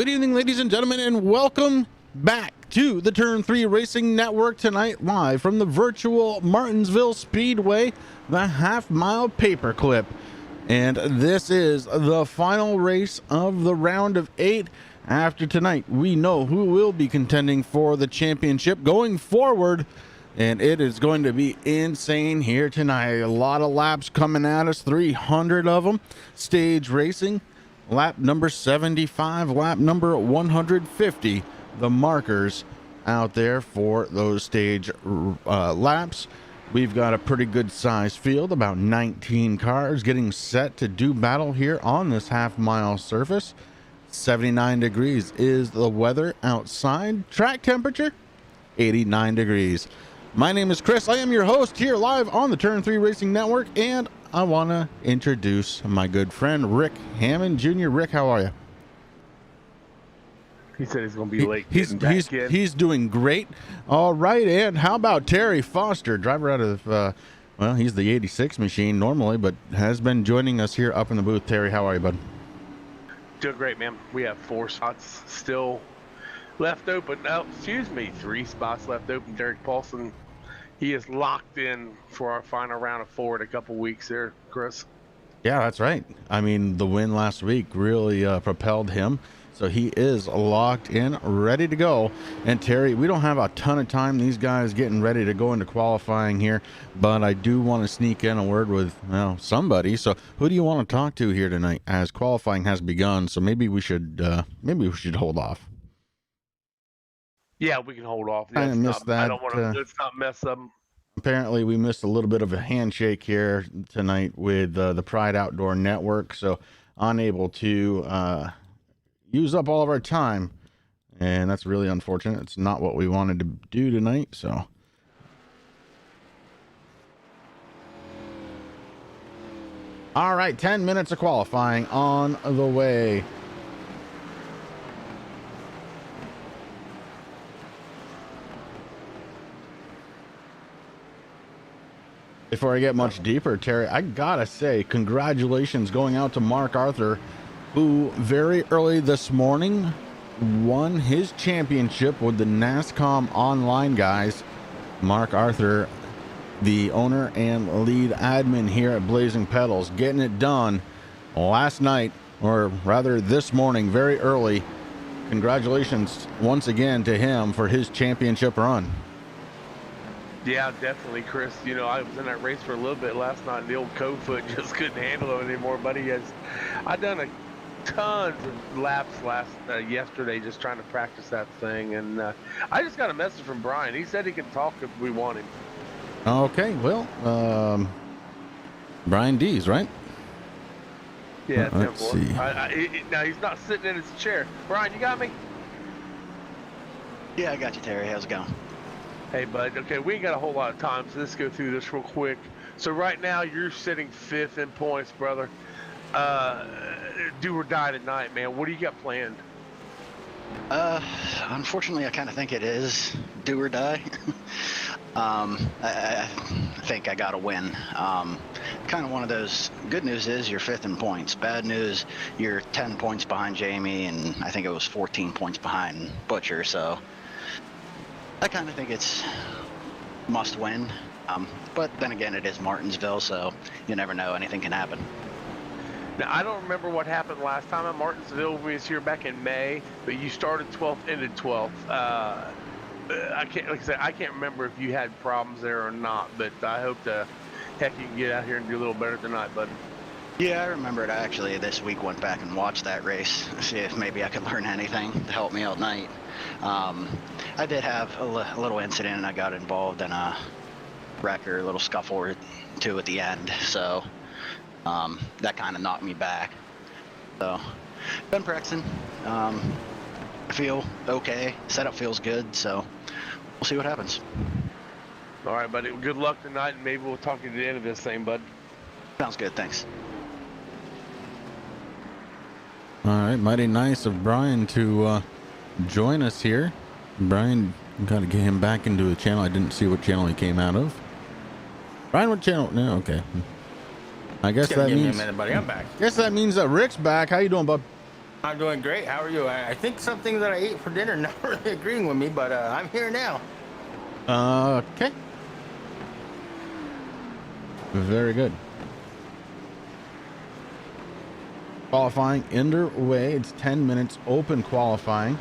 Good evening, ladies and gentlemen, and welcome back to the Turn 3 Racing Network tonight, live from the virtual Martinsville Speedway, the half-mile Paperclip. And this is the final race of the round of 8. After tonight, we know who will be contending for the championship going forward, and it is going to be insane here tonight. A lot of laps coming at us, 300 of them. Stage racing. Lap number 75, lap number 150, the markers out there for those stage laps. We've got a pretty good sized field, about 19 cars getting set to do battle here on this half-mile surface. 79 degrees is the weather outside. Track temperature, 89 degrees. My name is Chris. I am your host here live on the Turn 3 Racing Network, and I want to introduce my good friend, Rick Hammond Jr. Rick, how are you? He said he's going to be late. He's doing great. All right, and how about Terry Foster, driver out of, well, he's the 86 machine normally, but has been joining us here up in the booth. Terry, how are you, bud? Doing great, man. We have 4 spots still left open. Oh, excuse me, 3 spots left open. Derek Paulson, he is locked in for our final round of 4 in a couple weeks there, Chris. Yeah, that's right. I mean, the win last week really propelled him. So he is locked in, ready to go. And Terry, we don't have a ton of time. These guys getting ready to go into qualifying here, but I do want to sneak in a word with, well, somebody. So who do you want to talk to here tonight as qualifying has begun? So maybe we should hold off. Yeah, we can hold off. I missed that. I don't want to. Let's not mess up. Apparently, we missed a little bit of a handshake here tonight with the Pride Outdoor Network, so unable to use up all of our time, and that's really unfortunate. It's not what we wanted to do tonight, so. All right, 10 minutes of qualifying on the way. Before I get much deeper, Terry, I gotta say, congratulations going out to Mark Arthur, who very early this morning won his championship with the NASCOM Online guys. Mark Arthur, the owner and lead admin here at Blazing Pedals, getting it done last night, or rather this morning, very early. Congratulations once again to him for his championship run. Yeah, definitely, Chris. You know, I was in that race for a little bit last night, and the old foot just couldn't handle it anymore, buddy. I done tons of laps yesterday just trying to practice that thing, and I just got a message from Brian. He said he can talk if we want him. Okay, well, Brian Dees, right? Yeah, let's see. Now he's not sitting in his chair. Brian, you got me? Yeah, I got you, Terry. How's it going? Hey, bud. Okay, we ain't got a whole lot of time, so let's go through this real quick. So right now, you're sitting 5th in points, brother. Do or die tonight, man. What do you got planned? Unfortunately, I kind of think it is do or die. I think I got to win. Kind of one of those. Good news is you're 5th in points. Bad news, you're 10 points behind Jamie, and I think it was 14 points behind Butcher. So I kind of think it's must win. But then again, it is Martinsville, so you never know. Anything can happen. Now, I don't remember what happened last time at Martinsville. We was here back in May, but you started 12th, ended 12th. I can't, like I said, I can't remember if you had problems there or not, but I hope you can get out here and do a little better tonight, bud. Yeah, I remember it. I actually this week went back and watched that race, see if maybe I could learn anything to help me out tonight. I did have a little incident, and I got involved in a wreck or a little scuffle or two at the end, so that kind of knocked me back. So, been practicing. I feel okay. Setup feels good, so we'll see what happens. All right, buddy. Good luck tonight, and maybe we'll talk to you at the end of this thing, bud. Sounds good. Thanks. All right, mighty nice of Brian to join us here. Brian, got to get him back into the channel. I didn't see what channel he came out of. Brian, what channel? No, okay. I guess that means. Give me a minute, buddy. I'm back. Guess that means that Rick's back. How you doing, bud? I'm doing great. How are you? I think something that I ate for dinner not really agreeing with me, but I'm here now. Okay. Very good. Qualifying underway. It's 10 minutes open qualifying.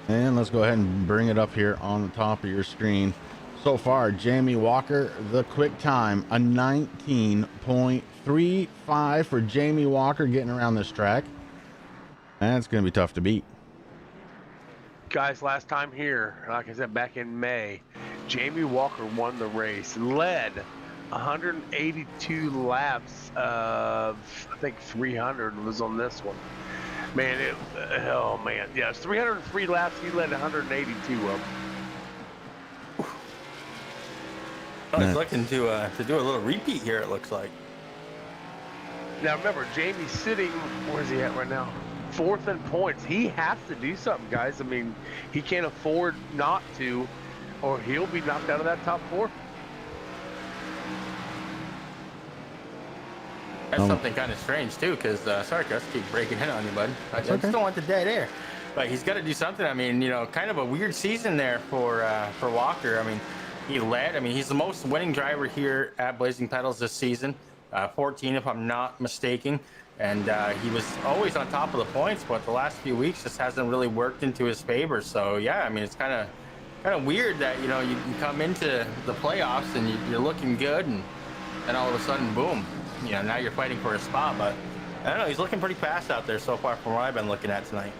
And let's go ahead and bring it up here on the top of your screen. So far, Jamie Walker, the quick time, a 19.35 for Jamie Walker getting around this track. That's going to be tough to beat. Guys, last time here, like I said, back in May, Jamie Walker won the race, led 182 laps of, I think 300 was on this one. Man, oh man, yeah, it's 303 laps. He led 182 of them. I was looking to do a little repeat here, it looks like. Now remember, Jamie's sitting, where's he at right now? 4th in points. He has to do something, guys. I mean, he can't afford not to, or he'll be knocked out of that top 4. That's something kind of strange too, because sorry, Chris, keep breaking in on you, bud. I just don't want the dead air. But he's got to do something. I mean, you know, kind of a weird season there for Walker. I mean, he led. I mean, he's the most winning driver here at Blazing Pedals this season, 14 if I'm not mistaken. And he was always on top of the points, but the last few weeks just hasn't really worked into his favor. So yeah, I mean, it's kind of weird that, you know, you come into the playoffs and you're looking good, and then all of a sudden, boom, you know, now you're fighting for a spot. But I don't know, he's looking pretty fast out there so far from what I've been looking at tonight.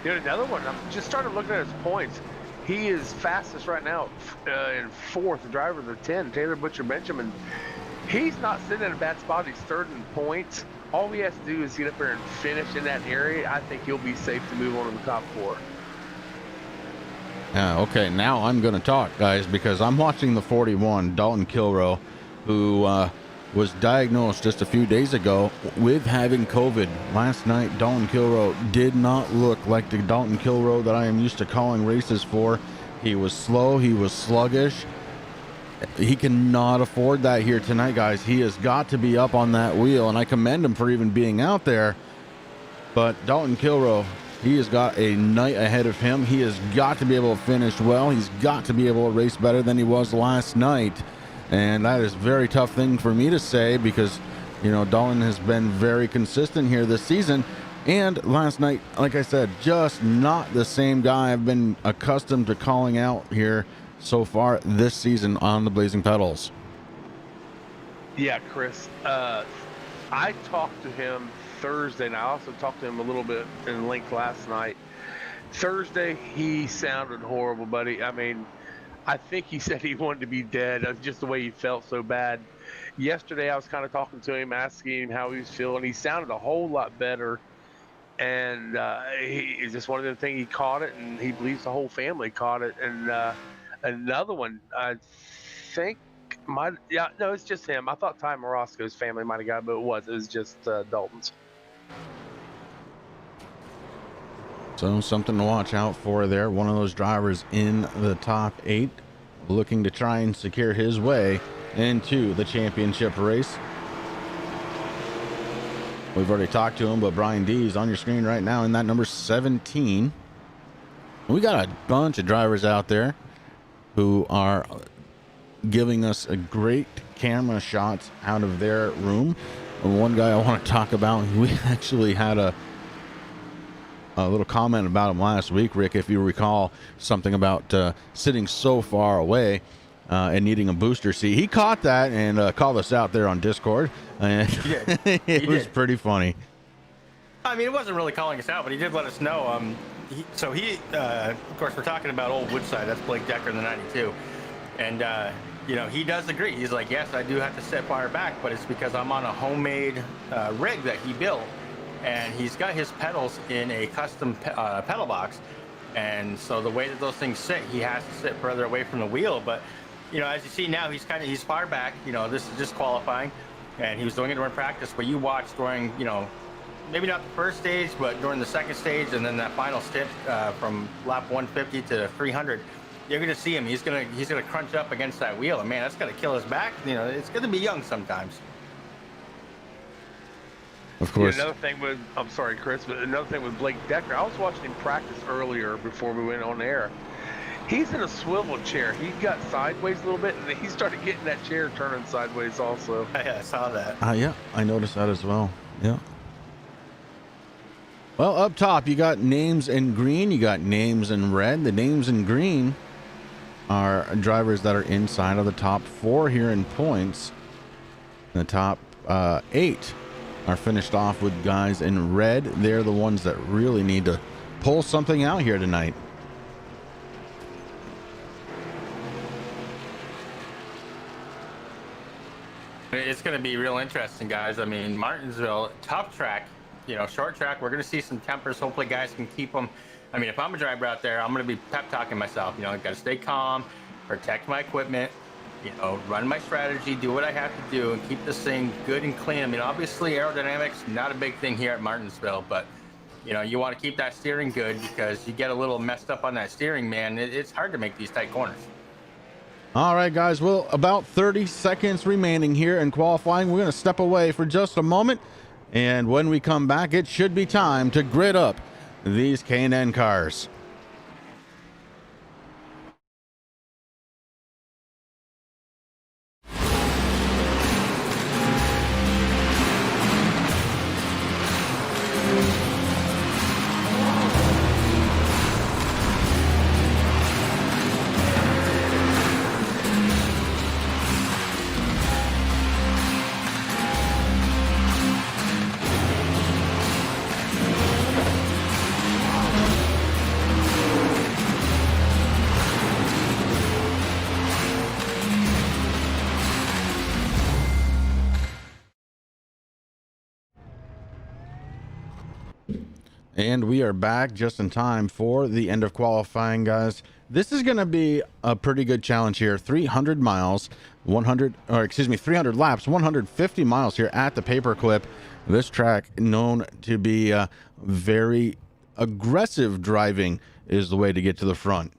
You know, another one, I'm just started looking at his points. He is fastest right now in 4th, driver of the 10, Taylor Butcher Benjamin. He's not sitting in a bad spot. He's 3rd in points. All he has to do is get up there and finish in that area. I think he'll be safe to move on to the top 4. Okay, now I'm going to talk, guys, because I'm watching the 41, Dalton Kilrow, who was diagnosed just a few days ago with having COVID. Last night, Dalton Kilrow did not look like the Dalton Kilrow that I am used to calling races for. He was slow. He was sluggish. He cannot afford that here tonight, guys. He has got to be up on that wheel, and I commend him for even being out there. But Dalton Kilrow, he has got a night ahead of him. He has got to be able to finish well. He's got to be able to race better than he was last night. And that is a very tough thing for me to say because, you know, Dalton has been very consistent here this season. And last night, like I said, just not the same guy I've been accustomed to calling out here so far this season on the Blazing Pedals. Yeah, Chris. I talked to him Thursday, and I also talked to him a little bit in length last night. Thursday, he sounded horrible, buddy. I mean, I think he said he wanted to be dead. That's just the way he felt so bad. Yesterday, I was kind of talking to him, asking him how he was feeling. He sounded a whole lot better. And he is just one of the things. He caught it, and he believes the whole family caught it. And another one, I think, it's just him. I thought Ty Morosco's family might have got it, but it was just Dalton's. So something to watch out for there. One of those drivers in the top 8 looking to try and secure his way into the championship race. We've already talked to him, but Brian D is on your screen right now in that number 17. We got a bunch of drivers out there who are giving us a great camera shots out of their room. And one guy I want to talk about, we actually had a little comment about him last week, Rick, if you recall, something about sitting so far away and needing a booster seat. He caught that and called us out there on Discord, and it was pretty funny. I mean, it wasn't really calling us out, but he did let us know. Of course, we're talking about old Woodside. That's Blake Decker in the 92. And, you know, he does agree. He's like, yes, I do have to sit far back, but it's because I'm on a homemade rig that he built. And he's got his pedals in a custom pedal box. And so the way that those things sit, he has to sit further away from the wheel. But, you know, as you see now, he's far back. You know, this is just qualifying. And he was doing it during practice. But you watch during, you know, maybe not the first stage, but during the second stage and then that final stint from lap 150 to 300, you're going to see him. He's gonna crunch up against that wheel. And, man, that's going to kill his back. You know, it's going to be young sometimes. Of course. Another thing with, I'm sorry, Chris, but another thing with Blake Decker, I was watching him practice earlier before we went on air. He's in a swivel chair. He got sideways a little bit, and he started getting that chair turning sideways also. Yeah, I saw that. Yeah, I noticed that as well. Yeah. Well, up top, you got names in green. You got names in red. The names in green are drivers that are inside of the top 4 here in points. The top 8 are finished off with guys in red. They're the ones that really need to pull something out here tonight. It's going to be real interesting, guys. I mean, Martinsville, tough track, you know, short track. We're going to see some tempers. Hopefully guys can keep them. I mean, if I'm a driver out there, I'm going to be pep talking myself. You know, I got to stay calm, protect my equipment, you know, run my strategy, do what I have to do, and keep this thing good and clean. I mean, obviously aerodynamics, not a big thing here at Martinsville, but you know, you want to keep that steering good, because you get a little messed up on that steering, man. It's hard to make these tight corners. All right, guys. Well, about 30 seconds remaining here in qualifying. We're going to step away for just a moment. And when we come back, it should be time to grid up these K&N cars. And we are back just in time for the end of qualifying, guys. This is going to be a pretty good challenge here. 300 miles, 300 laps, 150 miles here at the Paperclip. This track, known to be very aggressive driving, is the way to get to the front.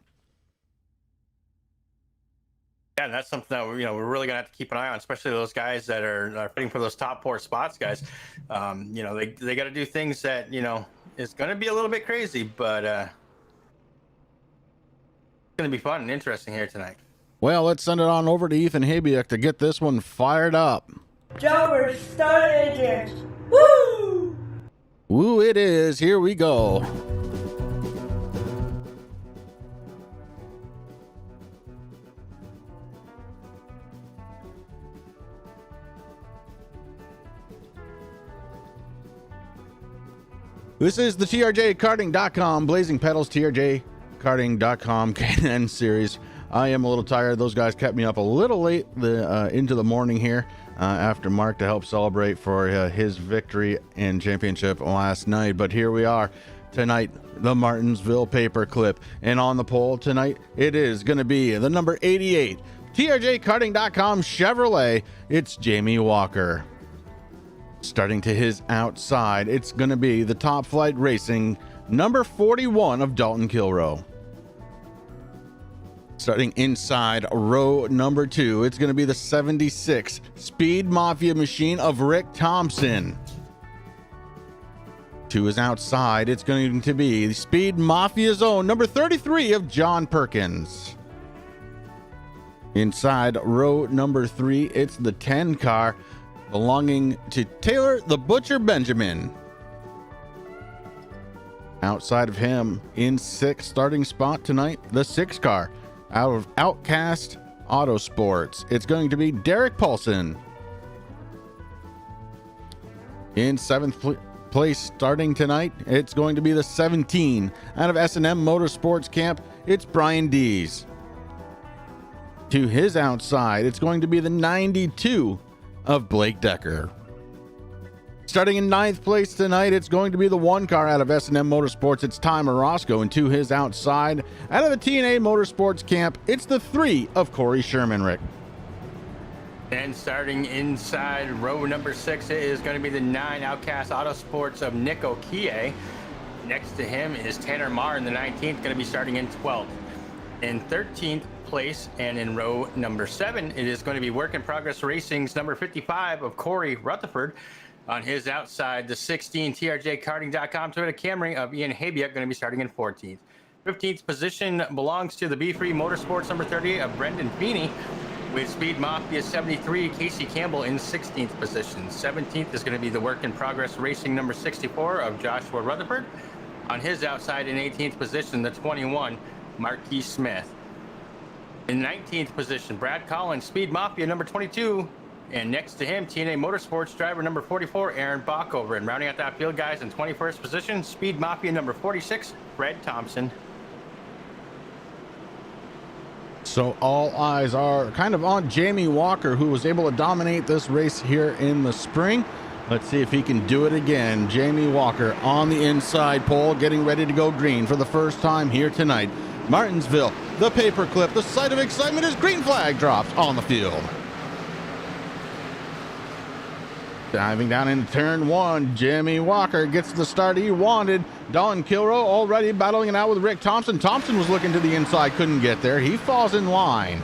Yeah, and that's something that we're really gonna have to keep an eye on, especially those guys that are fighting for those top 4 spots, guys. You know, they got to do things that, you know, it's gonna be a little bit crazy, but it's gonna be fun and interesting here tonight. Well, let's send it on over to Ethan Habiak to get this one fired up. Joe, start engine. Woo! Woo, it is. Here we go. This is the TRJ Karting.com Blazing Pedals TRJ Karting.com K&N series. I am a little tired. Those guys kept me up a little late into the morning here after Mark to help celebrate for his victory and championship last night. But here we are tonight, the Martinsville Paperclip. And on the pole tonight, it is going to be the number 88 TRJ Karting.com Chevrolet. It's Jamie Walker. Starting to his outside, it's going to be the Top Flight Racing number 41 of Dalton Kilrow. Starting inside row number 2, it's going to be the 76 Speed Mafia machine of Rick Thompson. To his outside, it's going to be the Speed Mafia's own number 33 of John Perkins. Inside row number 3, it's the 10 car belonging to Taylor the Butcher Benjamin. Outside of him, in 6th starting spot tonight, the 6 car out of Outcast Autosports. It's going to be Derek Paulson. In 7th place starting tonight, it's going to be the 17 out of S&M Motorsports Camp. It's Brian Dees. To his outside, it's going to be the 92 of Blake Decker. Starting in 9th place tonight, it's going to be the 1 car out of S&M Motorsports. It's Ty Morosco. And to his outside, out of the TNA Motorsports Camp, it's the 3 of Corey Sherman, Rick. And starting inside row number 6, it is going to be the 9 Outcast Autosports of Nick Okie. Next to him is Tanner Marr in the 19th, going to be starting in 12th. In 13th place and in row number 7, it is going to be Work in Progress Racing's number 55 of Corey Rutherford. On his outside, the 16 TRJ Karting.com Toyota Camry of Ian Habiak going to be starting in 14th. 15th position belongs to the B3 Motorsports number 30 of Brendan Feeney, with Speed Mafia 73 Casey Campbell in 16th position. 17th is going to be the Work in Progress Racing number 64 of Joshua Rutherford. On his outside in 18th position, the 21 Marquis Smith. In 19th position, Brad Collins, Speed Mafia number 22. And next to him, TNA Motorsports driver number 44, Aaron Bockover. And rounding out that field, guys, in 21st position, Speed Mafia number 46, Fred Thompson. So all eyes are kind of on Jamie Walker, who was able to dominate this race here in the spring. Let's see if he can do it again. Jamie Walker on the inside pole, getting ready to go green for the first time here tonight. Martinsville, the Paperclip, the site of excitement as green flag drops on the field. Diving down into turn one, Jamie Walker gets the start he wanted. Don Kilrow already battling it out with Rick Thompson. Thompson was looking to the inside, couldn't get there. He falls in line.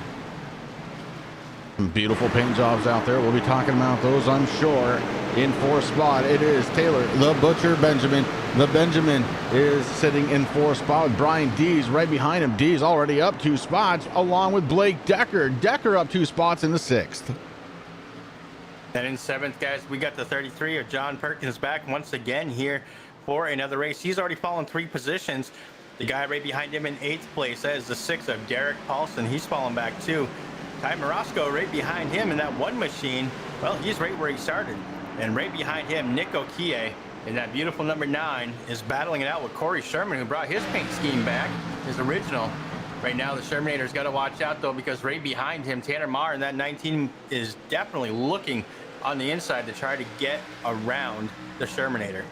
Some beautiful paint jobs out there. We'll be talking about those, I'm sure. In fourth spot, it is Taylor, the Butcher Benjamin. The Benjamin is sitting in fourth spot with Brian Dees right behind him. Dees already up 2 spots, along with Blake Decker. Decker up 2 spots in the 6th. And in 7th, guys, we got the 33 of John Perkins back once again here for another race. He's already fallen 3 positions. The guy right behind him in 8th place, that is the 6 of Derek Paulson. He's fallen back too. Ty Morosco right behind him in that one machine. Well, he's right where he started. And right behind him, Nick Okie in that beautiful number 9 is battling it out with Corey Sherman, who brought his paint scheme back, his original. Right now, the Shermanator's got to watch out, though, because right behind him, Tanner Marr in that 19 is definitely looking on the inside to try to get around the Shermanator.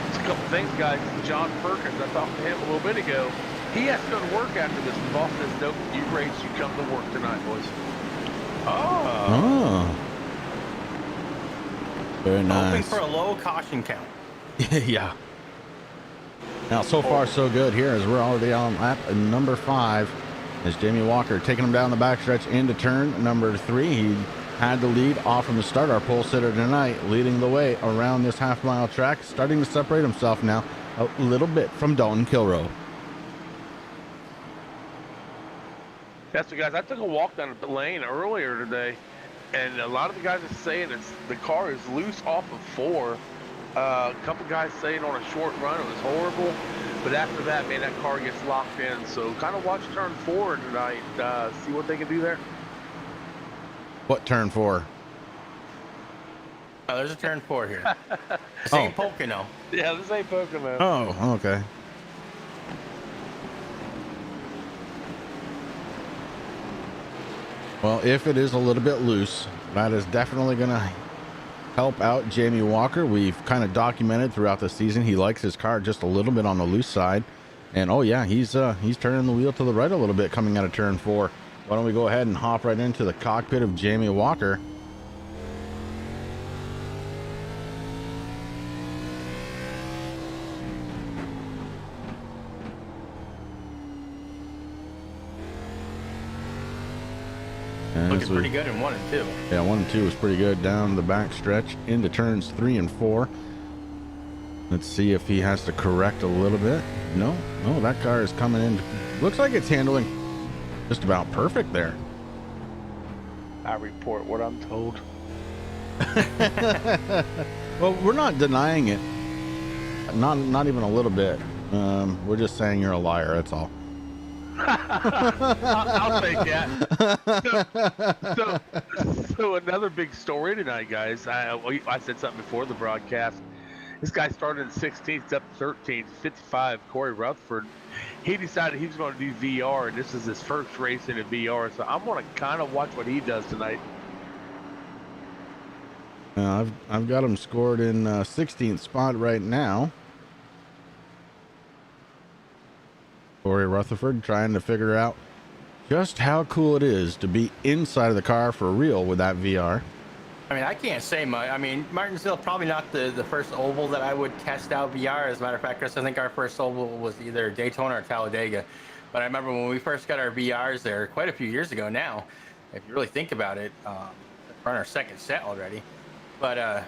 Just a couple things, guys. John Perkins, I talked to him a little bit ago. He has to go to work after this. The boss says, nope, you race, you come to work tonight, boys. Oh. Very nice. Hoping for a low caution count. Yeah. Now, so far, so good here as we're already on lap number 5. As Jamie Walker taking him down the backstretch into turn number 3. He had the lead off from the start. Our pole sitter tonight leading the way around this half-mile track, starting to separate himself now a little bit from Dalton Kilrow. That's the guys. I took a walk down the lane earlier today, and a lot of the guys are saying the car is loose off of 4. A couple guys saying on a short run it was horrible, but after that, man, that car gets locked in. So kind of watch turn 4 tonight, see what they can do there. What turn 4? Oh, there's a turn 4 here. This ain't Pocono. Yeah, this ain't Pocono. Oh, okay. Well, if it is a little bit loose, that is definitely going to help out Jamie Walker. We've kind of documented throughout the season he likes his car just a little bit on the loose side. And oh yeah, he's turning the wheel to the right a little bit coming out of turn 4. Why don't we go ahead and hop right into the cockpit of Jamie Walker. Looking pretty good in 1 and 2. Yeah, 1 and 2 was pretty good down the back stretch into turns 3 and 4. Let's see if he has to correct a little bit. No, that car is coming in. Looks like it's handling just about perfect there. I report what I'm told. Well, we're not denying it. Not even a little bit. We're just saying you're a liar. That's all. I'll take that. So another big story tonight, guys. I said something before the broadcast. This guy started in 16th, up 13th, 55. Corey Rutherford. He decided he was going to do VR, and this is his first race in a VR. So I'm going to kind of watch what he does tonight. I've got him scored in 16th spot right now. Corey Rutherford trying to figure out just how cool it is to be inside of the car for real with that VR. I mean, I can't say much. I mean, Martinsville probably not the first oval that I would test out VR. As a matter of fact, Chris, I think our first oval was either Daytona or Talladega. But I remember when we first got our VRs there quite a few years ago now, if you really think about it, on our second set already. But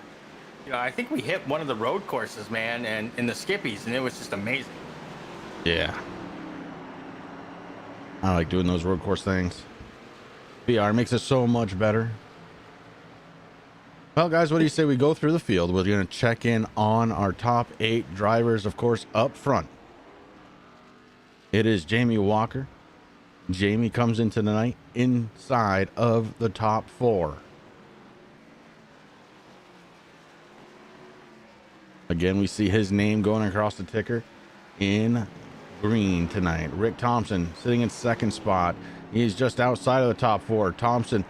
you know, I think we hit one of the road courses, man, and in the skippies, and it was just amazing. Yeah. I like doing those road course things. VR makes it so much better. Well, guys, what do you say we go through the field? We're going to check in on our top 8 drivers, of course, up front. It is Jamie Walker. Jamie comes into the night inside of the top 4. Again, we see his name going across the ticker in green tonight. Rick Thompson sitting in second spot. He's just outside of the top 4. Thompson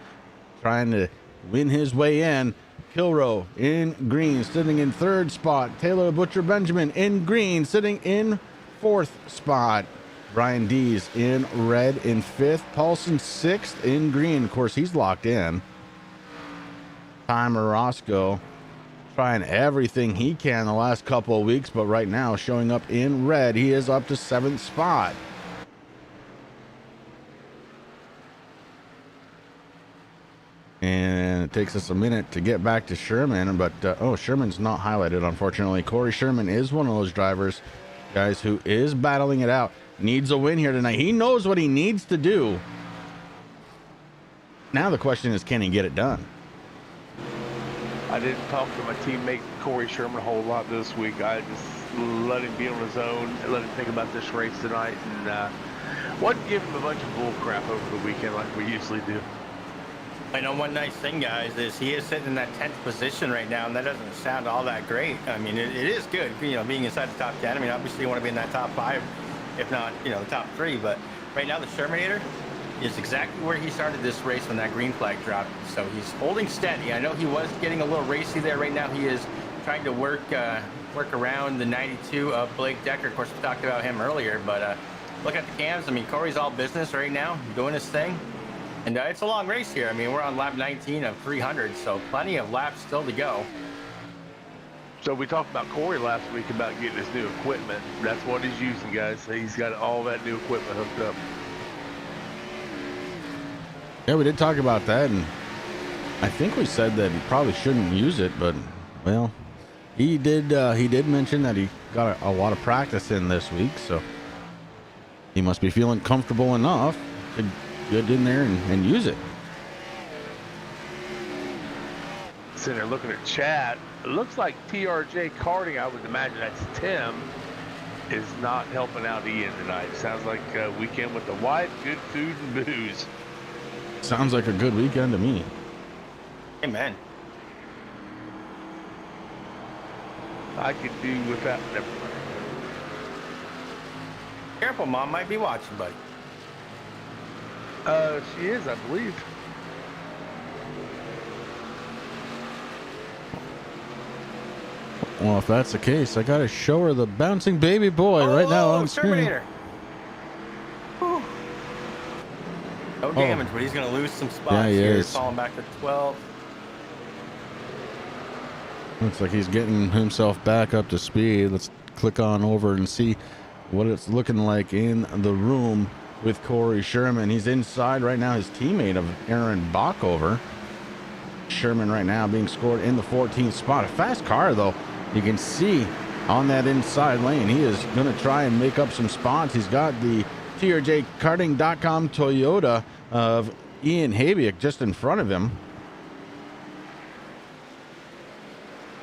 trying to win his way in. Kilroe in green, sitting in third spot. Taylor Butcher Benjamin in green, sitting in fourth spot. Brian Dees in red in fifth. Paulson sixth in green. Of course, he's locked in. Ty Morosco trying everything he can the last couple of weeks, but right now showing up in red. He is up to 7th spot. And it takes us a minute to get back to Sherman, but Sherman's not highlighted, unfortunately. Corey Sherman is one of those drivers, guys, who is battling it out. Needs a win here tonight. He knows what he needs to do. Now the question is, can he get it done? I didn't talk to my teammate Corey Sherman a whole lot this week. I just let him be on his own, let him think about this race tonight, and wasn't give him a bunch of bull crap over the weekend like we usually do. I know one nice thing, guys, is he is sitting in that 10th position right now, and that doesn't sound all that great. I mean, it is good, you know, being inside the top 10. I mean, obviously you want to be in that top 5, if not, you know, the top 3. But right now the Shermanator is exactly where he started this race when that green flag dropped. So he's holding steady. I know he was getting a little racy there. Right now he is trying to work around the 92 of Blake Decker. Of course, we talked about him earlier, but look at the cams. I mean, Corey's all business right now, doing his thing. And it's a long race here. I mean, we're on lap 19 of 300, so plenty of laps still to go. So we talked about Corey last week about getting his new equipment. That's what he's using, guys. He's got all that new equipment hooked up. Yeah, we did talk about that, and I think we said that he probably shouldn't use it, but, well, he did mention that he got a lot of practice in this week, so he must be feeling comfortable enough to get in there and use it. Sitting there looking at chat, it looks like TRJ Karting, I would imagine that's Tim, is not helping out Ian tonight. Sounds like a weekend with the wife, good food and booze. Sounds like a good weekend to me. Amen. I could do without them. Careful, Mom might be watching, buddy. She is, I believe. Well, if that's the case, I gotta show her the bouncing baby boy right now on screen. Terminator. Whew. No damage, but he's gonna lose some spots. Yeah, he here. is. Falling back to 12. Looks like he's getting himself back up to speed. Let's click on over and see what it's looking like in the room with Corey Sherman. He's inside right now, his teammate of Aaron Bockover. Sherman right now being scored in the 14th spot. A fast car, though. You can see on that inside lane, he is going to try and make up some spots. He's got the TRJ Karting.com Toyota of Ian Habiak just in front of him.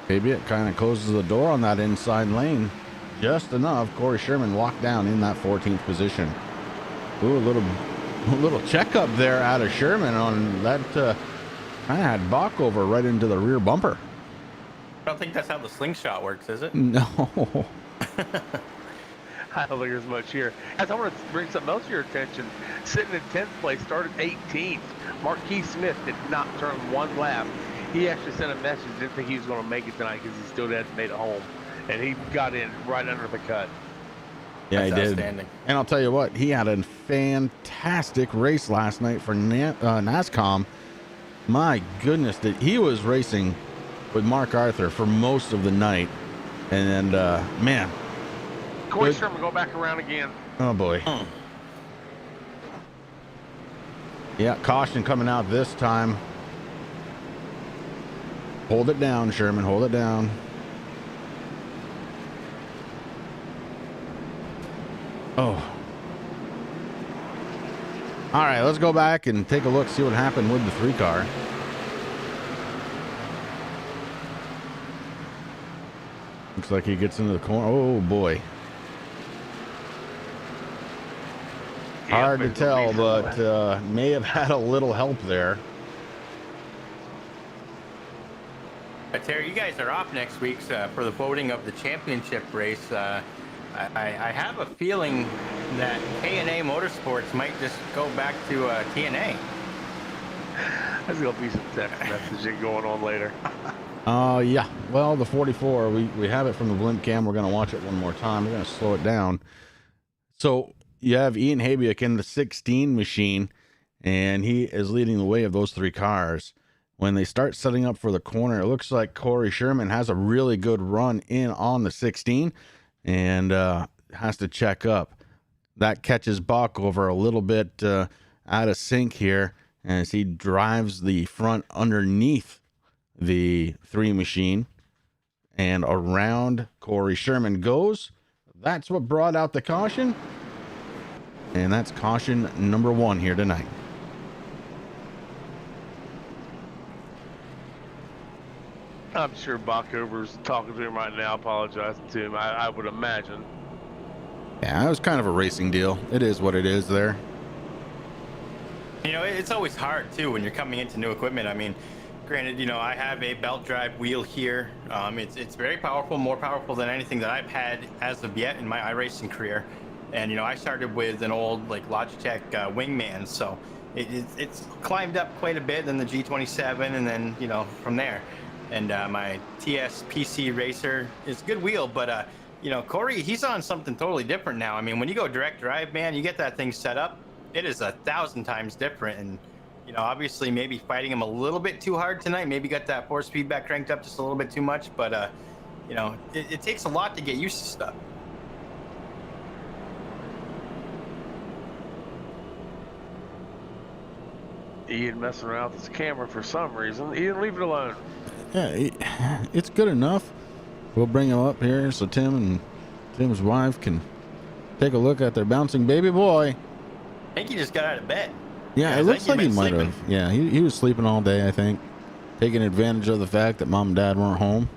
Habiak kind of closes the door on that inside lane just enough. Corey Sherman locked down in that 14th position. Ooh, a little checkup there out of Sherman on that. Kind of had Bach over right into the rear bumper. I don't think that's how the slingshot works, is it? No. I don't think there's much here. Guys, I want to bring something else to your attention. Sitting in 10th place, started 18th. Marquis Smith did not turn one lap. He actually sent a message, didn't think he was going to make it tonight because he still hadn't made it home. And he got in right under the cut. Yeah, That's he did. outstanding. And I'll tell you what, he had a fantastic race last night for NASCOM. My goodness, that he was racing with Mark Arthur for most of the night. And man. Corey Sherman, go back around again. Oh, boy. Yeah, caution coming out this time. Hold it down, Sherman. Hold it down. Oh. All right, let's go back and take a look, see what happened with the 3-car. Looks like he gets into the corner. Oh, boy. Hard to tell, but may have had a little help there. Terry, you guys are off next week for the voting of the championship race. I have a feeling that K&A Motorsports might just go back to TNA. There's gonna be some text messaging going on later. Yeah. Well, the 44, we have it from the blimp cam. We're gonna watch it one more time. We're gonna slow it down. So you have Ian Habiak in the 16 machine, and he is leading the way of those 3 cars. When they start setting up for the corner, it looks like Corey Sherman has a really good run in on the 16 and has to check up. That catches Bach over a little bit out of sync here as he drives the front underneath the 3 machine and around Corey Sherman goes. That's what brought out the caution. And that's caution number 1 here tonight. I'm sure Bockover's talking to him right now, apologizing to him. I would imagine. Yeah, it was kind of a racing deal. It is what it is there. You know, it's always hard too when you're coming into new equipment. I mean, granted, you know, I have a belt drive wheel here. It's very powerful, more powerful than anything that I've had as of yet in my iRacing career. And you know, I started with an old like Logitech Wingman, so it's climbed up quite a bit in the G27, and then you know from there. And my TS PC Racer is a good wheel, but you know, Corey, he's on something totally different now. I mean, when you go direct drive, man, you get that thing set up, it is 1,000 times different. And you know, obviously maybe fighting him a little bit too hard tonight, maybe got that force feedback cranked up just a little bit too much, but you know, it takes a lot to get used to stuff. Ian messing around with his camera for some reason. Ian, leave it alone. Yeah, it's good enough. We'll bring him up here so Tim and Tim's wife can take a look at their bouncing baby boy. I think he just got out of bed. Yeah, it looks like he might have. Yeah, he was sleeping all day, I think, taking advantage of the fact that mom and dad weren't home.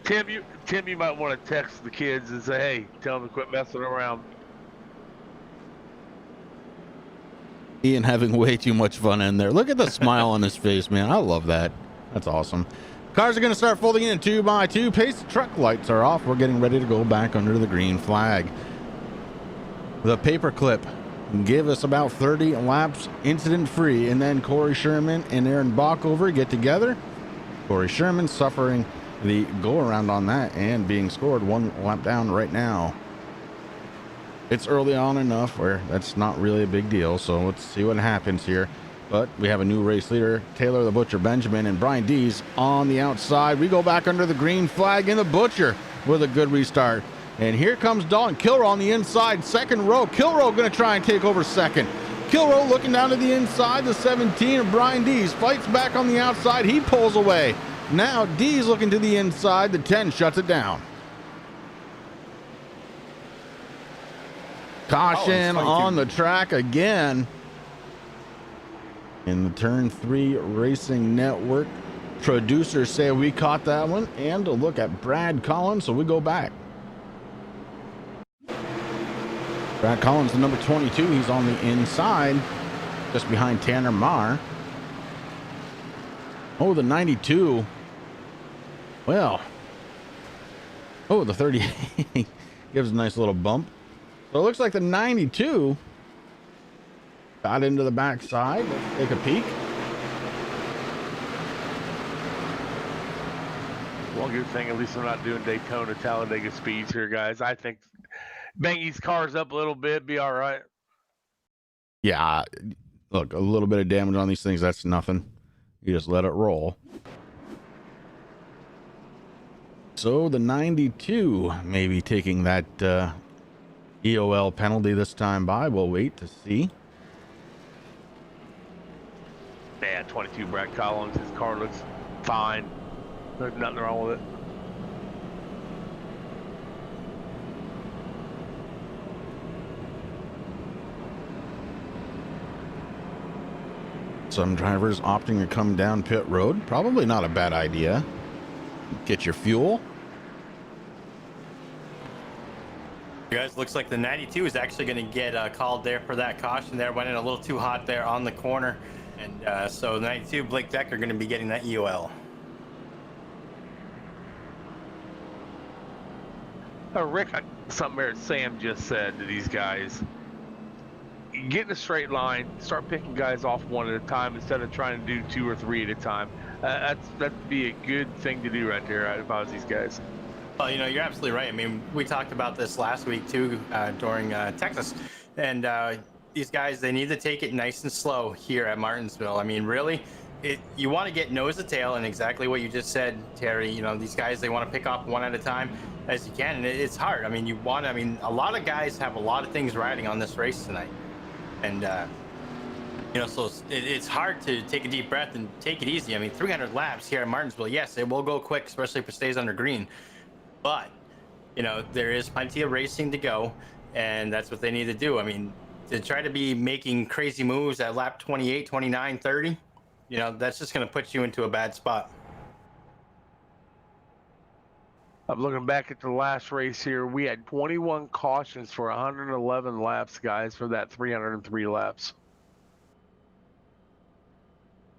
Tim, you might want to text the kids and say, hey, tell them to quit messing around. Ian having way too much fun in there. Look at the smile on his face, man. I love that. That's awesome. Cars are going to start folding in 2 by 2. Pace truck lights are off. We're getting ready to go back under the green flag. The Paperclip gave us about 30 laps incident free, and then Corey Sherman and Aaron Bockover get together. Corey Sherman suffering the go around on that and being scored 1 lap down right now. It's early on enough where that's not really a big deal, so let's see what happens here. But we have a new race leader, Taylor the Butcher Benjamin, and Brian Dees on the outside. We go back under the green flag, and the Butcher with a good restart. And here comes Dalton Kilrow on the inside, second row. Kilrow going to try and take over second. Kilrow looking down to the inside, the 17 of Brian Dees fights back on the outside. He pulls away. Now Dees looking to the inside, the 10 shuts it down. Caution on the track again. In the Turn 3 Racing Network, producers say we caught that one. And a look at Brad Collins, so we go back. Brad Collins, the number 22, he's on the inside, just behind Tanner Marr. Oh, the 92. Well. Oh, the 38 gives a nice little bump. So it looks like the 92 got into the backside. Let's take a peek. One good thing, at least I'm not doing Daytona, Talladega speeds here, guys. I think bang these cars up a little bit, be all right. Yeah, look, a little bit of damage on these things, that's nothing. You just let it roll. So the 92 maybe taking that EOL penalty this time by. We'll wait to see. Man, 22 Brad Collins. His car looks fine. There's nothing wrong with it. Some drivers opting to come down pit road. Probably not a bad idea. Get your fuel. Guys, looks like the 92 is actually going to get called there for that caution there. Went in a little too hot there on the corner. And so 92, Blake Deck are going to be getting that EOL. Rick, something there Sam just said to these guys. Get in a straight line, start picking guys off one at a time instead of trying to do 2 or 3 at a time. That'd be a good thing to do right there if I was these guys. Well, you know, you're absolutely right. I mean, we talked about this last week too during Texas, and these guys, they need to take it nice and slow here at Martinsville. I mean, really, you want to get nose to tail, and exactly what you just said, Terry. You know, these guys, they want to pick off one at a time as you can, and it's hard. I mean, a lot of guys have a lot of things riding on this race tonight. And, you know, so it's hard to take a deep breath and take it easy. I mean, 300 laps here at Martinsville, yes, it will go quick, especially if it stays under green. But, you know, there is plenty of racing to go, and that's what they need to do. I mean, to try to be making crazy moves at lap 28, 29, 30, you know, that's just going to put you into a bad spot. I'm looking back at the last race here. We had 21 cautions for 111 laps, guys, for that 303 laps.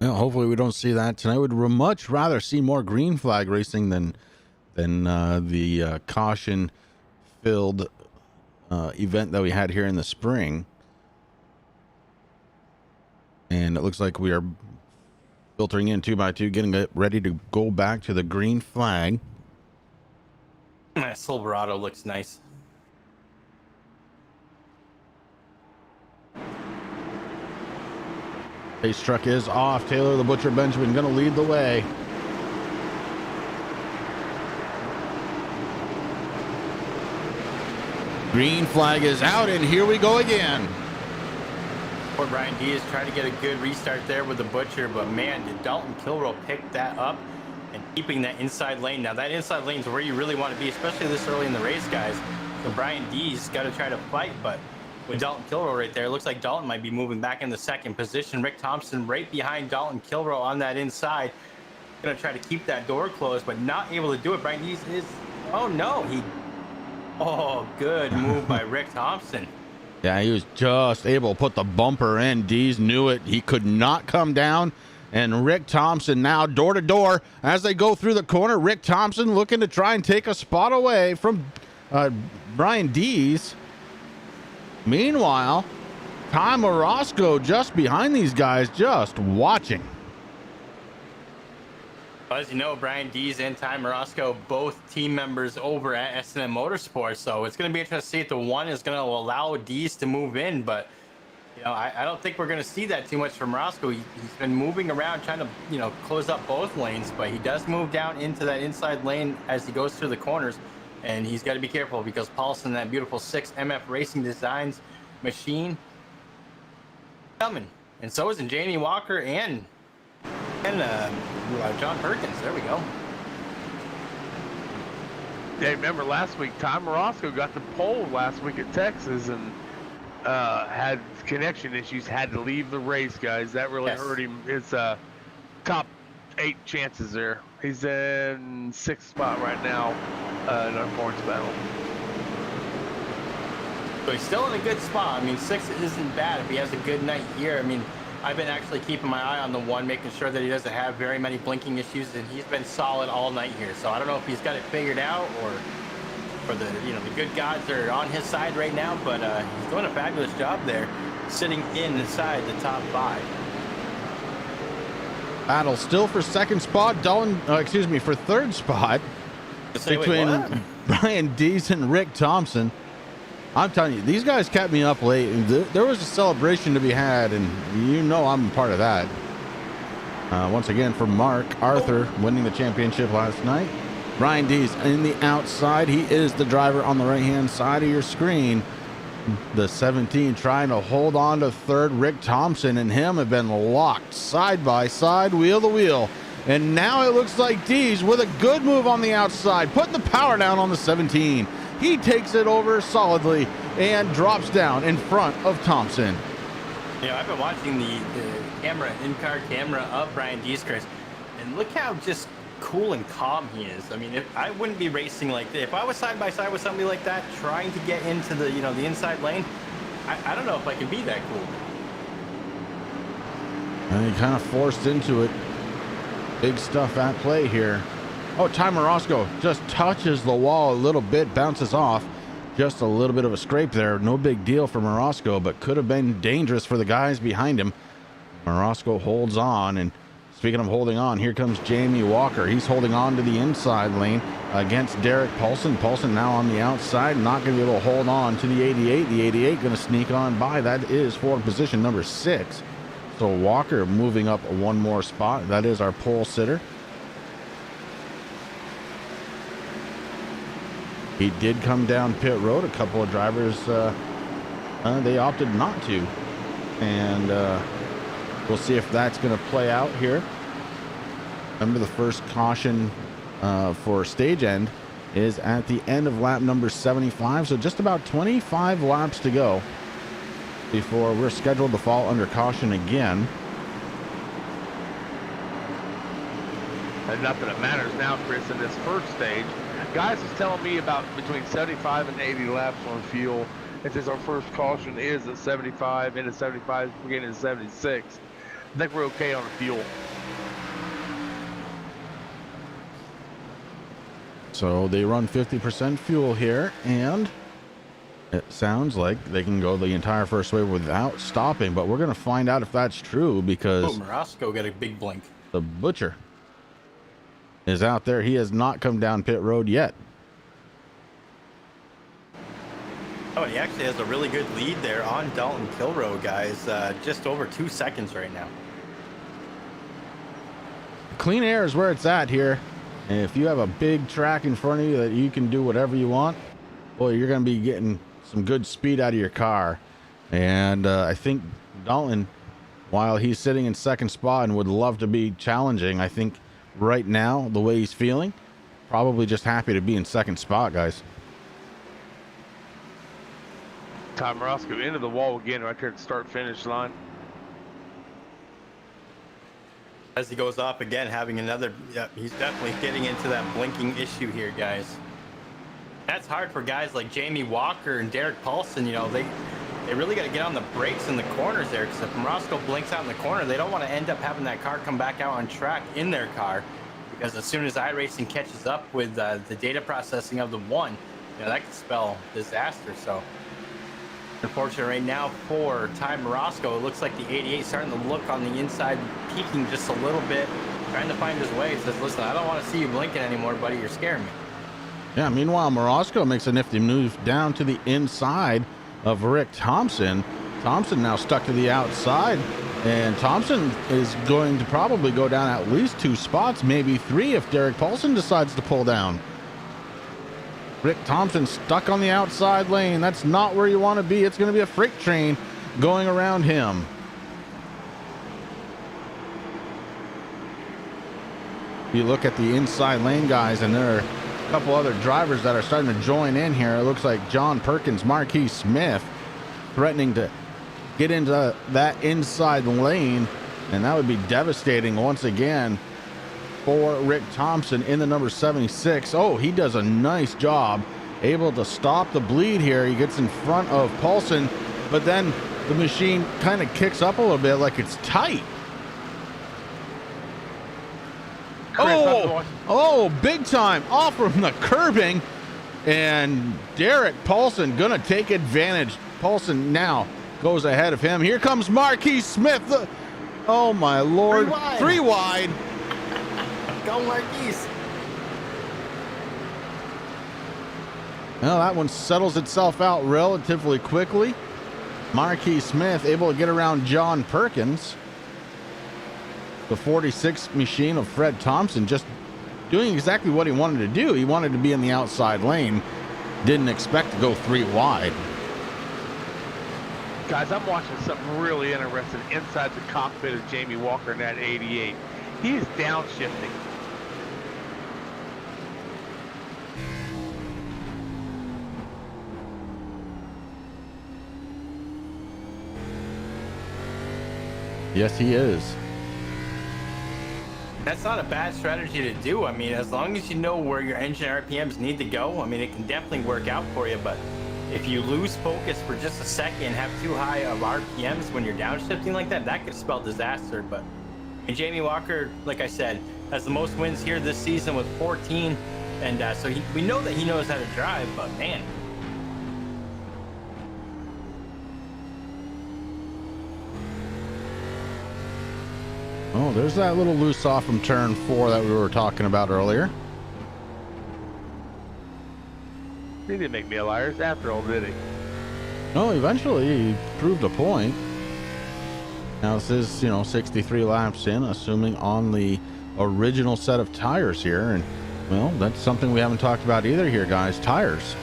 Well, hopefully we don't see that tonight. Would much rather see more green flag racing than the caution-filled event that we had here in the spring. And it looks like we are filtering in 2x2, getting it ready to go back to the green flag. That Silverado looks nice. Pace truck is off. Taylor the Butcher Benjamin going to lead the way. Green flag is out, and here we go again. Poor Brian Diaz tried to get a good restart there with the Butcher, but man, did Dalton Kilrow pick that up and keeping that inside lane. Now that inside lane is where you really want to be, especially this early in the race, guys. So Brian Diaz got to try to fight, but with Dalton Kilrow right there, it looks like Dalton might be moving back in the second position. Rick Thompson right behind Dalton Kilrow on that inside. Going to try to keep that door closed, but not able to do it. Brian Diaz is, oh no, oh, good move by Rick Thompson. Yeah, he was just able to put the bumper in. Dees knew it. He could not come down. And Rick Thompson now door to door as they go through the corner. Rick Thompson looking to try and take a spot away from Brian Dees. Meanwhile, Tom Orozco just behind these guys, just watching. As you know, Brian Dees and Ty Morosco, both team members over at S&M Motorsports, so it's going to be interesting to see if the one is going to allow Dees to move in, but you know, I don't think we're going to see that too much from Morosco. He's been moving around trying to, you know, close up both lanes, but he does move down into that inside lane as he goes through the corners, and he's got to be careful because Paulson, that beautiful 6 MF Racing Designs machine, coming, and so is Jamie Walker and John Perkins. There we go. Yeah, remember last week, Tom Morosco got the pole last week at Texas and had connection issues, had to leave the race, guys. That really hurt him. His top 8 chances there. He's in 6th spot right now in our points battle. So he's still in a good spot. I mean, 6 isn't bad if he has a good night here. I mean, I've been actually keeping my eye on the one, making sure that he doesn't have very many blinking issues, and he's been solid all night here. So I don't know if he's got it figured out or the, you know, the good gods are on his side right now, but he's doing a fabulous job there, sitting inside the top 5. Battle still for 2nd spot. For 3rd spot between Brian Dees and Rick Thompson. I'm telling you, these guys kept me up late. There was a celebration to be had, and you know I'm a part of that. Once again, for Mark Arthur winning the championship last night. Brian Dees in the outside. He is the driver on the right-hand side of your screen. The 17 trying to hold on to third. Rick Thompson and him have been locked side by side, wheel to wheel. And now it looks like Deej with a good move on the outside, putting the power down on the 17. He takes it over solidly and drops down in front of Thompson. Yeah, I've been watching the camera, in-car camera of Brian Dees, Chris, and look how just cool and calm he is. I mean, if I wouldn't be racing like this. If I was side by side with somebody like that, trying to get into the, you know, the inside lane, I don't know if I can be that cool. And he kind of forced into it. Big stuff at play here. Oh, Ty Morosco just touches the wall a little bit, bounces off. Just a little bit of a scrape there. No big deal for Morosco, but could have been dangerous for the guys behind him. Morosco holds on, and speaking of holding on, here comes Jamie Walker. He's holding on to the inside lane against Derek Paulson. Paulson now on the outside, not going to be able to hold on to the 88. The 88 going to sneak on by. That is for position number 6. So Walker moving up one more spot. That is our pole sitter. He did come down pit road. A couple of drivers, they opted not to. And we'll see if that's going to play out here. Remember, the first caution for stage end is at the end of lap number 75. So just about 25 laps to go before we're scheduled to fall under caution again. And nothing that matters now, Chris, in this first stage. Guys is telling me about between 75 and 80 laps on fuel. If this our first caution is at 75, into 75, beginning at 76. I think we're okay on the fuel. So they run 50% fuel here, and it sounds like they can go the entire first wave without stopping, but we're going to find out if that's true because Morosco got a big blink. The Butcher is out there. He has not come down pit road yet. Oh, and he actually has a really good lead there on Dalton Kilroe, guys. Just over 2 seconds right now. Clean air is where it's at here. And if you have a big track in front of you that you can do whatever you want, boy, you're going to be getting some good speed out of your car. And I think Dalton, while he's sitting in second spot and would love to be challenging, I think right now, the way he's feeling, probably just happy to be in second spot, guys. Tom Morosco into the wall again right there at the start-finish line. As he goes up again, having another, he's definitely getting into that blinking issue here, guys. That's hard for guys like Jamie Walker and Derek Paulson. You know, they really got to get on the brakes in the corners there, because if Morosco blinks out in the corner, they don't want to end up having that car come back out on track in their car, because as soon as iRacing catches up with the data processing of the one, you know, that could spell disaster. So unfortunate right now for Ty Morosco. It looks like the 88 starting to look on the inside, peeking just a little bit, trying to find his way. He says, listen, I don't want to see you blinking anymore, buddy. You're scaring me. Yeah, meanwhile, Morosco makes a nifty move down to the inside of Rick Thompson. Thompson now stuck to the outside, and Thompson is going to probably go down at least 2 spots, maybe 3 if Derek Paulson decides to pull down. Rick Thompson stuck on the outside lane. That's not where you want to be. It's going to be a freight train going around him. You look at the inside lane, guys, and there are a couple other drivers that are starting to join in here. It looks like John Perkins, Marquis Smith threatening to get into that inside lane, and that would be devastating once again for Rick Thompson in the number 76. Oh, he does a nice job, able to stop the bleed here. He gets in front of Paulson, but then the machine kind of kicks up a little bit like it's tight. Oh, big time off from the curbing, and Derek Paulson gonna take advantage. Paulson now goes ahead of him. Here comes Marquis Smith. Oh my Lord, 3 wide. Go Marquis. Well, that one settles itself out relatively quickly. Marquis Smith able to get around John Perkins. The 46 machine of Fred Thompson just doing exactly what he wanted to do. He wanted to be in the outside lane. Didn't expect to go 3 wide. Guys, I'm watching something really interesting inside the cockpit of Jamie Walker in that 88. He is downshifting. Yes, he is. That's not a bad strategy to do. I mean, as long as you know where your engine RPMs need to go, I mean, it can definitely work out for you. But if you lose focus for just a second and have too high of RPMs when you're downshifting like that, that could spell disaster. But and Jamie Walker, like I said, has the most wins here this season with 14. And so we know that he knows how to drive, but man. Oh, there's that little loose off from turn 4 that we were talking about earlier. He didn't make me a liar after all, did he? No, eventually he proved a point. Now this is, 63 laps in, assuming on the original set of tires here. And, well, that's something we haven't talked about either here, guys. Tires.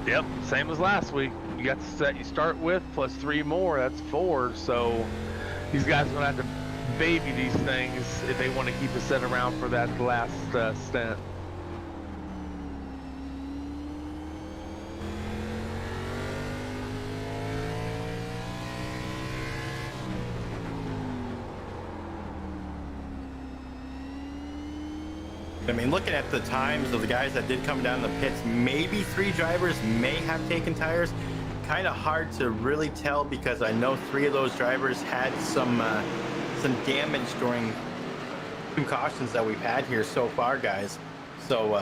Yep, same as last week. You got the set you start with plus 3 more. That's 4. So these guys are going to have to baby these things if they want to keep a set around for that last stint. I mean, looking at the times of the guys that did come down the pits, maybe 3 drivers may have taken tires. Kind of hard to really tell because I know 3 of those drivers had some damage during 2 cautions that we've had here so far, guys. So,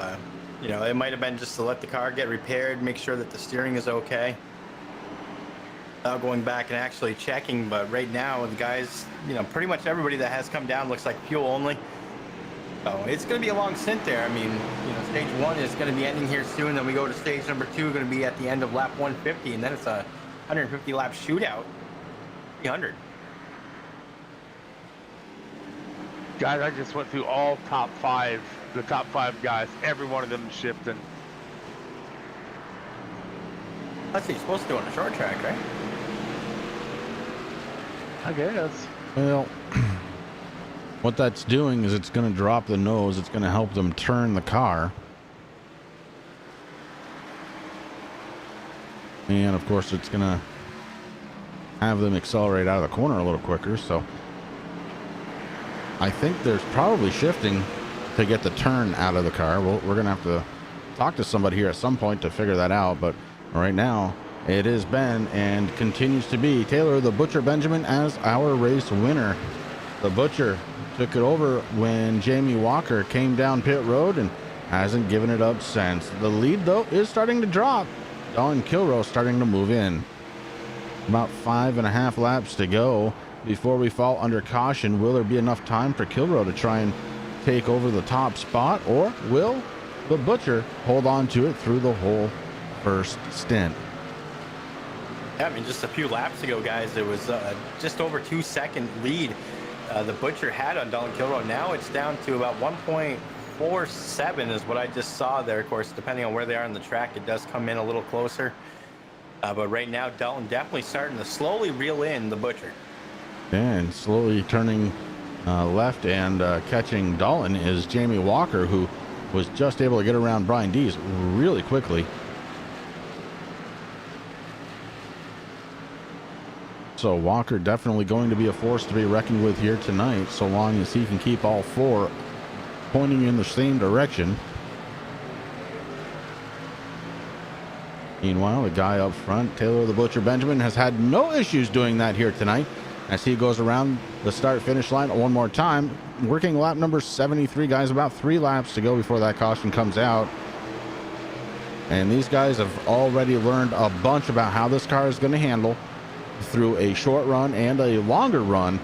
it might have been just to let the car get repaired, make sure that the steering is okay. Without going back and actually checking, but right now the guys, pretty much everybody that has come down looks like fuel only. So it's going to be a long stint there. I mean, stage 1 is going to be ending here soon. Then we go to stage number 2, going to be at the end of lap 150, and then it's a 150 lap shootout. 300. Guys, I just went through all top 5, the top 5 guys. Every one of them is shifting. That's what you're supposed to do on a short track, right? I guess. Well, what that's doing is it's going to drop the nose. It's going to help them turn the car. And of course, it's going to have them accelerate out of the corner a little quicker. So I think there's probably shifting to get the turn out of the car. Well, we're going to have to talk to somebody here at some point to figure that out. But right now, it has been and continues to be Taylor the Butcher Benjamin as our race winner. The Butcher took it over when Jamie Walker came down pit road and hasn't given it up since. The lead, though, is starting to drop. Don Kilroe starting to move in. About 5.5 laps to go before we fall under caution. Will there be enough time for Kilroe to try and take over the top spot, or will the Butcher hold on to it through the whole first stint? Yeah, I mean, just a few laps ago, guys, it was just over 2-second lead the Butcher had on Don Kilroe. Now it's down to about 1.47 is what I just saw there. Of course, depending on where they are on the track, it does come in a little closer. But right now, Dalton definitely starting to slowly reel in the Butcher. And slowly turning left and catching Dalton is Jamie Walker, who was just able to get around Brian Dees really quickly. So Walker definitely going to be a force to be reckoned with here tonight, so long as he can keep all 4 pointing in the same direction. Meanwhile, the guy up front, Taylor the Butcher Benjamin, has had no issues doing that here tonight as he goes around the start-finish line one more time, working lap number 73, guys. About 3 laps to go before that caution comes out. And these guys have already learned a bunch about how this car is going to handle through a short run and a longer run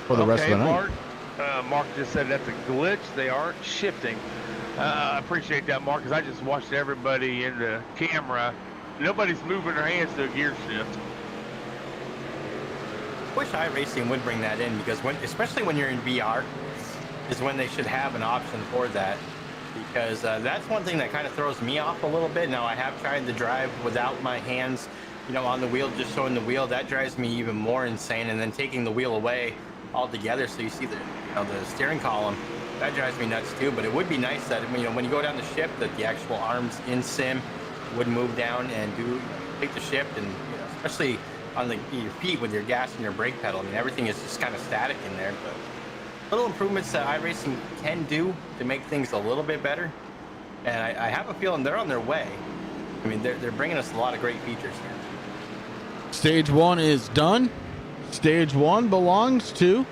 for the rest of the night. Mark just said that's a glitch. They aren't shifting. I appreciate that, Mark, because I just watched everybody in the camera. Nobody's moving their hands to a gear shift. Wish iRacing would bring that in, because especially when you're in VR is when they should have an option for that. because that's one thing that kind of throws me off a little bit. Now, I have tried to drive without my hands, you know, on the wheel, just showing the wheel. That drives me even more insane. And then taking the wheel away altogether, so you see the, you know, the steering column, that drives me nuts too. But it would be nice that, you know, when you go down the ship, that the actual arms in sim would move down and do take the ship, and, you know, especially on your feet with your gas and your brake pedal. I mean, everything is just kind of static in there. But little improvements that iRacing can do to make things a little bit better, and I have a feeling they're on their way. I mean, they're bringing us a lot of great features here. Stage 1 is done. Stage 1 belongs to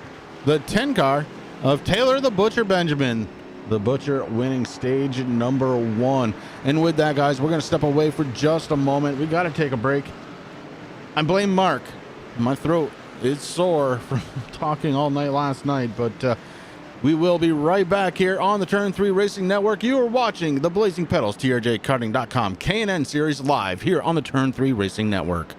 the 10 car of Taylor the Butcher Benjamin. The Butcher winning stage number 1. And with that, guys, we're going to step away for just a moment. We got to take a break. I blame Mark. My throat is sore from talking all night last night, but we will be right back here on the Turn 3 Racing Network. You are watching the Blazing Pedals TRJ Karting.com K&N Series live here on the Turn 3 Racing Network.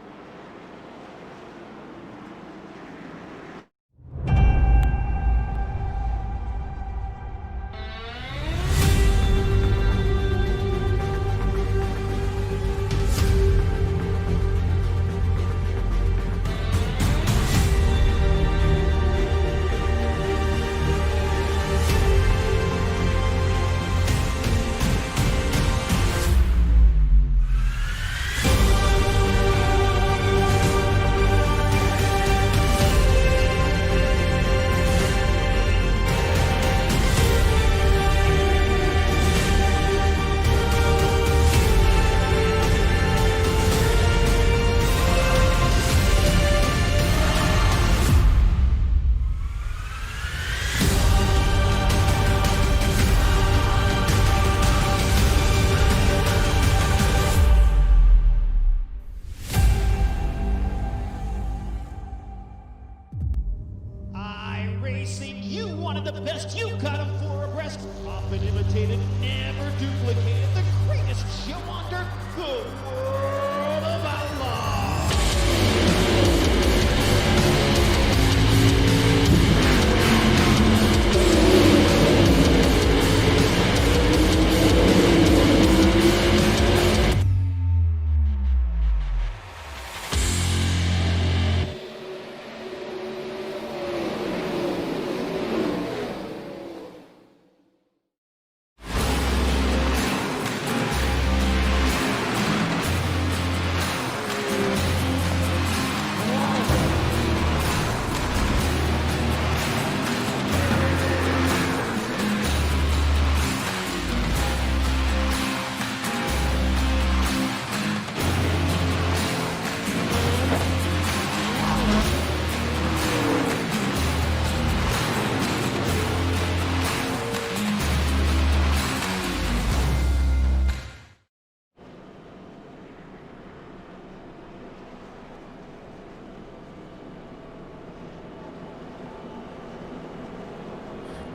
iRacing, you wanted the best, you got them four abreast. Often imitated, never duplicated. The greatest show on dirt, the World of Outlaws.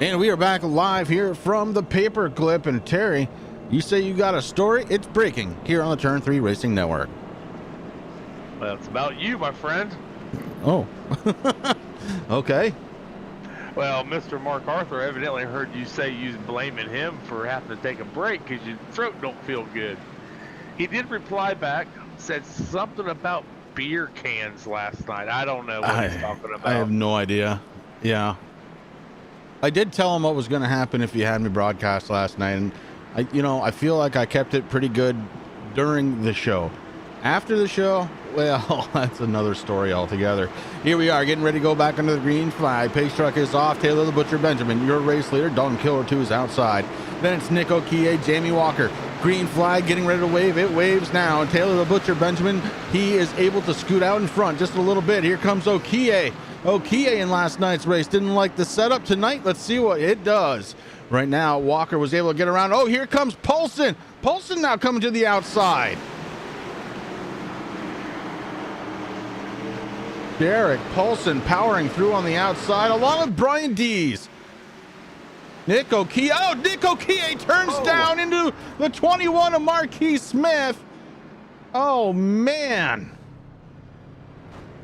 And we are back live here from the Paperclip. And Terry, you say you got a story? It's breaking here on the Turn 3 Racing Network. Well, it's about you, my friend. Oh, okay. Well, Mr. Mark Arthur evidently heard you say you was blaming him for having to take a break because your throat don't feel good. He did reply back, said something about beer cans last night. I don't know what he's talking about. I have no idea. Yeah. I did tell him what was going to happen if he had me broadcast last night, and I feel like I kept it pretty good during the show. After the show, well, that's another story altogether. Here we are, getting ready to go back under the green flag. Pace truck is off. Taylor the Butcher Benjamin, your race leader. Dalton Killer 2 is outside. Then it's Nick Okie, Jamie Walker. Green flag getting ready to wave. It waves now. And Taylor the Butcher Benjamin, he is able to scoot out in front just a little bit. Here comes Okie. Okie in last night's race didn't like the setup tonight. Let's see what it does. Right now, Walker was able to get around. Oh, here comes Poulsen. Poulsen now coming to the outside. Derek Poulsen powering through on the outside along with Brian Dees. Nick Okie. Oh, Nick Okie turns down into the 21 of Marquis Smith. Oh, man.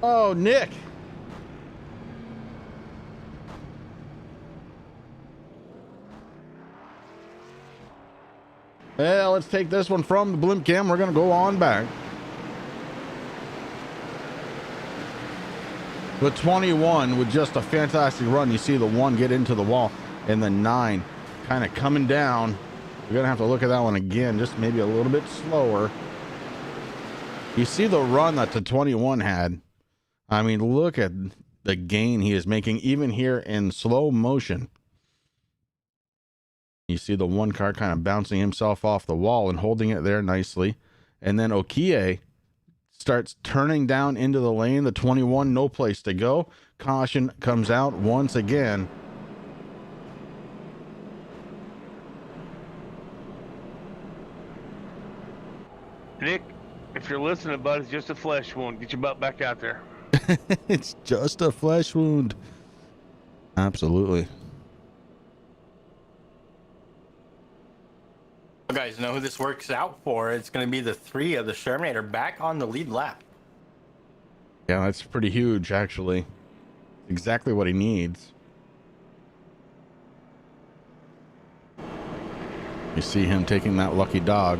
Oh, Nick. Well, let's take this one from the blimp cam. We're going to go on back. The 21 with just a fantastic run. You see the 1 get into the wall and the 9 kind of coming down. We're going to have to look at that one again, just maybe a little bit slower. You see the run that the 21 had. I mean, look at the gain he is making even here in slow motion. You see the 1 car kind of bouncing himself off the wall and holding it there nicely. And then Okie starts turning down into the lane. The 21, no place to go. Caution comes out once again. Nick, if you're listening, bud, it's just a flesh wound. Get your butt back out there. It's just a flesh wound. Absolutely. Well, guys, know who this works out for? It's going to be the 3 of the Shermanator back on the lead lap. Yeah, that's pretty huge, actually. Exactly what he needs. You see him taking that lucky dog.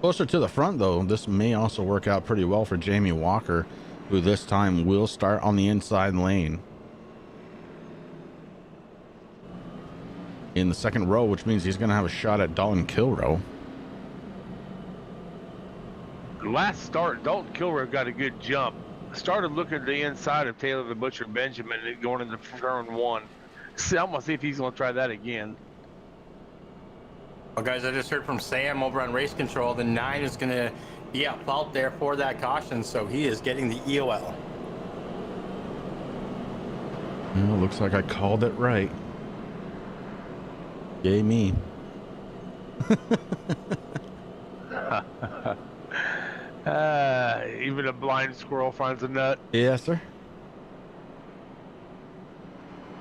Closer to the front, though, this may also work out pretty well for Jamie Walker, who this time will start on the inside lane. In the second row, which means he's going to have a shot at Dalton Kilrow. Last start, Dalton Kilrow got a good jump. Started looking at the inside of Taylor the Butcher Benjamin and going into turn 1. See, I'm going to see if he's going to try that again. Well, guys, I just heard from Sam over on race control. The 9 is going to be at fault there for that caution, so he is getting the EOL. Well, looks like I called it right. Yay me. Even a blind squirrel finds a nut. Yes, sir.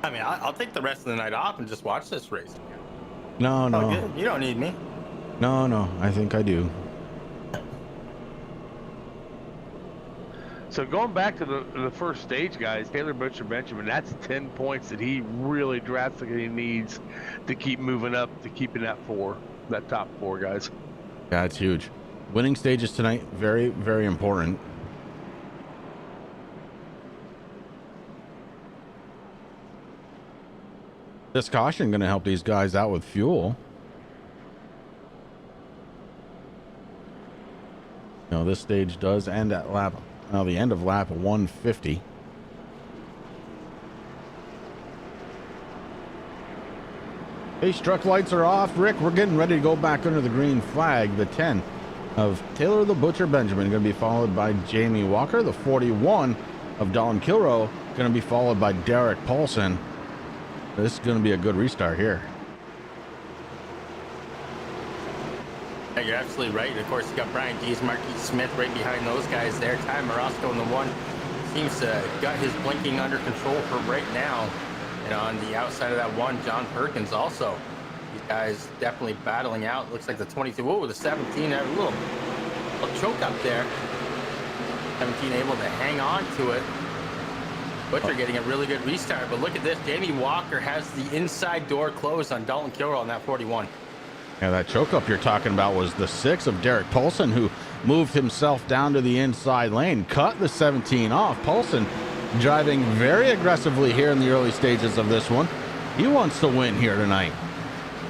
I mean, I'll take the rest of the night off and just watch this race. No, no. Oh, you don't need me. No, I think I do. So going back to the first stage, guys, Taylor Butcher Benjamin, that's 10 points that he really drastically needs to keep moving up, to keep in that top 4, guys. Yeah, it's huge. Winning stages tonight, very, very important. This caution going to help these guys out with fuel. You know, this stage does end at the end of lap 150. Hey, struck lights are off. Rick, we're getting ready to go back under the green flag. The 10 of Taylor the Butcher Benjamin going to be followed by Jamie Walker. The 41 of Dalton Kilrow going to be followed by Derek Paulson. This is going to be a good restart here. Yeah, you're absolutely right. Of course, you got Brian Dees, Marquis Smith right behind those guys there. Ty Morosco in the 1 seems to got his blinking under control for right now. And on the outside of that 1, John Perkins also. These guys definitely battling out. Looks like the 22. Oh, the 17, a little choke up there. 17 able to hang on to it. Butcher getting a really good restart, but look at this. Jamie Walker has the inside door closed on Dalton Kilrow on that 41. Yeah, that choke up you're talking about was the 6 of Derek Paulson, who moved himself down to the inside lane, cut the 17 off. Paulson driving very aggressively here in the early stages of this one. He wants to win here tonight.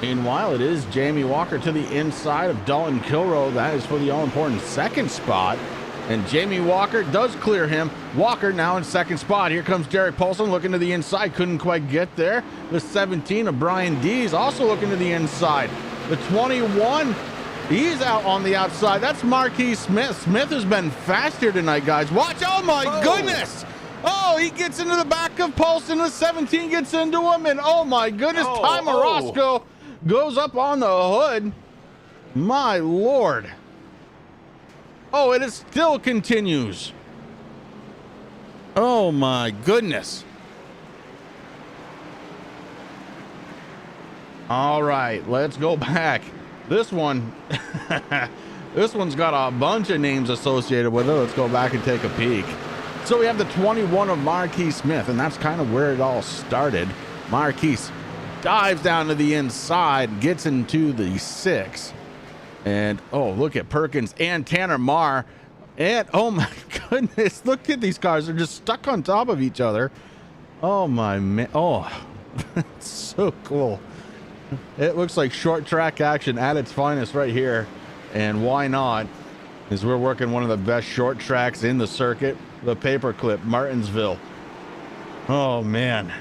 Meanwhile, it is Jamie Walker to the inside of Dalton Kilrow. That is for the all-important second spot. And Jamie Walker does clear him. Walker now in second spot. Here comes Derek Paulson looking to the inside. Couldn't quite get there. The 17 of Brian Dees also looking to the inside. The 21, he's out on the outside. That's Marquis Smith. Smith has been fast here tonight, guys. Watch. Oh, my goodness. Oh, he gets into the back of Paulson. The 17 gets into him. And, oh, my goodness, Ty Morosco goes up on the hood. My Lord. Oh, it still continues. Oh, my goodness. All right, let's go back. This one, this one's got a bunch of names associated with it. Let's go back and take a peek. So we have the 21 of Marquise Smith, and that's kind of where it all started. Marquise dives down to the inside, gets into the 6. And, oh, look at Perkins and Tanner Marr. And, oh, my goodness, look at these cars. They're just stuck on top of each other. Oh, my man. Oh, it's so cool. It looks like short track action at its finest right here. And why not? As we're working one of the best short tracks in the circuit, the Paperclip, Martinsville. Oh, man.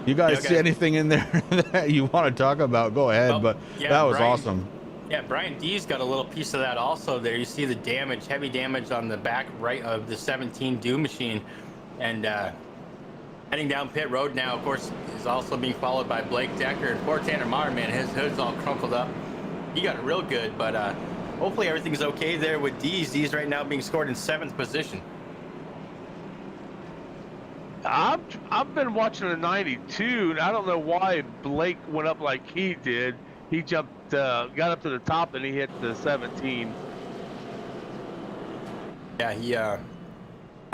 You guys see anything in there that you want to talk about? Go ahead, well, but yeah, that was Brian, awesome. Yeah, Brian D's got a little piece of that also there. You see the damage, heavy damage on the back right of the 17 Do machine. And heading down pit road now, of course, is also being followed by Blake Decker. And poor Tanner Marr, man, his hood's all crumpled up. He got it real good, but hopefully everything's okay there with D's. D's right now being scored in 7th position. I've been watching the 92, and I don't know why Blake went up like he did. He jumped, got up to the top, and he hit the 17. Yeah, he. I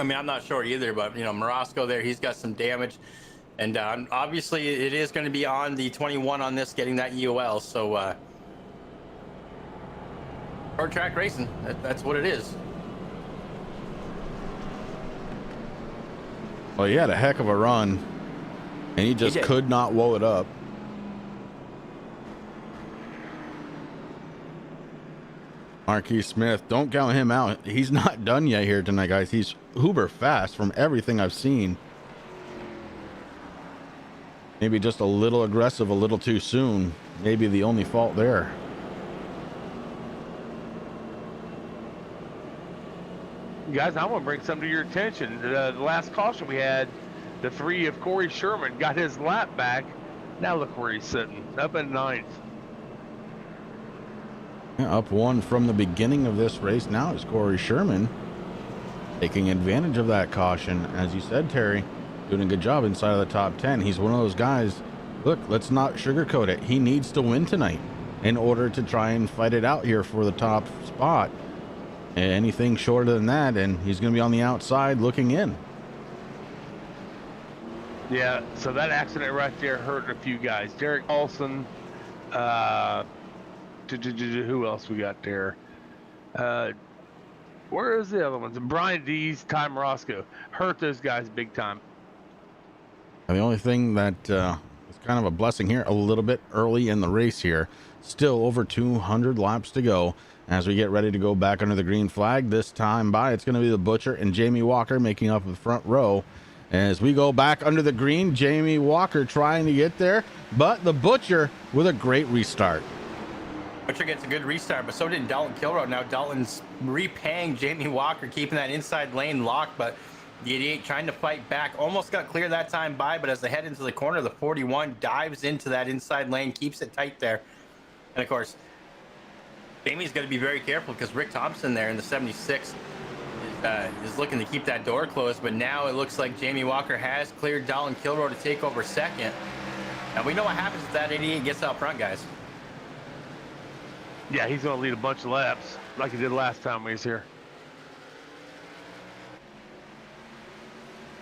mean, I'm not sure either, but you know, Morosco there, he's got some damage, and obviously it is going to be on the 21 on this, getting that EOL. So, short track racing, that's what it is. Well, he had a heck of a run, and he just could not woe it up. Marquise Smith, don't count him out. He's not done yet here tonight, guys. He's uber fast from everything I've seen. Maybe just a little aggressive, a little too soon. Maybe the only fault there. Guys, I want to bring something to your attention. The last caution we had, the 3 of Corey Sherman got his lap back. Now look where he's sitting, up in 9th. Yeah, up 1 from the beginning of this race. Now it's Corey Sherman taking advantage of that caution. As you said, Terry, doing a good job inside of the top 10. He's one of those guys, look, let's not sugarcoat it. He needs to win tonight in order to try and fight it out here for the top spot. Anything shorter than that, and he's going to be on the outside looking in. Yeah, so that accident right there hurt a few guys. Derek Olson, who else we got there? Where is the other ones? Brian Dees, Ty Morosco. Hurt those guys big time. And the only thing that is kind of a blessing here, a little bit early in the race here. Still over 200 laps to go. As we get ready to go back under the green flag, this time by, it's going to be the Butcher and Jamie Walker making up the front row. As we go back under the green, Jamie Walker trying to get there, but the Butcher with a great restart. Butcher gets a good restart, but so did Dalton Kilroy. Now Dalton's repaying Jamie Walker, keeping that inside lane locked, but the 88 trying to fight back. Almost got clear that time by, but as they head into the corner, the 41 dives into that inside lane, keeps it tight there. And of course, Jamie's got to be very careful because Rick Thompson there in the 76 is looking to keep that door closed, but now it looks like Jamie Walker has cleared Dalton Kilroy to take over second. And we know what happens if that 88 gets out front, guys. Yeah, he's going to lead a bunch of laps like he did last time we was here.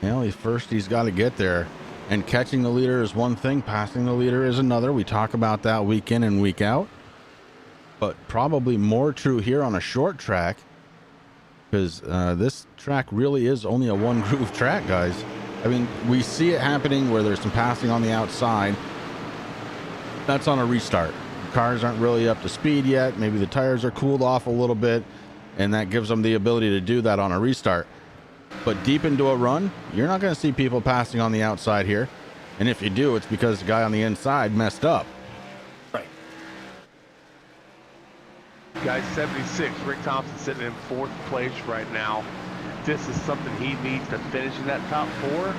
Well, he's got to get there. And catching the leader is one thing, passing the leader is another. We talk about that week in and week out. But probably more true here on a short track, because this track really is only a one groove track, guys. I mean, we see it happening where there's some passing on the outside. That's on a restart. The cars aren't really up to speed yet. Maybe the tires are cooled off a little bit, and that gives them the ability to do that on a restart. But deep into a run, you're not going to see people passing on the outside here. And if you do, it's because the guy on the inside messed up. Right. Guys, 76, Rick Thompson sitting in 4th place right now. This is something he needs to finish in that top 4.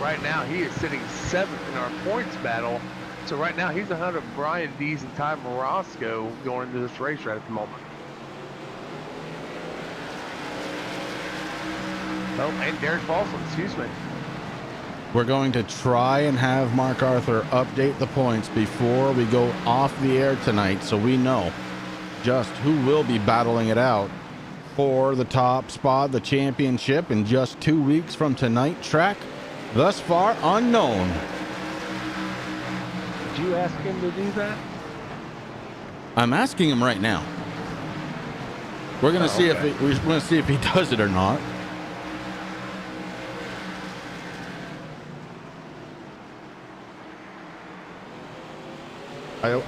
Right now, he is sitting 7th in our points battle. So right now, he's ahead of Brian Dees and Ty Morosco going into this race right at the moment. Oh, and Derek Paulson, excuse me. We're going to try and have Mark Arthur update the points before we go off the air tonight, so we know just who will be battling it out for the top spot, the championship, in just 2 weeks from tonight. Track thus far unknown. Did you ask him to do that? I'm asking him right now. We're gonna see if we're gonna see if he does it or not.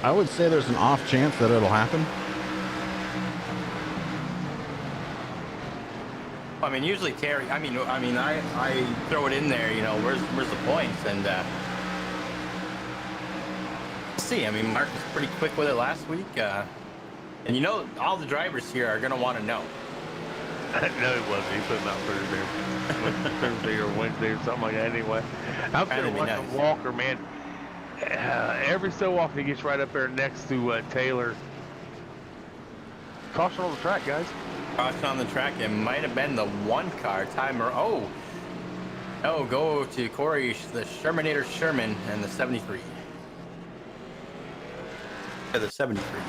I would say there's an off chance that it'll happen. I mean, usually Terry. I throw it in there. You know, where's the points? And see. I mean, Mark was pretty quick with it last week, and you know, all the drivers here are gonna want to know. No, he wasn't. He put him out Thursday or Wednesday or something like that. Anyway, I'm gonna watch Walker, man. Every so often he gets right up there next to Taylor. Caution on the track, guys. Caution on the track. It might have been the 1 car timer. Oh, go to Corey, the Shermanator Sherman, and the 73. Yeah, the 73.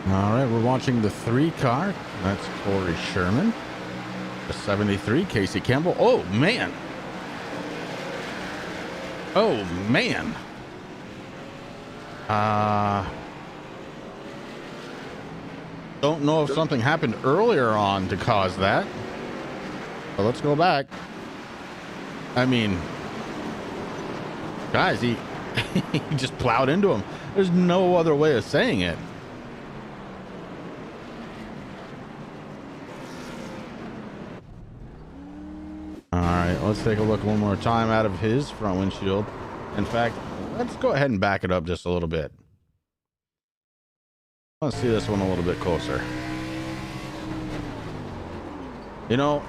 All right, we're watching the 3 car. That's Corey Sherman. The 73, Casey Campbell. Oh, man. Oh, man. Don't know if something happened earlier on to cause that. But let's go back. I mean, guys, he just plowed into him. There's no other way of saying it. All right, let's take a look one more time out of his front windshield. In fact, let's go ahead and back it up just a little bit. Let's see this one a little bit closer. You know,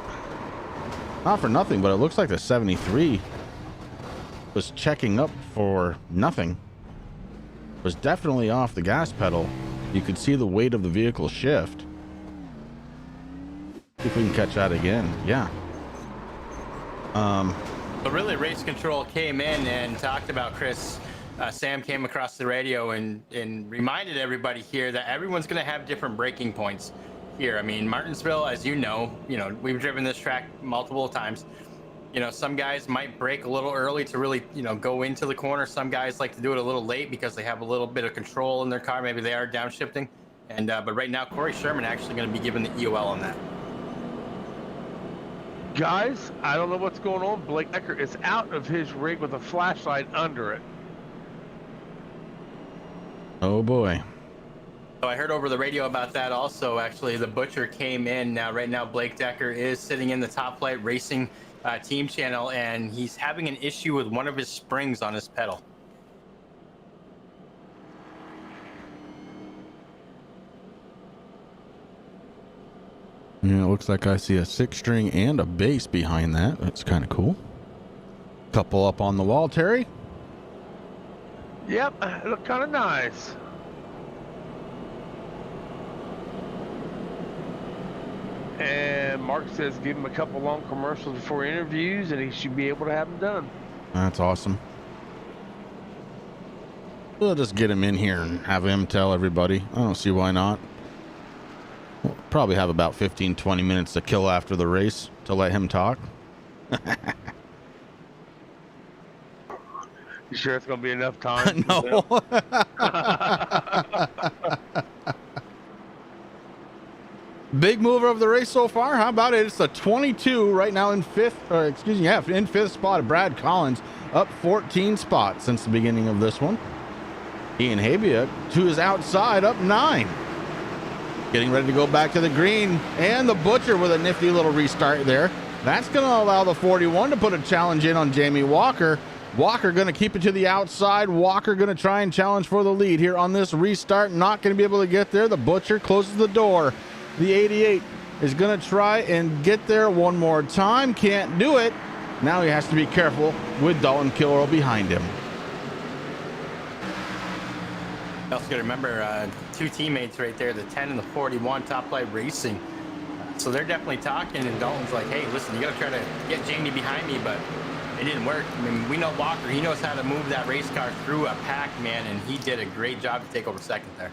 not for nothing, but it looks like the 73 was checking up for nothing. Was definitely off the gas pedal. You could see the weight of the vehicle shift. See if we can catch that again. Yeah. But really, race control came in and talked about Chris. Sam came across the radio and reminded everybody here that everyone's going to have different braking points here. I mean, Martinsville, as you know, we've driven this track multiple times. You know, some guys might brake a little early to really, go into the corner. Some guys like to do it a little late because they have a little bit of control in their car. Maybe they are downshifting. And but right now, Corey Sherman actually going to be given the EOL on that. Guys, I don't know what's going on. Blake Decker is out of his rig with a flashlight under it. Oh boy. So I heard over the radio about that also. Actually, the Butcher came in. Now, right now, Blake Decker is sitting in the Top Flight Racing team channel, and he's having an issue with one of his springs on his pedal. Yeah, it looks like I see a 6-string and a bass behind that. That's kind of cool. Couple up on the wall, Terry. Yep, it looked kind of nice. And Mark says give him a couple long commercials before interviews, and he should be able to have them done. That's awesome. We'll just get him in here and have him tell everybody. I don't see why not. We'll probably have about 15-20 minutes to kill after the race to let him talk. You sure it's going to be enough time? No. Big mover of the race so far. How about it? It's a 22 right now in fifth, or excuse me, yeah, in fifth spot. Brad Collins up 14 spots since the beginning of this one. Ian Habia to his outside up 9. Getting ready to go back to the green, and the Butcher with a nifty little restart there. That's going to allow the 41 to put a challenge in on Jamie Walker. Walker going to keep it to the outside. Walker going to try and challenge for the lead here on this restart. Not going to be able to get there. The Butcher closes the door. The 88 is going to try and get there one more time. Can't do it. Now he has to be careful with Dalton Kilroy behind him. You also got to remember 2 teammates right there, the 10 and the 41, Top Flight Racing. So they're definitely talking, and Dalton's like, hey, listen, you got to try to get Jamie behind me, but it didn't work. I mean, we know Walker, he knows how to move that race car through a pack, man, and he did a great job to take over second there.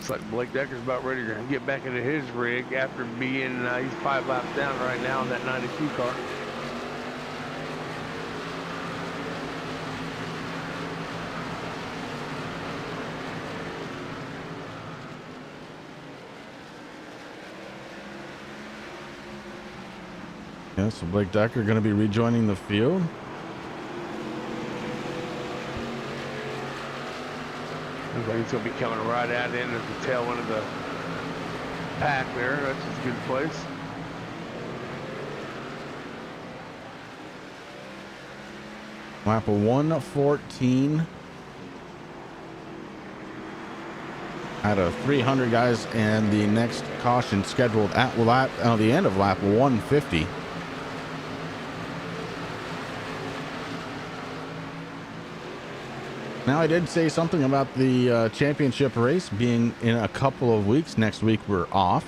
Looks like Blake Decker's about ready to get back into his rig after being, he's 5 laps down right now in that 92 car. Yeah, so Blake Decker going to be rejoining the field. Looks like he's going to be coming right out in at the tail end of the pack there. That's just a good place. Lap of 114. Out of 300 guys, and the next caution scheduled at the end of lap 150. Now, I did say something about the championship race being in a couple of weeks. Next week we're off,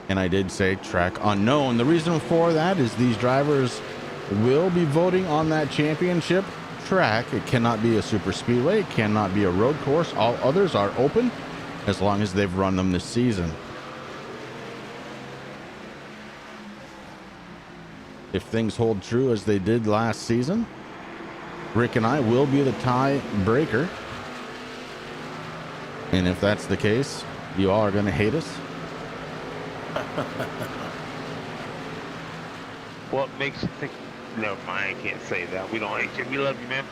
and I did say track unknown. The reason for that is these drivers will be voting on that championship track. It cannot be a super speedway, it cannot be a road course. All others are open as long as they've run them this season. If things hold true as they did last season, Rick and I will be the tie breaker. And if that's the case, you all are going to hate us. What makes you think? No, I can't say that. We don't hate you. We love you, man.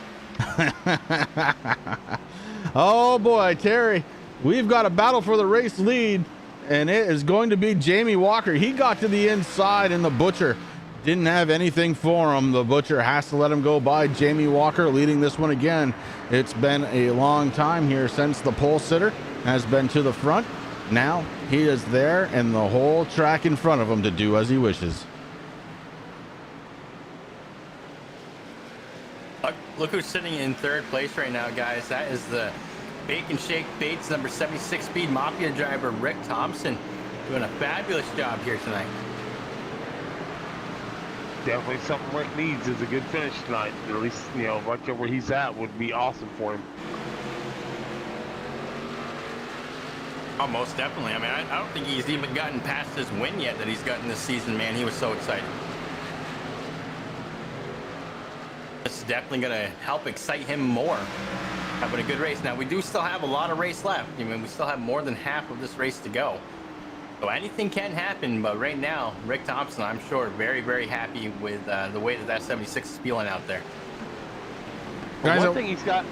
Oh boy, Terry, we've got a battle for the race lead, and it is going to be Jamie Walker. He got to the inside, and the Butcher didn't have anything for him. The Butcher has to let him go by. Jamie Walker leading this one again. It's been a long time here since the pole sitter has been to the front. Now he is there, and the whole track in front of him to do as he wishes. Look who's sitting in third place right now, guys. That is the Bacon Shake Bates number 76 speed Mafia driver Rick Thompson, doing a fabulous job here tonight. Definitely something Rick needs is a good finish tonight. At least, you know, right there where he's at would be awesome for him. Oh, most definitely. I mean, I don't think he's even gotten past his win yet that he's gotten this season, man. He was so excited. This is definitely going to help excite him more. Having a good race. Now, we do still have a lot of race left. I mean, we still have more than half of this race to go. So anything can happen, but right now, Rick Thompson, I'm sure, very, very happy with the way that 76 is feeling out there. Guys, one thing he's got.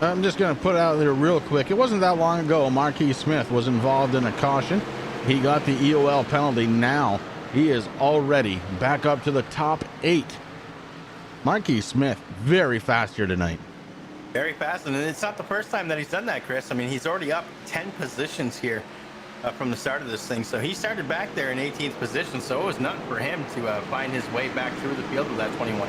I'm just going to put it out there real quick. It wasn't that long ago Marquis Smith was involved in a caution. He got the EOL penalty. Now he is already back up to the top 8. Marquis Smith, very fast here tonight. Very fast, and it's not the first time that he's done that, Chris. I mean, he's already up 10 positions here from the start of this thing. So he started back there in 18th position, so it was nothing for him to find his way back through the field with that 21.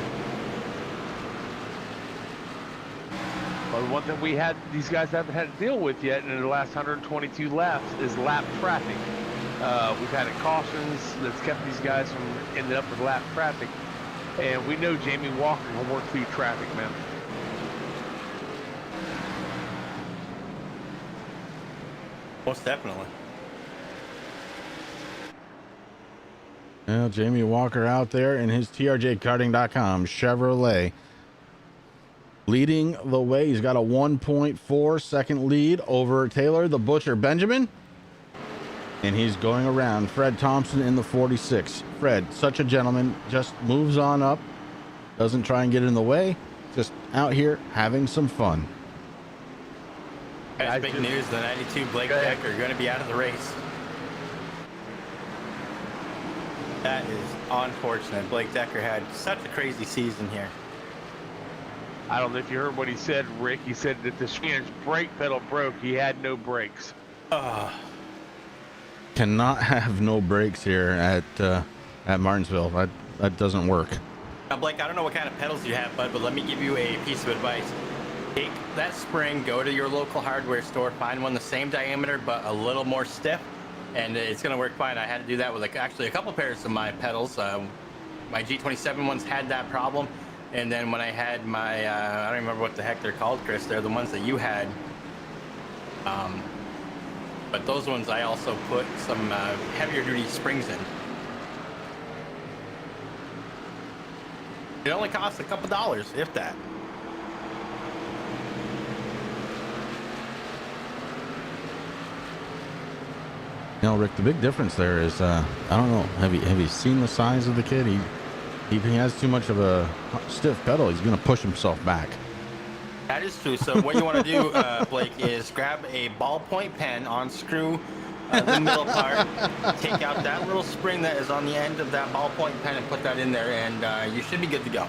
Well, the one thing these guys haven't had to deal with yet in the last 122 laps is lap traffic. We've had cautions that's kept these guys from ending up with lap traffic. And we know Jamie Walker will work through traffic, man. Most definitely. Well, Jamie Walker out there in his TRJKarting.com Chevrolet, leading the way. He's got a 1.4 second lead over Taylor the Butcher Benjamin. And he's going around Fred Thompson in the 46. Fred, such a gentleman, just moves on up, doesn't try and get in the way, just out here having some fun. That's big news. The 92 Blake Decker are going to be out of the race. That is unfortunate. Blake Decker had such a crazy season here. I don't know if you heard what he said, Rick. He said that the Schwann's brake pedal broke. He had no brakes. Cannot have no brakes here at Martinsville. That doesn't work. Now, Blake, I don't know what kind of pedals you have, bud, but let me give you a piece of advice. Take that spring, go to your local hardware store, find one the same diameter but a little more stiff, and it's going to work fine. I had to do that with actually a couple pairs of my pedals. My G27 ones had that problem, and then when I had my I don't remember what the heck they're called, Chris. They're the ones that you had. but those ones I also put some heavier duty springs in. It only costs a couple dollars, if that. You know, Rick, the big difference there is, I don't know, have you seen the size of the kid? He has too much of a stiff pedal. He's going to push himself back. That is true. So what you want to do, Blake, is grab a ballpoint pen, unscrew the middle part, take out that little spring that is on the end of that ballpoint pen and put that in there, and you should be good to go.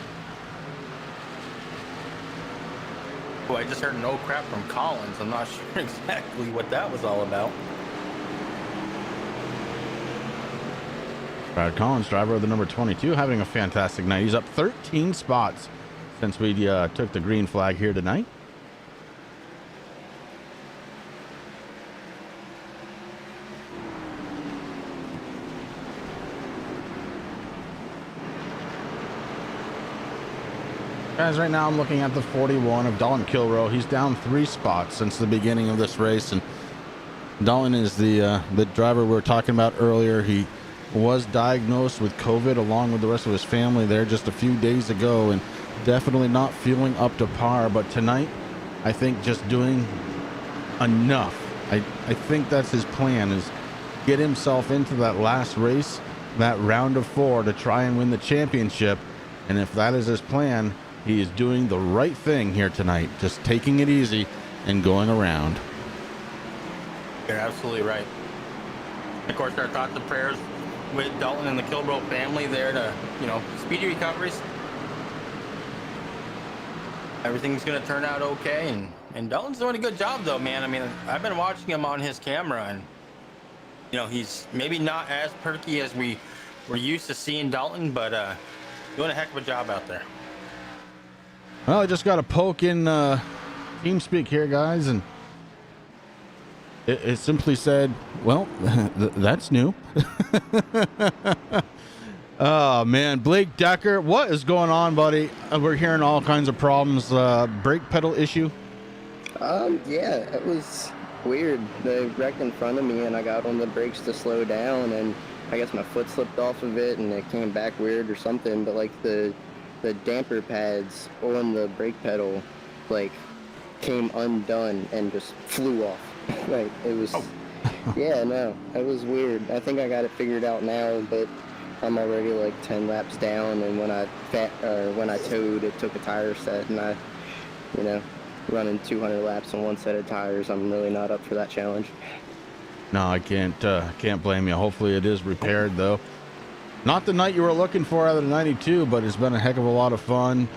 Oh, I just heard no crap from Collins. I'm not sure exactly what that was all about. Brad Collins, driver of the number 22, having a fantastic night. He's up 13 spots since we took the green flag here tonight. Guys, right now I'm looking at the 41 of Dalton Kilroe. He's down 3 spots since the beginning of this race, and Dalton is the driver we were talking about earlier. He was diagnosed with COVID along with the rest of his family there just a few days ago, and definitely not feeling up to par. But tonight, I think just doing enough. I think that's his plan, is get himself into that last race, that round of 4, to try and win the championship. And if that is his plan, he is doing the right thing here tonight, just taking it easy and going around. You're absolutely right. Of course, our thoughts and prayers with Dalton and the Kilbrough family there to, speedy recoveries. Everything's going to turn out okay, and Dalton's doing a good job, though, man. I mean, I've been watching him on his camera, and, he's maybe not as perky as we're used to seeing Dalton, but doing a heck of a job out there. Well, I just got a poke in TeamSpeak here, guys, and it simply said, well, that's new. Oh, man. Blake Decker, what is going on, buddy? We're hearing all kinds of problems. Brake pedal issue? Yeah, it was weird. They wrecked in front of me, and I got on the brakes to slow down, and I guess my foot slipped off of it, and it came back weird or something, but, like, the damper pads on the brake pedal, like, came undone and just flew off. Like, it was, yeah, no, it was weird. I think I got it figured out now, but I'm already like 10 laps down, and when I towed, it took a tire set, and I, running 200 laps on one set of tires, I'm really not up for that challenge. No, I can't blame you. Hopefully it is repaired, though. Not the night you were looking for out of the 92, but it's been a heck of a lot of fun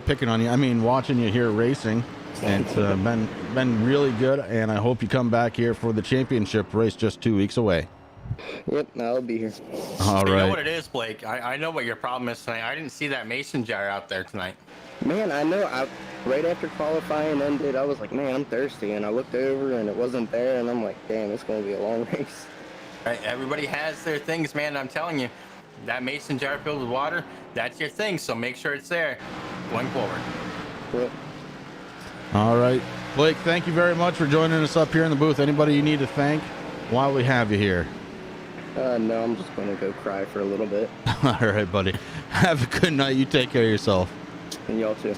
picking on you. I mean, watching you here racing. It's been really good, and I hope you come back here for the championship race just 2 weeks away. Yep, I'll be here. All right. You know what it is, Blake? I know what your problem is tonight. I didn't see that mason jar out there tonight. Man, I know. Right after qualifying ended, I was like, man, I'm thirsty, and I looked over, and it wasn't there, and I'm like, damn, it's going to be a long race. Right, everybody has their things, man. I'm telling you, that mason jar filled with water, that's your thing, so make sure it's there going forward. Yep. All right. Blake, thank you very much for joining us up here in the booth. Anybody you need to thank while we have you here? No, I'm just going to go cry for a little bit. All right, buddy. Have a good night. You take care of yourself. And y'all too.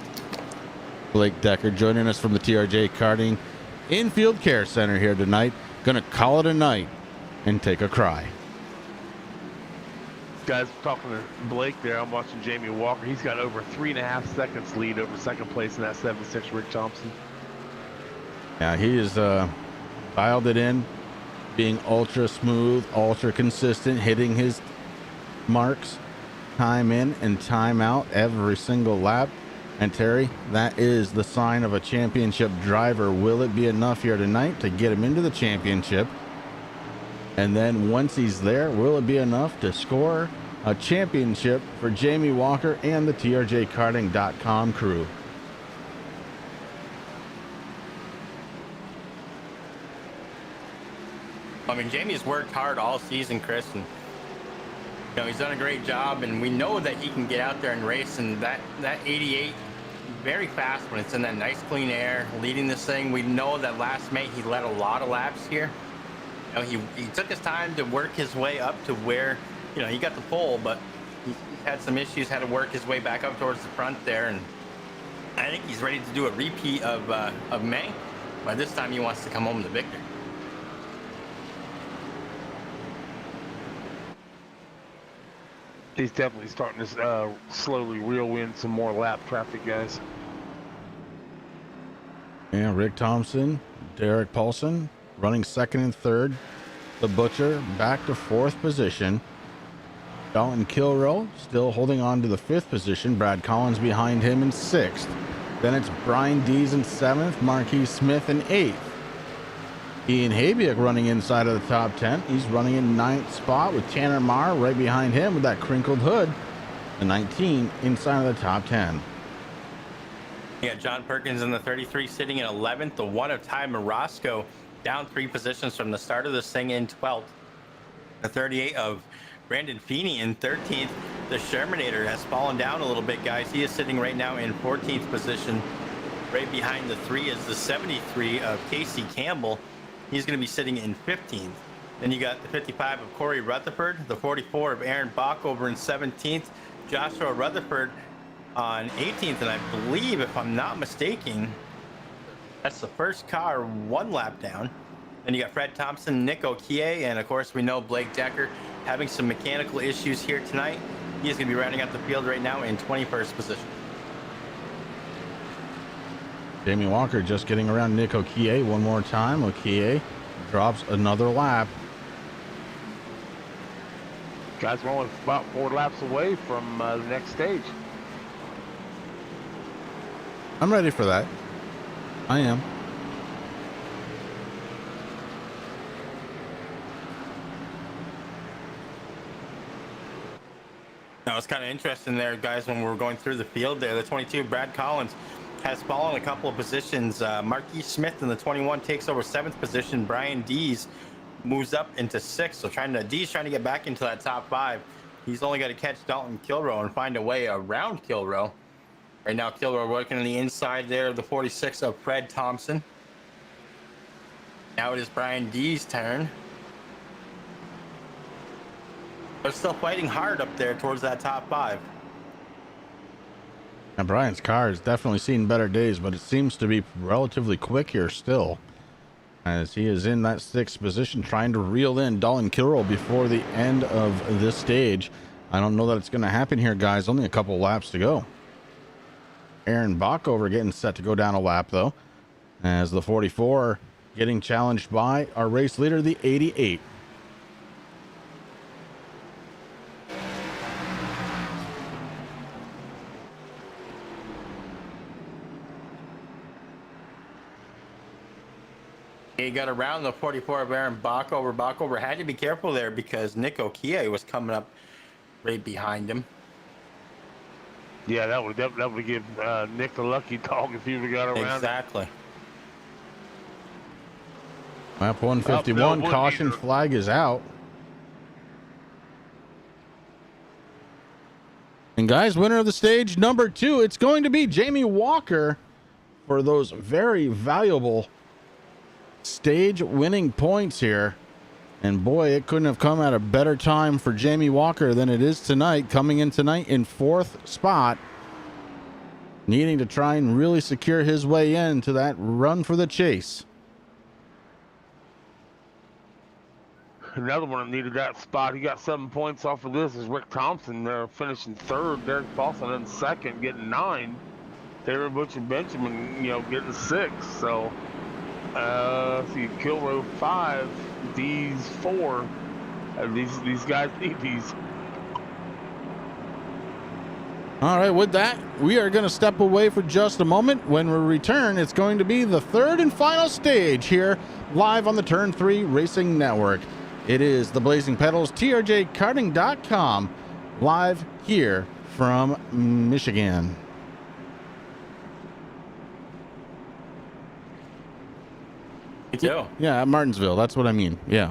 Blake Decker joining us from the TRJ Karting Infield Care Center here tonight. Gonna call it a night and take a cry. Guys, talking to Blake there, I'm watching Jamie Walker. He's got over 3.5 seconds lead over second place in that 7.6 Rick Thompson. Yeah, he is dialed it in, being ultra smooth, ultra consistent, hitting his marks time in and time out every single lap. And Terry, that is the sign of a championship driver. Will it be enough here tonight to get him into the championship? And then once he's there, will it be enough to score a championship for Jamie Walker and the TRJKarting.com crew? I mean, Jamie's worked hard all season, Chris, and he's done a great job, and we know that he can get out there and race, and that 88 very fast when it's in that nice clean air leading this thing. We know that last mate he led a lot of laps here, He took his time to work his way up to where, he got the pole, but he had some issues, had to work his way back up towards the front there, and I think he's ready to do a repeat of May, but this time he wants to come home the victor. He's definitely starting to slowly reel in some more lap traffic, guys. And Rick Thompson, Derek Paulson running second and third. The Butcher back to fourth position. Dalton Kilrow still holding on to the fifth position. Brad Collins behind him in sixth. Then it's Brian Dees in seventh. Marquis Smith in eighth. Ian Habiak running inside of the top 10. He's running in ninth spot with Tanner Marr right behind him with that crinkled hood. The 19 inside of the top 10. Yeah, John Perkins in the 33 sitting in 11th. The one of Ty Morosco down 3 positions from the start of this thing in 12th. The 38 of Brandon Feeney in 13th. The Shermanator has fallen down a little bit, guys. He is sitting right now in 14th position. Right behind the 3 is the 73 of Casey Campbell. He's going to be sitting in 15th. Then you got the 55 of Corey Rutherford, the 44 of Aaron Bach over in 17th, Joshua Rutherford on 18th, and I believe, if I'm not mistaken, that's the first car 1 lap down. Then you got Fred Thompson, Nick Okie, and of course we know Blake Decker having some mechanical issues here tonight. He is going to be rounding out the field right now in 21st position. Jamie Walker just getting around Nick Okie one more time. Okie drops another lap. Guys, we're only about 4 laps away from the next stage. I'm ready for that. I am. Now it's kind of interesting there, guys, when we were going through the field there. The 22, Brad Collins, has fallen a couple of positions. Marquis Smith in the 21 takes over 7th position. Brian Dees moves up into 6th. So Dees trying to get back into that top 5. He's only got to catch Dalton Kilrow and find a way around Kilrow. Right now, Kilrow working on the inside there of the 46 of Fred Thompson. Now it is Brian Dees' turn. They're still fighting hard up there towards that top 5. Now Brian's car has definitely seen better days, but it seems to be relatively quick here still, as he is in that 6th position trying to reel in Dalton Kilrow before the end of this stage. I don't know that it's going to happen here, guys. Only a couple laps to go. Aaron Backover getting set to go down a lap, though, as the 44 getting challenged by our race leader, the 88. He got around the 44 of Aaron Backover. Backover had to be careful there because Nick Okie was coming up right behind him. Yeah, that would give Nick the lucky dog if he would have got around. Exactly. Lap 151, caution flag is out. And guys, winner of the stage number 2, it's going to be Jamie Walker for those very valuable stage winning points here. And boy, it couldn't have come at a better time for Jamie Walker than it is tonight, coming in tonight in 4th spot, needing to try and really secure his way into that run for the chase. Another one that needed that spot. He got 7 points off of this is Rick Thompson there, finishing 3rd. Derek Paulson in 2nd, getting 9. Taylor Butch and Benjamin, getting 6. So, see, Kilrow 5, D's 4. These guys need these. All right, with that, we are going to step away for just a moment. When we return, it's going to be the 3rd and final stage here, live on the Turn 3 Racing Network. It is the Blazing Pedals, TRJKarting.com, live here from Michigan. Me too. Yeah, at Martinsville. That's what I mean. Yeah.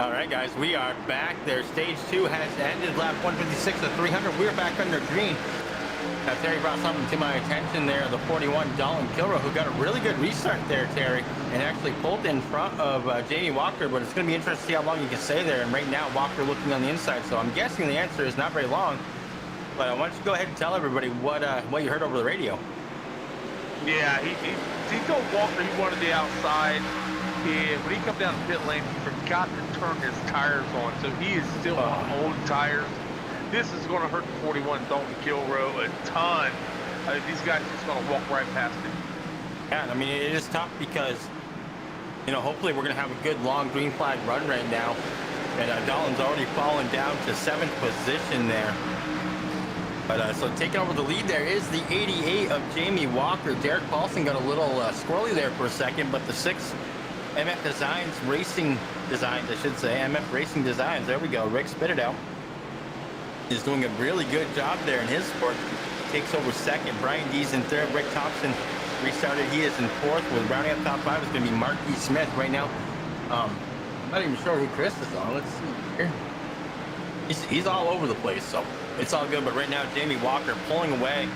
All right, guys, we are back there. Stage 2 has ended. Lap 156 to 300. We're back under green. Terry brought something to my attention there. The 41 Dalton Kilroy, who got a really good restart there, Terry, and actually pulled in front of Jamie Walker. But it's going to be interesting to see how long he can stay there. And right now, Walker looking on the inside. So I'm guessing the answer is not very long. But why don't you go ahead and tell everybody what you heard over the radio? Yeah, he told Walker he wanted the outside. When he come down the pit lane, he forgot to turn his tires on, so he is still on old tires. This is going to hurt the 41 Dalton Kilroy a ton. These guys are just going to walk right past him. Yeah, I mean, it is tough because, you know, hopefully we're going to have a good long green flag run right now. And Dalton's already fallen down to 7th position there. But so taking over the lead there is the 88 of Jamie Walker. Derek Paulson got a little squirrely there for a second, but the 6 MF Racing Designs, I should say. MF Racing Designs, there we go. Rick spit it out. Is doing a really good job there in his sport. Takes over 2nd. Brian D's in 3rd. Rick Thompson restarted. He is in 4th. With rounding up top 5 is going to be Mark E. Smith right now. I'm not even sure who Chris is on. Let's see here. He's all over the place, so it's all good. But right now, Jamie Walker pulling away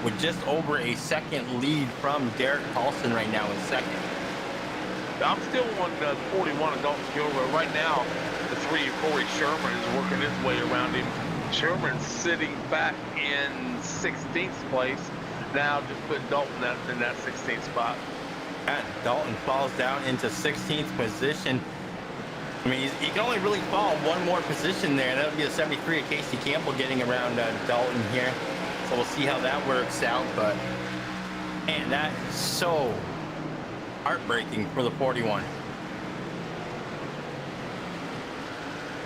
with just over a 2nd lead from Derek Paulson right now in 2nd. I'm still on 41 of Dalton Kilroy. Right now, the 3 Corey Sherman is working his way around him. Sherman's sitting back in 16th place. Now just put Dalton in that 16th spot. And Dalton falls down into 16th position. I mean, he can only really fall one more position there. That would be a 73 of Casey Campbell getting around Dalton here. So we'll see how that works out. But, man, that is so heartbreaking for the 41.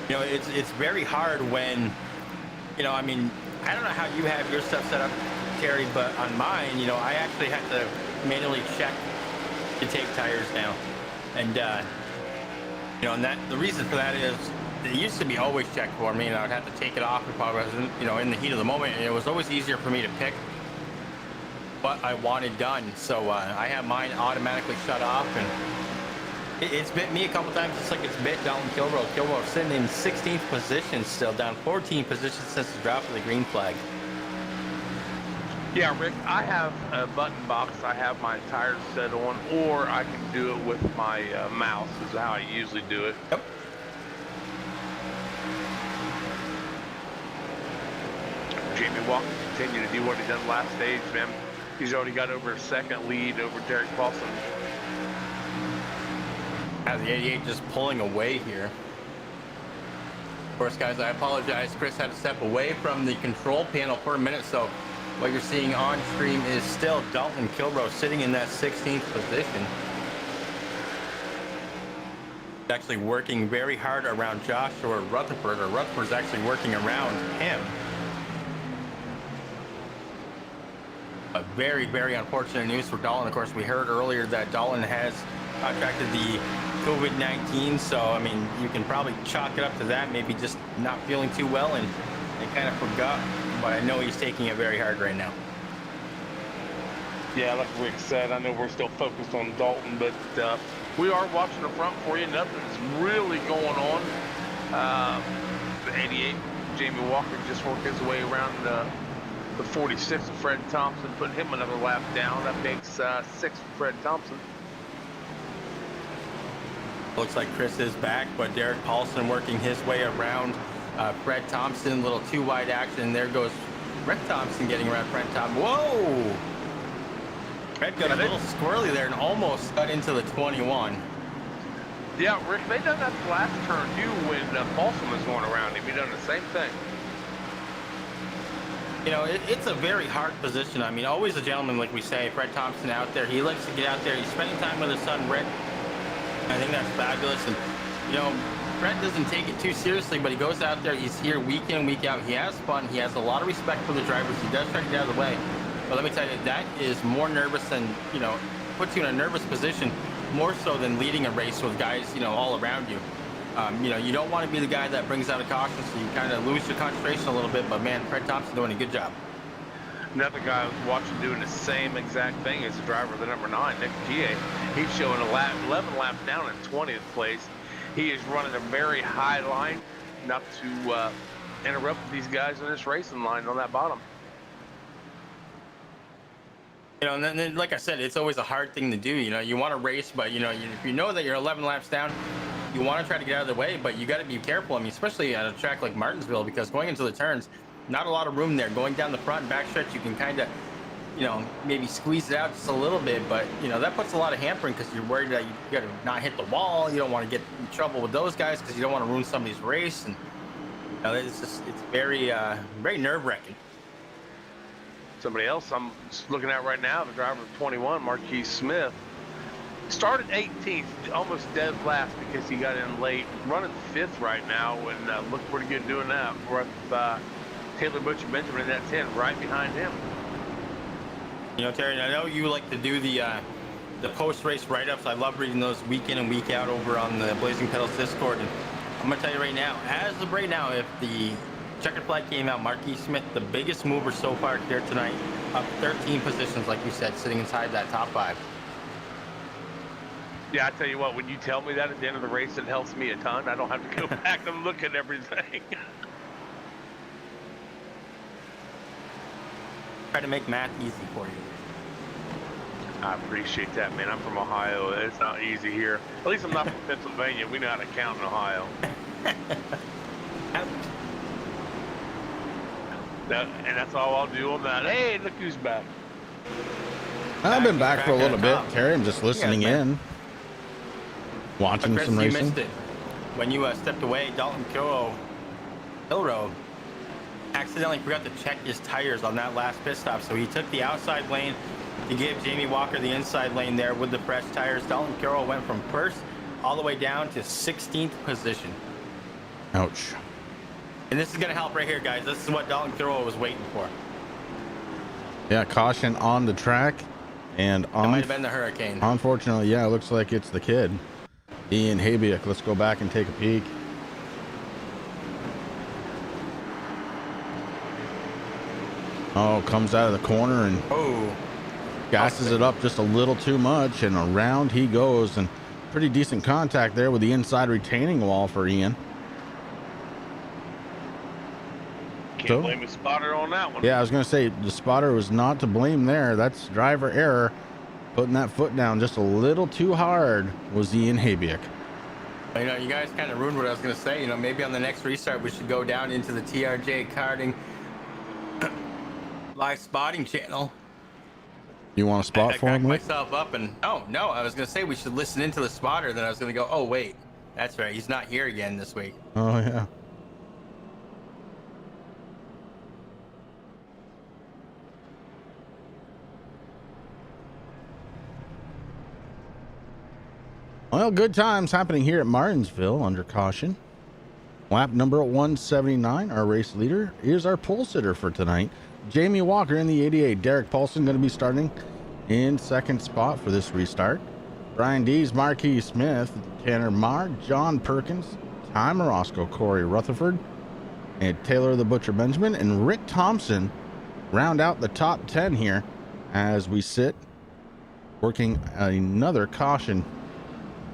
You know, it's very hard when, you know, I mean, I don't know how you have your stuff set up, Terry, but on mine, you know, I actually had to manually check to take tires down. And, you know, and that the reason for that is it used to be always checked for me, and I would have to take it off if I was, you know, in the heat of the moment. And it was always easier for me to pick what I wanted done. So I have mine automatically shut off, and it's bit me a couple times just like it's bit Dalton Kilroy. Kilroy sitting in 16th position still, down 14 positions since the drop of the green flag. Yeah, Rick, I have a button box. I have my tires set on, or I can do it with my mouse is how I usually do it. Yep. Jamie Walker continue to do what he done last stage, man. He's already got over a 2nd lead over Derek Paulson. The 88 just pulling away here. Of course, guys, I apologize. Chris had to step away from the control panel for a minute, so what you're seeing on stream is still Dalton Kilroy sitting in that 16th position. Actually working very hard around Joshua Rutherford, or Rutherford's actually working around him. A very, very unfortunate news for Dalton. Of course, we heard earlier that Dalton has contracted the COVID-19, so I mean, you can probably chalk it up to that, maybe just not feeling too well, and they kind of forgot, but I know he's taking it very hard right now. Yeah, like Rick said, I know we're still focused on Dalton, but we are watching the front for you. Nothing's really going on. The 88, Jamie Walker just worked his way around the 46 of Fred Thompson, putting him another lap down. That makes 6 for Fred Thompson. Looks like Chris is back, but Derek Paulson working his way around Fred Thompson. Little too wide action. There goes Fred Thompson getting around Fred Thompson. Whoa! Fred got a little squirrely there and almost got into the 21. Yeah, Rick, they done that last turn too when Paulson was going around him. He done the same thing. You know, it's a very hard position. I mean, always a gentleman, like we say. Fred Thompson out there. He likes to get out there. He's spending time with his son, Rick. I think that's fabulous. And, you know, Fred doesn't take it too seriously, but he goes out there. He's here week in, week out. He has fun. He has a lot of respect for the drivers. He does try to get out of the way. But let me tell you, that is more nervous than, you know, puts you in a nervous position, more so than leading a race with guys, you know, all around you. You know, you don't want to be the guy that brings out a caution, so you kind of lose your concentration a little bit. But, man, Fred Thompson doing a good job. Another guy I was watching doing the same exact thing as the driver of the number 9, Nick Gie. He's showing 11 laps down in 20th place. He is running a very high line, not to interrupt these guys in this racing line on that bottom. You know, and then, like I said, it's always a hard thing to do. You know, you want to race, but if you know that you're 11 laps down, you want to try to get out of the way, but you got to be careful. I mean, especially at a track like Martinsville, because going into the turns, not a lot of room there. Going down the front and back stretch, you can kind of, maybe squeeze it out just a little bit, but that puts a lot of hampering because you're worried that you got to not hit the wall. You don't want to get in trouble with those guys because you don't want to ruin somebody's race, and it's very very nerve-wracking. Somebody else I'm looking at right now, the driver of 21, Marquis Smith, started 18th, almost dead last because he got in late, running 5th right now, and looked pretty good doing that. We're at Taylor Butcher Benjamin in that 10, right behind him. Terry, I know you like to do the post-race write-ups. I love reading those week in and week out over on the Blazing Pedals Discord. And I'm going to tell you right now, as of right now, if the checkered flag came out, Marquis Smith, the biggest mover so far here tonight, up 13 positions, like you said, sitting inside that top 5. Yeah, I tell you what, when you tell me that at the end of the race, it helps me a ton. I don't have to go back and look at everything. Try to make math easy for you. I appreciate that, man. I'm from Ohio. It's not easy here. At least I'm not from Pennsylvania. We know how to count in Ohio. And that's all I'll do on that. Hey, look who's back. I've been back for a little bit, Terry. I'm just listening in. Watching Chris, some you racing. missed it. When you stepped away, Dalton Kilrow accidentally forgot to check his tires on that last pit stop, so he took the outside lane to give Jamie Walker the inside lane there with the fresh tires. Dalton Kilrow went from 1st all the way down to 16th position. Ouch. And this is going to help right here, guys. This is what Dalton Kilrow was waiting for. Yeah, caution on the track. And It might have been the Hurricane. unfortunately, yeah, it looks like it's the kid, Ian Habiak. Let's go back and take a peek. Oh, comes out of the corner and gasses it up just a little too much, and around he goes, and pretty decent contact there with the inside retaining wall for Ian. Can't blame the spotter on that one. Yeah, I was going to say the spotter was not to blame there. That's driver error. Putting that foot down just a little too hard was Ian Habiak. You guys kind of ruined what I was going to say. Maybe on the next restart, we should go down into the TRJ Karting live spotting channel. You want a spot for him? Myself up and no, I was going to say we should listen into the spotter. Then I was going to go, oh wait, that's right, he's not here again this week. Oh yeah. Well, good times happening here at Martinsville under caution. Lap number 179, our race leader, is our pole sitter for tonight. Jamie Walker in the 88. Derek Paulson going to be starting in 2nd spot for this restart. Brian Dees, Marquis Smith, Tanner Marr, John Perkins, Ty Morosco, Corey Rutherford, and Taylor the Butcher Benjamin, and Rick Thompson round out the top 10 here as we sit working another caution.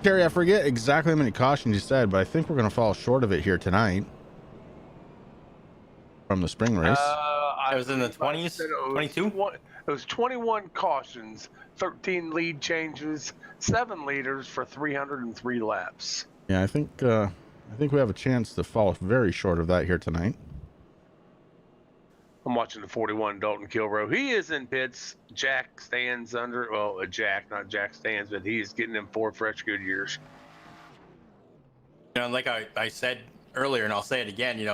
Terry, I forget exactly how many cautions you said, but I think we're going to fall short of it here tonight from the spring race. I was in the 20s, 22? It was 21 cautions, 13 lead changes, 7 leaders for 303 laps. Yeah, I think we have a chance to fall very short of that here tonight. I'm watching the 41 Dalton Kilrow. He is in pits. Jack stands under, well, not Jack stands, but he is getting them 4 fresh good years. Like I said earlier, and I'll say it again,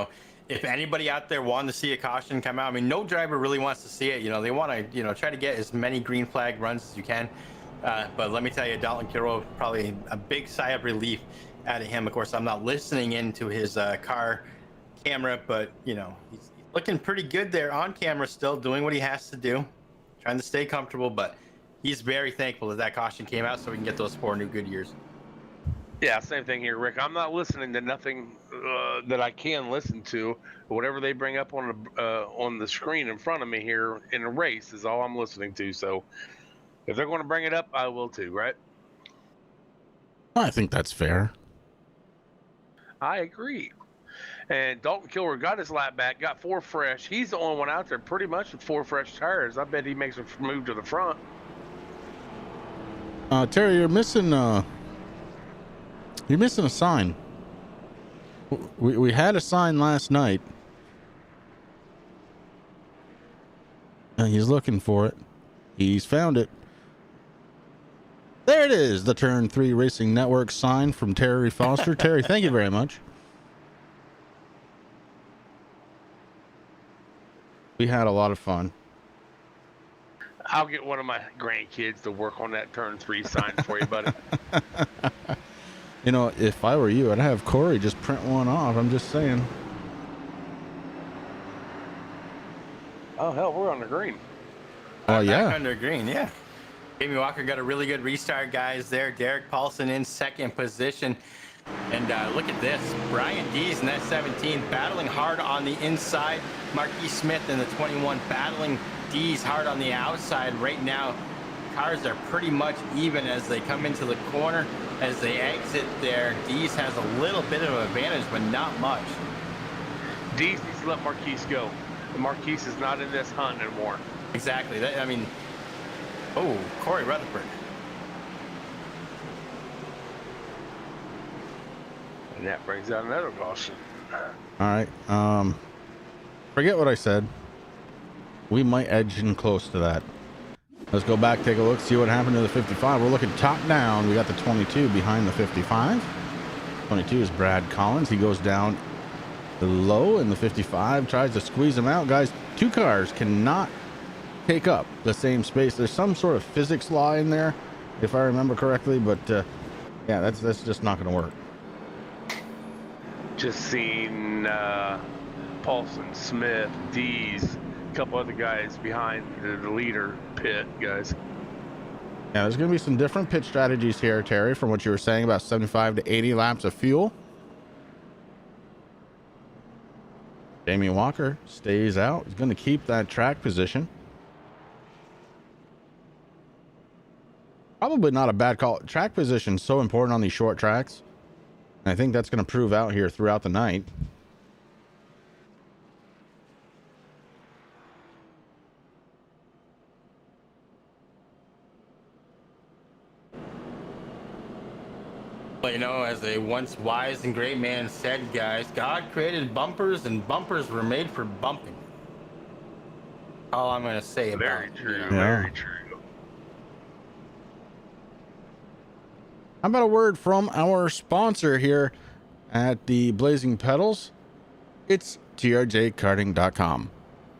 if anybody out there wanting to see a caution come out, I mean, no driver really wants to see it. They want to, try to get as many green flag runs as you can. But let me tell you, Dalton Kilrow, probably a big sigh of relief out of him. Of course, I'm not listening into his car camera, but, he's looking pretty good there on camera still, doing what he has to do, trying to stay comfortable, but he's very thankful that caution came out so we can get those 4 new good years. Yeah, same thing here, Rick. I'm not listening to nothing that I can listen to. Whatever they bring up on the screen in front of me here in a race is all I'm listening to. So if they're going to bring it up, I will too, right? I think that's fair. I agree. And Dalton Kilmer got his lap back, got 4 fresh. He's the only one out there pretty much with 4 fresh tires. I bet he makes a move to the front. Terry, you're missing a sign. We had a sign last night. He's looking for it. He's found it. There it is, the Turn 3 Racing Network sign from Terry Foster. Terry, thank you very much. We had a lot of fun. I'll get one of my grandkids to work on that Turn 3 sign for you, buddy. You know, if I were you, I'd have Corey just print one off. I'm just saying. Oh, hell, we're on the green. Oh, yeah. Back under green, yeah. Jamie Walker got a really good restart, guys, there. Derek Paulson in second position. And look at this. Brian Dees in that 17 battling hard on the inside. Marquis Smith in the 21 battling Dees hard on the outside. Right now, cars are pretty much even as they come into the corner. As they exit there, Dees has a little bit of an advantage, but not much. Dees needs to let Marquis go. Marquis is not in this hunt anymore. Exactly. I mean, oh, Corey Rutherford. And that brings out another caution. All right. Forget what I said. We might edge in close to that. Let's go back, take a look, see what happened to the 55. We're looking top down. We got the 22 behind the 55. 22 is Brad Collins. He goes down low in the 55, tries to squeeze him out. Guys, 2 cars cannot take up the same space. There's some sort of physics law in there, if I remember correctly, but yeah, that's just not going to work. Just seen Paulson, Smith, Dees, a couple other guys behind the leader pit, guys. Yeah, there's going to be some different pit strategies here, Terry, from what you were saying about 75 to 80 laps of fuel. Jamie Walker stays out. He's going to keep that track position. Probably not a bad call. Track position is so important on these short tracks. And I think that's going to prove out here throughout the night. But you know, as a once wise and great man said, guys, God created bumpers and bumpers were made for bumping. All I'm going to say about Very it. true. Yeah. Very true. How about a word from our sponsor here at the Blazing Pedals? It's TRJKarting.com.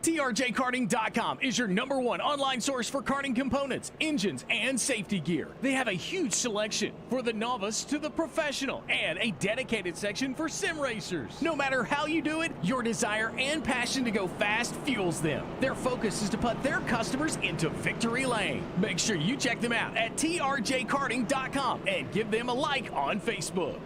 TRJKarting.com is your #1 online source for karting components, engines, and safety gear. They have a huge selection for the novice to the professional and a dedicated section for sim racers. No matter how you do it, your desire and passion to go fast fuels them. Their focus is to put their customers into victory lane. Make sure you check them out at TRJKarting.com and give them a like on Facebook.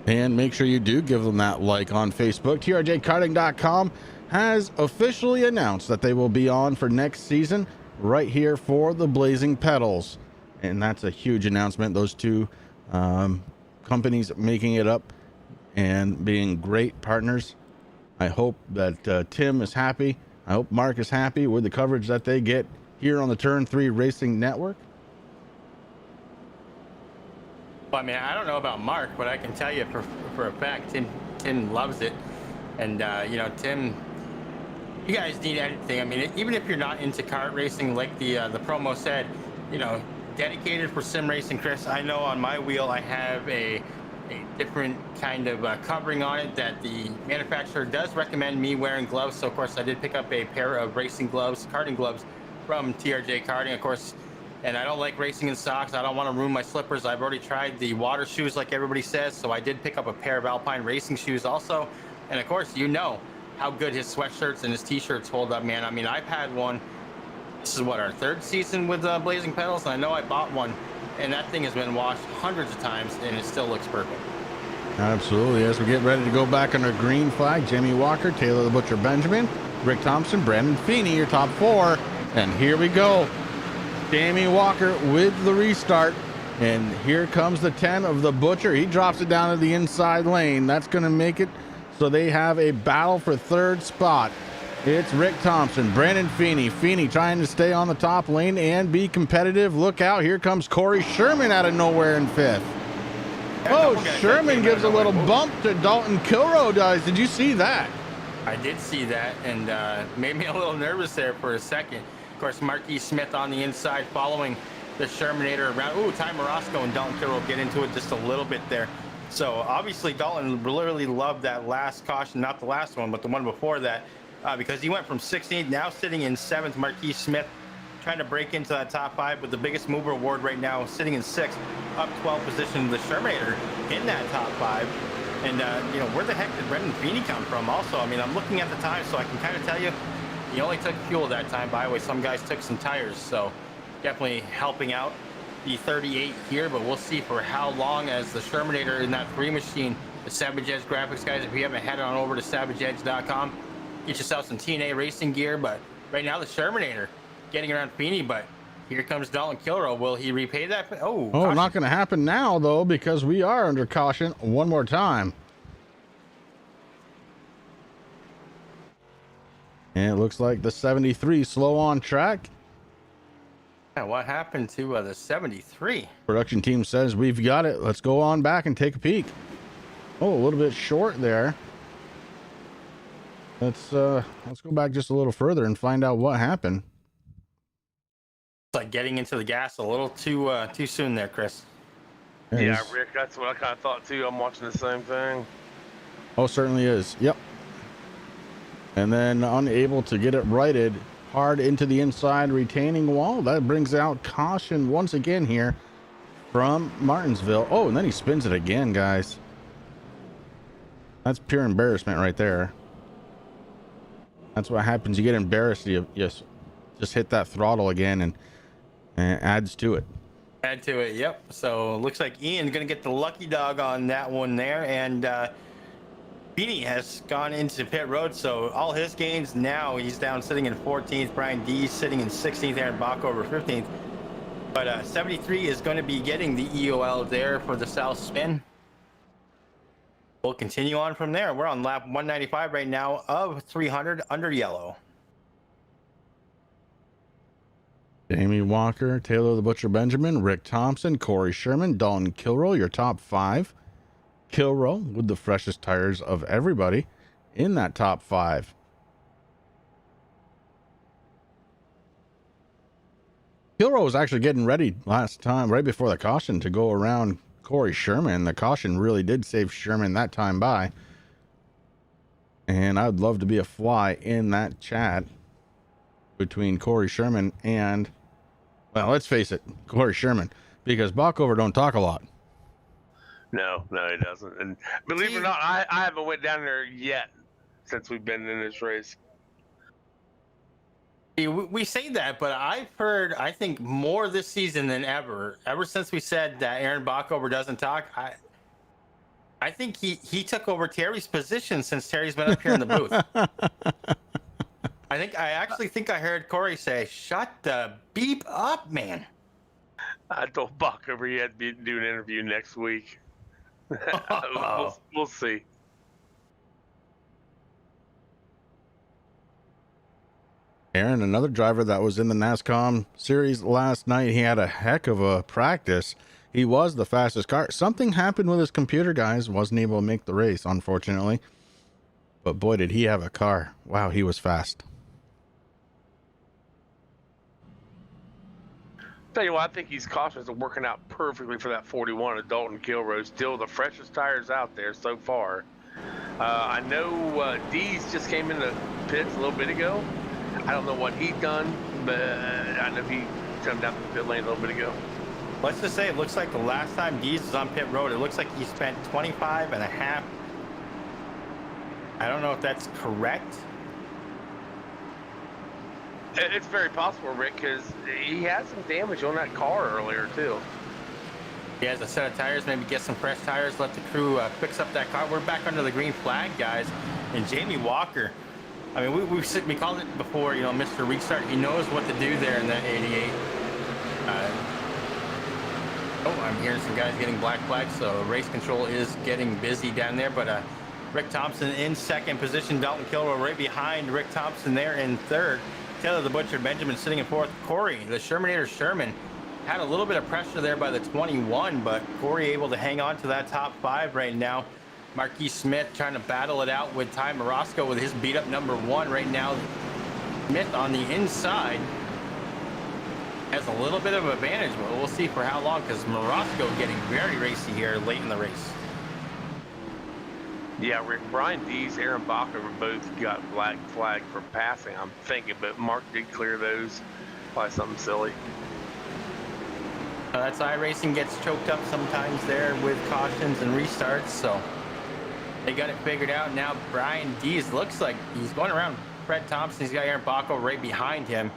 And make sure you do give them that like on Facebook. TRJKarting.com has officially announced that they will be on for next season right here for the Blazing Pedals. And that's a huge announcement. Those two companies making it up and being great partners. I hope that Tim is happy. I hope Mark is happy with the coverage that they get here on the Turn 3 Racing Network. Well, I mean, I don't know about Mark, but I can tell you for a fact, Tim loves it. And, you know, Tim, you guys need anything. I mean, even if you're not into kart racing, like the promo said, you know, dedicated for sim racing. Chris, I know on my wheel I have a different kind of covering on it that the manufacturer does recommend me wearing gloves. So, of course, I did pick up a pair of racing gloves, karting gloves from TRJ Karting, of course. And I don't like racing in socks. I don't want to ruin my slippers. I've already tried the water shoes like everybody says. So I did pick up a pair of Alpine racing shoes also. And, of course, you know how good his sweatshirts and his t-shirts hold up, man. I mean, I've had one. This is what, our 3rd season with Blazing Pedals, and I know I bought one, and that thing has been washed hundreds of times, and it still looks perfect. Absolutely. As we get ready to go back under green flag, Jamie Walker, Taylor the Butcher Benjamin, Rick Thompson, Brandon Feeney, your top 4. And here we go. Jamie Walker with the restart. And here comes the 10 of the Butcher. He drops it down to the inside lane. That's going to make it so they have a battle for third spot. It's Rick Thompson, Brandon Feeney. Feeney trying to stay on the top lane and be competitive. Look out. Here comes Corey Sherman out of nowhere in fifth. Oh, Sherman gives a little bump to Dalton Kilroe, guys. Did you see that? I did see that, and made me a little nervous there for a second. Of course, Marquis Smith on the inside following the Shermanator around. Ooh, Ty Morosco and Dalton Kilroe get into it just a little bit there. So obviously Dalton literally loved that last caution, not the last one, but the one before that, because he went from 16th, now sitting in 7th. Marquis Smith trying to break into that top 5 with the biggest mover award right now, sitting in 6th, up 12 position. The Shermanator in that top 5. And, you know, where the heck did Brendan Feeney come from also? I mean, I'm looking at the time, so I can kind of tell you, he only took fuel that time. By the way, some guys took some tires, so definitely helping out the 38 here, but we'll see for how long as the Shermanator in that 3 machine, the Savage Edge graphics, guys. If you haven't headed on over to savageedge.com, get yourself some TNA racing gear. But right now, the Shermanator getting around Feeney, but here comes Dalton Kilroe. Will he repay that? Oh, not going to happen now, though, because we are under caution one more time. And it looks like the 73 slow on track. Yeah, what happened to the 73? Production team says we've got it. Let's go on back and take a peek. Oh, a little bit short there. Let's go back just a little further and find out what happened. Like getting into the gas a little too soon there, Chris. Yeah, Rick, that's what I kind of thought too. I'm watching the same thing. Oh, certainly is. Yep. And then unable to get it righted, hard into the inside retaining wall. That brings out caution once again here from Martinsville. Oh, and then he spins it again, guys. That's pure embarrassment right there. That's what happens. You get embarrassed. You just hit that throttle again, and adds to it. Add to it, yep. So looks like Ian's gonna get the lucky dog on that one there, and Beanie has gone into pit road, so all his gains now he's down sitting in 14th. Brian D sitting in 16th, Aaron Bach over 15th. But 73 is going to be getting the EOL there for the South Spin. We'll continue on from there. We're on lap 195 right now of 300 under yellow. Jamie Walker, Taylor the Butcher Benjamin, Rick Thompson, Corey Sherman, Dalton Kilroe, your top 5. Kilroe with the freshest tires of everybody in that top 5. Kilroe was actually getting ready last time, right before the caution, to go around Corey Sherman. The caution really did save Sherman that time by. And I'd love to be a fly in that chat between Corey Sherman and, well, let's face it, Corey Sherman, because Bockover don't talk a lot. No, he doesn't. And believe it or not, I haven't went down there yet since we've been in this race. We say that, but I've heard, I think, more this season than ever since we said that Aaron Bockover doesn't talk. I think he took over Terry's position since Terry's been up here in the booth. I actually think I heard Corey say, "Shut the beep up, man." I told Bockover he had to do an interview next week. We'll see. Aaron, another driver that was in the NASCAR series last night, he had a heck of a practice. He was the fastest car. Something happened with his computer, guys. Wasn't able to make the race, unfortunately. But boy, did he have a car. Wow, he was fast. Tell you what, I think these cautions are working out perfectly for that 41 of Dalton Kilroe. Still the freshest tires out there so far. I know Dees just came in the pits a little bit ago. I don't know what he'd done, but I know he come down the pit lane a little bit ago. Let's just say it looks like the last time Dees was on pit road, it looks like he spent 25 and a half. I don't know if that's correct. It's very possible, Rick, because he had some damage on that car earlier, too. He has a set of tires, maybe get some fresh tires, let the crew fix up that car. We're back under the green flag, guys. And Jamie Walker, I mean, we called it before, you know, Mr. Restart. He knows what to do there in that 88. Oh, I'm hearing some guys getting black flags, so race control is getting busy down there. But Rick Thompson in second position, Dalton Kilroy right behind Rick Thompson there in third. Taylor the Butcher Benjamin sitting in fourth. Corey, the Shermanator Sherman, had a little bit of pressure there by the 21, but Corey able to hang on to that top 5 right now. Marquis Smith trying to battle it out with Ty Morosco with his beat up number 1 right now. Smith on the inside has a little bit of advantage, but we'll see for how long, because Morosco getting very racy here late in the race. Yeah, Rick, Brian Dees, Aaron Bacher both got black flag for passing, I'm thinking, but Mark did clear those. Probably something silly. That's iRacing gets choked up sometimes there with cautions and restarts, so they got it figured out. Now Brian Dees looks like he's going around Fred Thompson. He's got Aaron Bacher right behind him.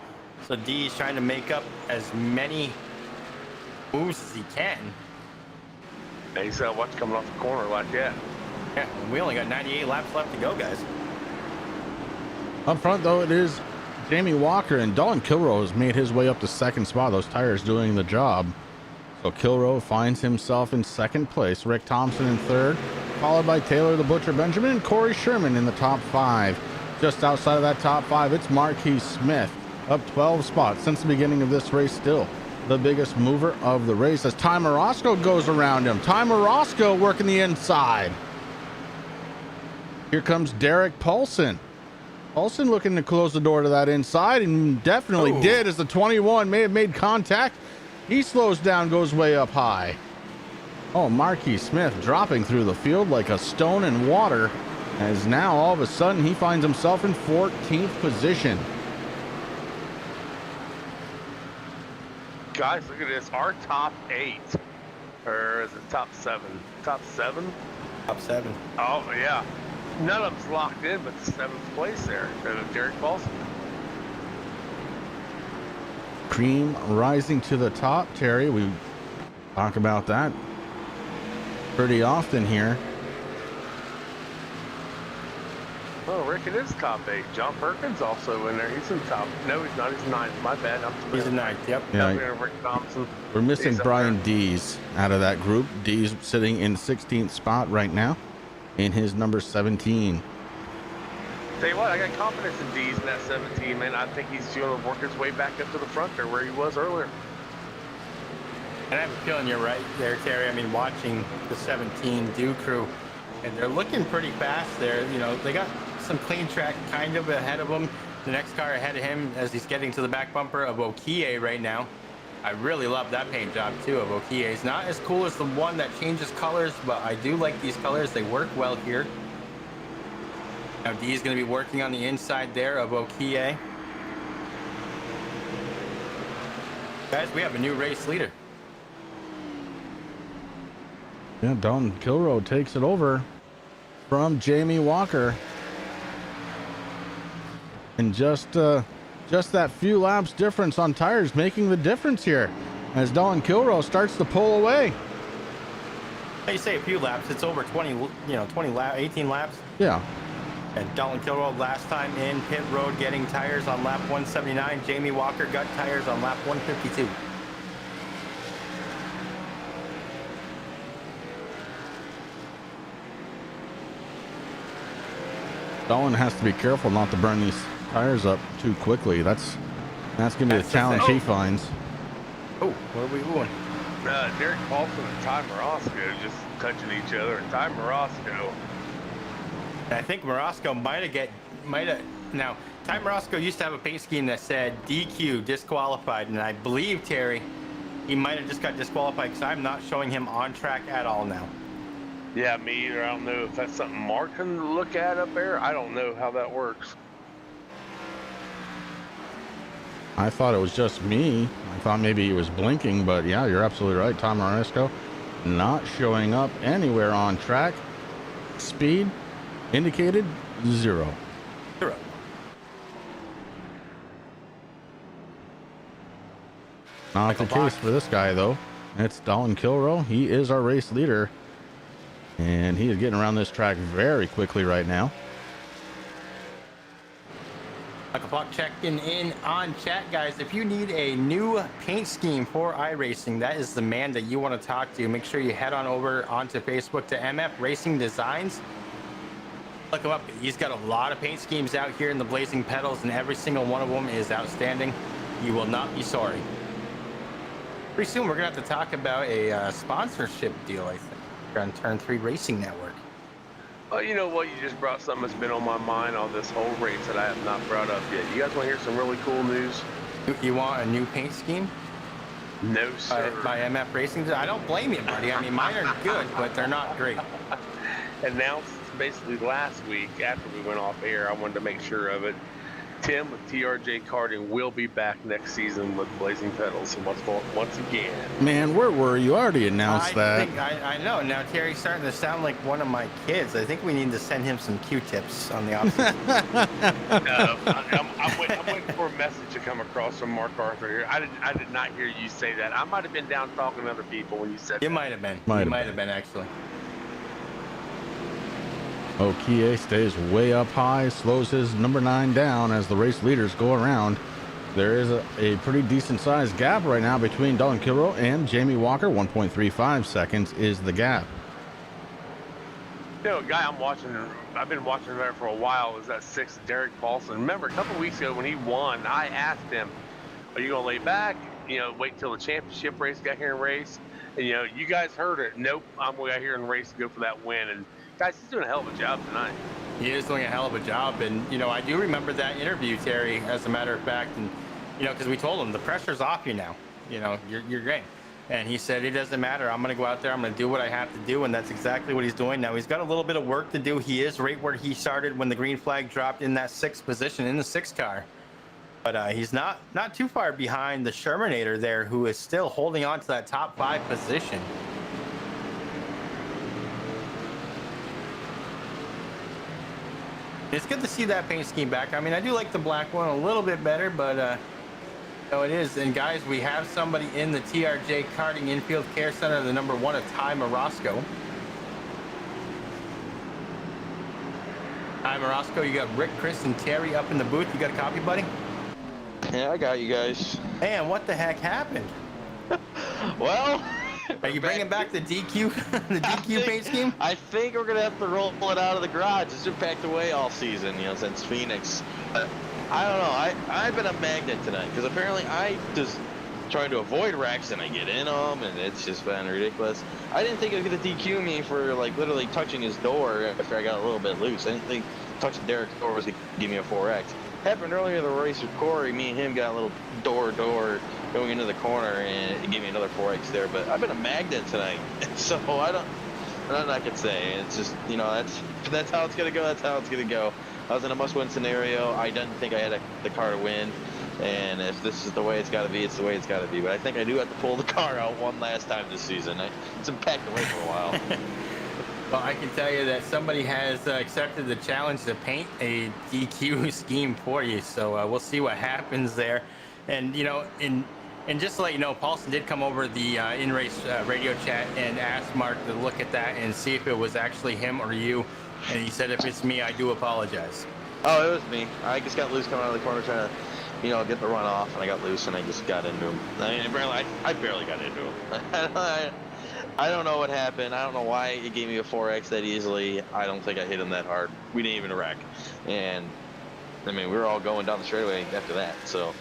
So Dees trying to make up as many moves as he can. Yeah, he's watch coming off the corner like that. Yeah, we only got 98 laps left to go, guys. Up front, though, it is Jamie Walker, and Dalton Kilroy has made his way up to second spot. Those tires doing the job. So Kilroy finds himself in second place. Rick Thompson in third, followed by Taylor the Butcher Benjamin and Corey Sherman in the top 5. Just outside of that top 5, it's Marquis Smith, up 12 spots since the beginning of this race, still the biggest mover of the race as Ty Morosco goes around him. Ty Morosco working the inside. Here comes Derek Paulson. Paulson looking to close the door to that inside, and definitely did, as the 21 may have made contact. He slows down, goes way up high. Oh, Marquis Smith dropping through the field like a stone in water, as now all of a sudden he finds himself in 14th position. Guys, look at this. Our top 8. Or is it top 7? Top 7? Top 7. Oh, yeah. None of them's locked in, but the 7th place there. Derek Paulson. Cream rising to the top, Terry. We talk about that pretty often here. Oh, Rick, it is top 8. John Perkins also in there. He's in top. No, he's not. He's 9th. My bad. He's in 9th. Yep. Yeah, Rick Thompson. we're missing He's Brian Dees out of that group. Dees sitting in 16th spot right now in his number 17. Tell you what, I got confidence in Dees in that 17, man. I think he's going to work his way back up to the front there where he was earlier. And I have a feeling you're right there, Terry. I mean, watching the 17 Do crew, and they're looking pretty fast there. You know, they got some clean track kind of ahead of them. The next car ahead of him as he's getting to the back bumper of Okie right now. I really love that paint job too of Okie. It's not as cool as the one that changes colors, but I do like these colors. They work well here. Now D is going to be working on the inside there of Okie. Guys, we have a new race leader. Yeah, Dalton Kilroy takes it over from Jamie Walker. And just that few laps difference on tires making the difference here as Dalton Kilroy starts to pull away. You say a few laps, it's over 20, 18 laps. Yeah. And Dalton Kilroy last time in pit road getting tires on lap 179. Jamie Walker got tires on lap 152. Dalton has to be careful not to burn these tires up too quickly. That's gonna be the challenge he finds. Oh, where are we going? Derek Paulson and Ty Morosco just touching each other. And Ty Morosco. I think Morosco might have. Now, Ty Morosco used to have a paint scheme that said DQ, disqualified, and I believe, Terry, he might have just got disqualified because I'm not showing him on track at all now. Yeah, me either. I don't know if that's something Mark can look at up there. I don't know how that works. I thought it was just me. I thought maybe he was blinking, but yeah, you're absolutely right. Tom Morosco not showing up anywhere on track. Speed indicated 0. 0. Not the case for this guy, though. It's Dalton Kilroy. He is our race leader, and he is getting around this track very quickly right now. Michael Block checking in on chat, guys. If you need a new paint scheme for iRacing, that is the man that you want to talk to. Make sure you head on over onto Facebook to MF Racing Designs. Look him up. He's got a lot of paint schemes out here in the Blazing Pedals, and every single one of them is outstanding. You will not be sorry. Pretty soon, we're going to have to talk about a sponsorship deal, I think, on Turn 3 Racing Network. Well, you know what? You just brought something that's been on my mind on this whole race that I have not brought up yet. You guys want to hear some really cool news? You want a new paint scheme? No, sir. By MF Racing? I don't blame you, buddy. I mean, mine are good, but they're not great. Announced basically last week after we went off air. I wanted to make sure of it. Tim with TRJ Karting will be back next season with Blazing Pedals. And once again. Man, where were you? I already announced that. I know. Now Terry's starting to sound like one of my kids. I think we need to send him some Q-tips on the offseason. I'm waiting for a message to come across from Mark Arthur here. I did not hear you say that. I might have been down talking to other people when you said that. You might have been. You might have been, actually. Okie stays way up high, slows his number 9 down as the race leaders go around. There is a pretty decent sized gap right now between Dalton Kilroe and Jamie Walker. 1.35 seconds is the gap. You know, a guy I've been watching there for a while, is that 6th Derek Paulson. Remember, a couple weeks ago when he won, I asked him, are you going to lay back? You know, wait till the championship race, got here and race? And, you know, you guys heard it. Nope, I'm going to get here and race to go for that win. And guys, he's doing a hell of a job tonight. He is doing a hell of a job. And, you know, I do remember that interview, Terry, as a matter of fact. And, you know, because we told him the pressure's off you now. You know, you're great. And he said, it doesn't matter. I'm going to go out there. I'm going to do what I have to do. And that's exactly what he's doing. Now, he's got a little bit of work to do. He is right where he started when the green flag dropped in that 6th position in the 6th car. But he's not too far behind the Shermanator there, who is still holding on to that top 5 position. It's good to see that paint scheme back. I mean, I do like the black one a little bit better, but no, it is. And guys, we have somebody in the TRJ Karting Infield Care Center, the number 1 of Ty Morosco. Ty Morosco, you got Rick, Chris, and Terry up in the booth. You got a copy, buddy? Yeah, I got you guys. Man, what the heck happened? Well, are you bringing back the DQ, the DQ paint scheme? I think we're gonna have to roll it out of the garage. It's been packed away all season, you know, since Phoenix. I don't know. I've been a magnet tonight because apparently I just trying to avoid wrecks and I get in them, and it's just been ridiculous. I didn't think it was gonna DQ me for like literally touching his door after I got a little bit loose. I didn't think touching Derek's door was gonna give me a 4X. Happened earlier in the race with Corey. Me and him got a little door going into the corner, and it gave me another 4X there. But I've been a magnet tonight, so I'm not gonna say. It's just, you know, that's how it's gonna go. That's how it's gonna go. I was in a must-win scenario. I didn't think I had the car to win, and if this is the way it's got to be, it's the way it's got to be. But I think I do have to pull the car out one last time this season. It's been packed away for a while. Well, I can tell you that somebody has accepted the challenge to paint a DQ scheme for you. So we'll see what happens there. And, you know, and just to let you know, Paulson did come over the in-race radio chat and asked Mark to look at that and see if it was actually him or you. And he said, if it's me, I do apologize. Oh, it was me. I just got loose coming out of the corner trying to, you know, get the run off, and I got loose and I just got into him. I mean, I barely got into him. I don't know what happened. I don't know why it gave me a 4X that easily. I don't think I hit him that hard. We didn't even wreck. And, I mean, we were all going down the straightaway after that. So,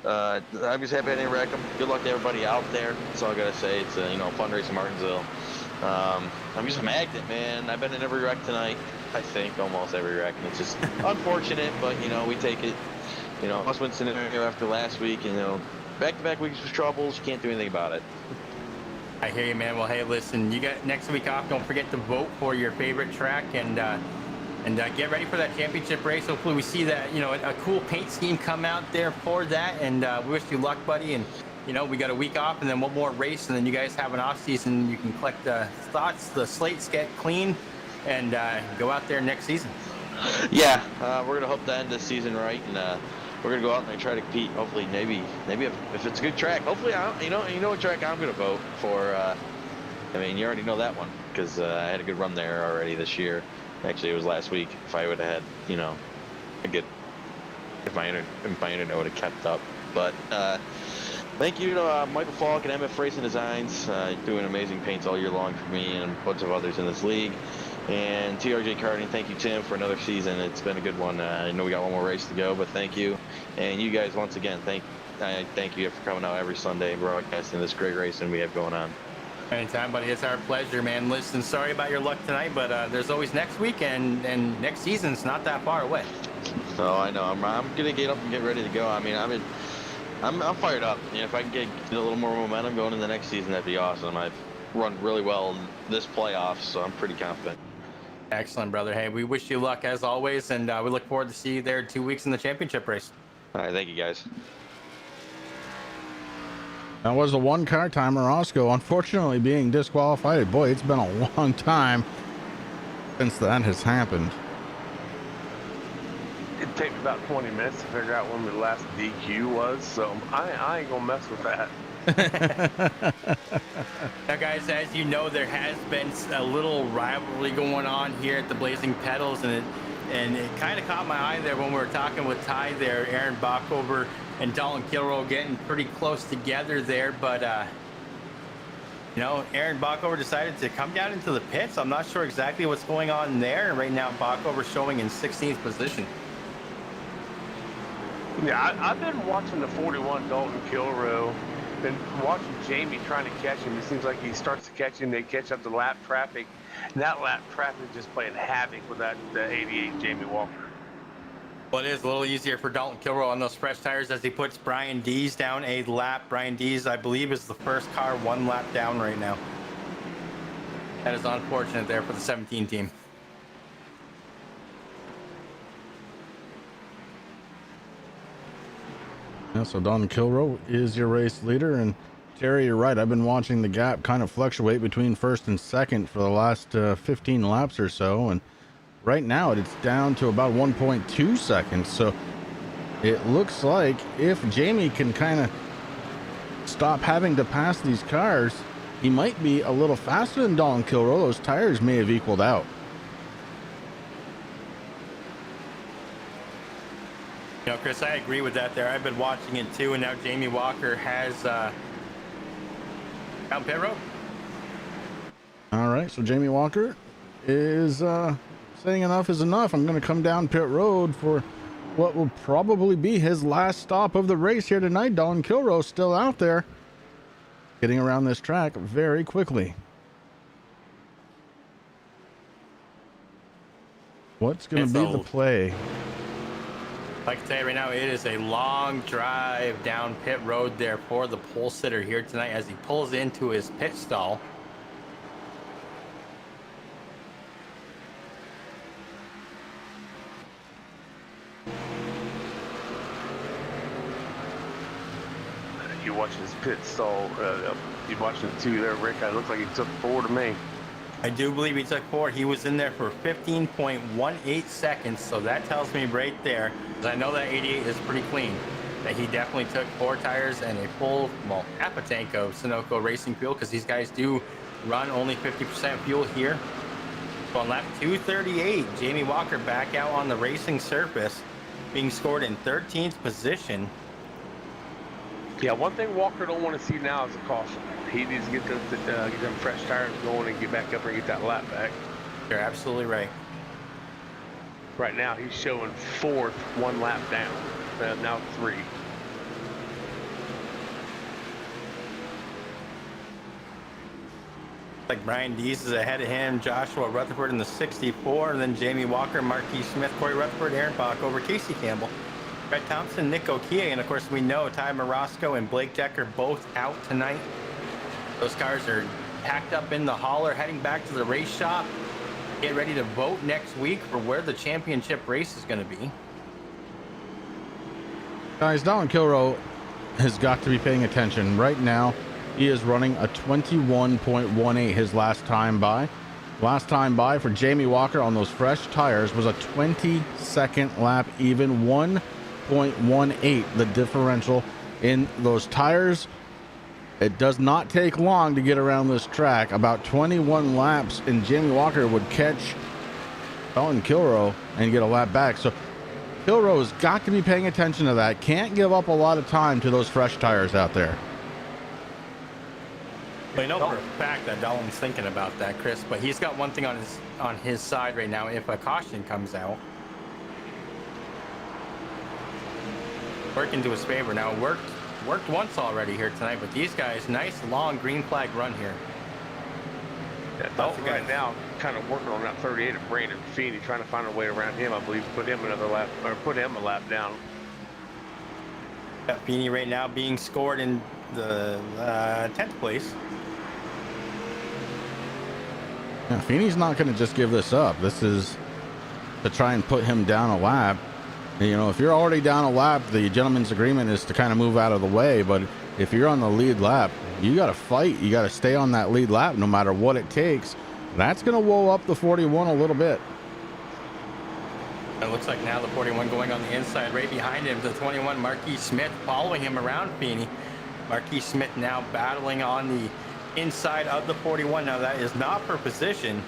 I'm just happy I didn't wreck him. Good luck to everybody out there. That's all I got to say. It's, you know, fun race in Martinsville. I'm just a magnet, man. I've been in every wreck tonight. I think almost every wreck. And it's just unfortunate, but, you know, we take it. You know, must-win scenario after last week. And, you know, back-to-back weeks with troubles. You can't do anything about it. I hear you, man. Well, hey, listen, you got next week off. Don't forget to vote for your favorite track and get ready for that championship race. Hopefully we see that, you know, a cool paint scheme come out there for that. And we wish you luck, buddy. And, you know, we got a week off and then one more race. And then you guys have an off season. You can collect thoughts, the slates get clean, and go out there next season. Yeah, we're going to hope to end this season right. And, we're gonna go out and try to compete. Hopefully, maybe if it's a good track. Hopefully, you know what track I'm gonna vote for. I mean, you already know that one because I had a good run there already this year. Actually, it was last week. If I would have had, you know, a good if my internet would have kept up. But thank you to Michael Falk and MF Racing Designs, doing amazing paints all year long for me and a bunch of others in this league. And TRJ Karting, thank you, Tim, for another season. It's been a good one. I know we got one more race to go, but thank you. And you guys, once again, thank you for coming out every Sunday and broadcasting this great racing we have going on. Anytime, buddy. It's our pleasure, man. Listen, sorry about your luck tonight, but there's always next week, and next season's not that far away. So I know I'm gonna get up and get ready to go. I mean, I'm fired up. You know, if I can get a little more momentum going in the next season, that'd be awesome. I've run really well in this playoff, so I'm pretty confident. Excellent, brother. Hey, we wish you luck as always, and we look forward to see you there in 2 weeks in the championship race. All right, thank you, guys. That was a one-car timer, Roscoe, unfortunately being disqualified. Boy, it's been a long time since that has happened. It'd take me about 20 minutes to figure out when the last DQ was, so I ain't gonna mess with that. Now, guys, as you know, there has been a little rivalry going on here at the Blazing Pedals, and it kind of caught my eye there when we were talking with Ty there, Aaron Bockover and Dalton Kilrow getting pretty close together there, but you know, Aaron Bockover decided to come down into the pits. I'm not sure exactly what's going on there. Right now, Bockover showing in 16th position. Yeah, I've been watching the 41 Dalton Kilrow, been watching Jamie trying to catch him. It seems like he starts to catch him, they catch up to lap traffic, and that lap traffic is just playing havoc with that 88 Jamie Walker. Well, it is a little easier for Dalton Kilrow on those fresh tires as he puts Brian Dees down a lap. Brian Dees, I believe, is the first car 1 lap down right now. That is unfortunate there for the 17 team. Yeah, so Don Kilrow is your race leader, and Terry, you're right. I've been watching the gap kind of fluctuate between first and second for the last 15 laps or so, and right now it's down to about 1.2 seconds. So it looks like if Jamie can kind of stop having to pass these cars, he might be a little faster than Don Kilrow. Those tires may have equaled out. You know, Chris, I agree with that there. I've been watching it too, and now Jamie Walker has down pit road. All right, so Jamie Walker is saying enough is enough. I'm going to come down pit road for what will probably be his last stop of the race here tonight. Don Kilrow still out there, getting around this track very quickly. What's going to be the play? Like I say right now, it is a long drive down pit road there for the pole sitter here tonight as he pulls into his pit stall. You watching his pit stall, you watching it too there, Rick. It looks like he took 4 to me. I do believe he took 4. He was in there for 15.18 seconds, so that tells me right there, because I know that 88 is pretty clean, that he definitely took 4 tires and a full, well, half a tank of Sunoco racing fuel, because these guys do run only 50% fuel here. So on lap 238, Jamie Walker back out on the racing surface, being scored in 13th position. Yeah, one thing Walker don't want to see now is a caution. He needs to get them fresh tires going and get back up and get that lap back. You're absolutely right. Right now, he's showing 4th, 1 lap down. Now 3. Like Brian Dees is ahead of him, Joshua Rutherford in the 64, and then Jamie Walker, Marquis Smith, Corey Rutherford, Aaron Bach over Casey Campbell. Brett Thompson, Nick Okie, and of course we know Ty Morosco and Blake Decker both out tonight. Those cars are packed up in the hauler, heading back to the race shop. Get ready to vote next week for where the championship race is going to be. Guys, Don Kilrow has got to be paying attention. Right now, he is running a 21.18 his last time by. Last time by for Jamie Walker on those fresh tires was a 22nd lap even, 1.18 the differential in those tires. It does not take long to get around this track. About 21 laps and Jamie Walker would catch Don Kilrow and get a lap back. So Kilroe's got to be paying attention to that. Can't give up a lot of time to those fresh tires out there. Well, you know for a fact that Dalton's thinking about that, Chris, but he's got one thing on his side right now. If a caution comes out, working to his favor now. Worked once already here tonight, but these guys, nice long green flag run here. Yeah, Dalton right now kind of working on that 38 of Brandon Feeney, trying to find a way around him. I believe put him another lap, or put him a lap down. Got Feeney right now being scored in the 10th place. Yeah, Feeney's not going to just give this up. This is to try and put him down a lap. You know, if you're already down a lap, the gentleman's agreement is to kind of move out of the way. But if you're on the lead lap, you got to fight. You got to stay on that lead lap no matter what it takes. That's going to woe up the 41 a little bit. It looks like now the 41 going on the inside right behind him. The 21, Marquis Smith, following him around Feeney. Marquis Smith now battling on the inside of the 41. Now that is not for position.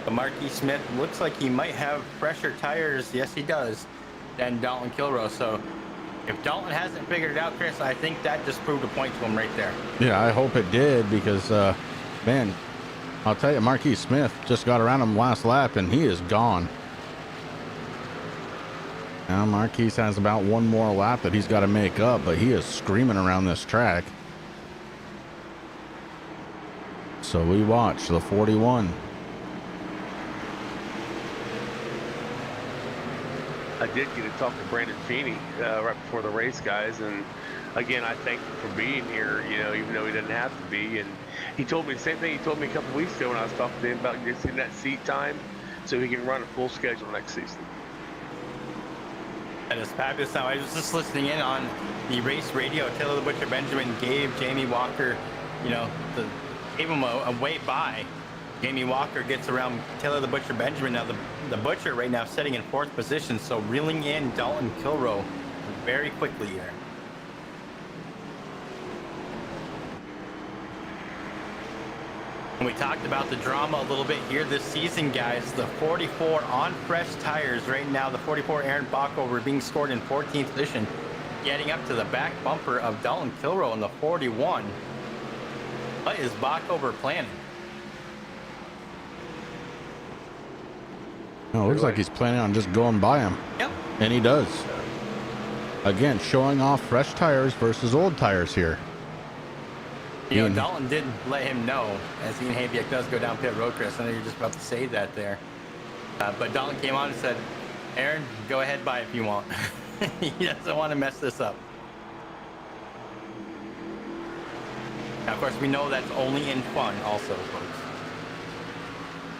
But Marquis Smith looks like he might have fresher tires. Yes, he does. Than Dalton Kilroe. So if Dalton hasn't figured it out, Chris, I think that just proved a point to him right there. Yeah, I hope it did because, man, I'll tell you, Marquis Smith just got around him last lap and he is gone. Now Marquis has about one more lap that he's got to make up, but he is screaming around this track. So we watch the 41. I did get to talk to Brandon Feeney right before the race, guys, and again, I thank him for being here, you know, even though he didn't have to be. And he told me the same thing he told me a couple weeks ago when I was talking to him about getting that seat time so he can run a full schedule next season. That is fabulous. Now, I was just listening in on the race radio. Taylor the Butcher Benjamin gave Jamie Walker, you know, gave him a way by. Jamie Walker gets around Taylor the Butcher Benjamin. Now, the Butcher right now sitting in 4th position, so reeling in Dalton Kilroe very quickly here. And we talked about the drama a little bit here this season, guys. The 44 on fresh tires right now. The 44 Aaron Bockover being scored in 14th position, getting up to the back bumper of Dalton Kilroe in the 41. What is Bockover planning? Oh, it looks like he's planning on just going by him. Yep. And he does. Again, showing off fresh tires versus old tires here. You know, Dalton did let him know, as Ian Habiak does go down pit road, Chris. I know you're just about to say that there. But Dalton came on and said, Aaron, go ahead by if you want. He doesn't want to mess this up. Now, of course, we know that's only in fun also, folks.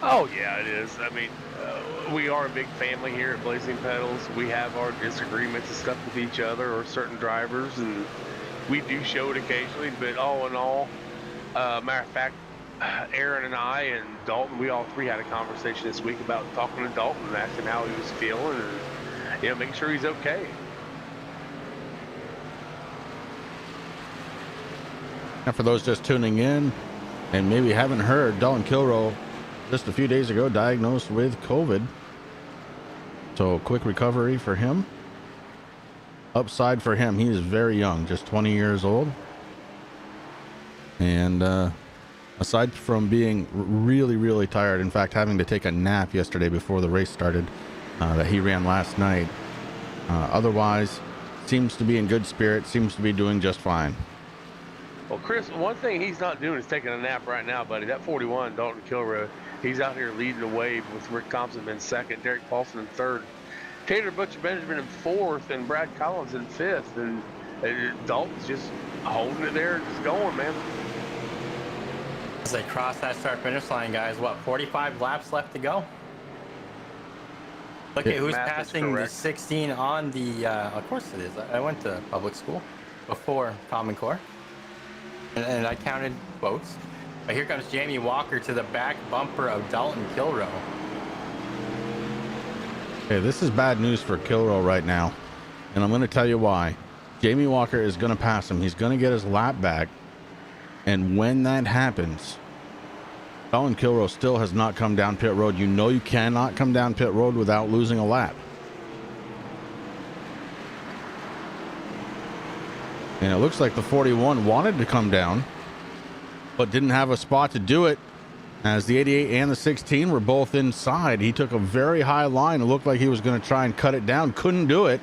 Oh, yeah, it is. I mean, we are a big family here at Blazing Pedals. We have our disagreements and stuff with each other or certain drivers, and we do show it occasionally, but all in all, matter of fact, Aaron and I and Dalton, we all three had a conversation this week about talking to Dalton and asking how he was feeling and, you know, making sure he's okay. And for those just tuning in and maybe haven't heard, Dalton Kilroe just a few days ago diagnosed with COVID. So quick recovery for him. Upside for him, he is very young, just 20 years old. And aside from being really tired, in fact having to take a nap yesterday before the race started that he ran last night, otherwise seems to be in good spirits, seems to be doing just fine. Well, Chris, one thing he's not doing is taking a nap right now, buddy. That 41, Dalton Kilroe, he's out here leading the way with Rick Thompson in 2nd, Derek Paulson in 3rd. Taylor Butcher Benjamin in 4th and Brad Collins in 5th, and Dalton's just holding it there, just going, man. As they cross that start finish line, guys, what, 45 laps left to go? Look at who's passing the 16 on the, of course it is. I went to public school before Common Core, and I counted votes. But here comes Jamie Walker to the back bumper of Dalton Kilroe. Okay, this is bad news for Kilroe right now, and I'm going to tell you why. Jamie Walker is going to pass him. He's going to get his lap back, and when that happens, Dalton Kilroe still has not come down pit road. You know you cannot come down pit road without losing a lap. And it looks like the 41 wanted to come down, but didn't have a spot to do it, as the 88 and the 16 were both inside. He took a very high line. It looked like he was going to try and cut it down. Couldn't do it.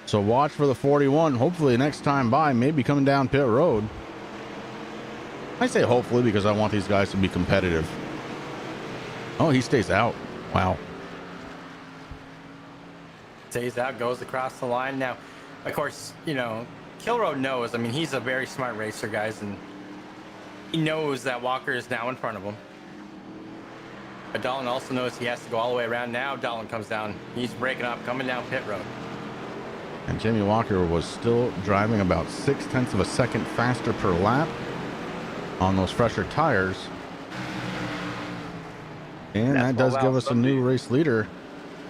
So watch for the 41. Hopefully next time by, maybe coming down pit road. I say hopefully because I want these guys to be competitive. Oh, he stays out. Wow. Stays out, goes across the line. Now, of course, you know, Kilroe knows. I mean, he's a very smart racer, guys, and he knows that Walker is now in front of him. But Dalton also knows he has to go all the way around. Now Dalton comes down. He's breaking up, coming down pit road. And Jamie Walker was still driving about 0.6 of a second faster per lap on those fresher tires. And that does give us a new race leader.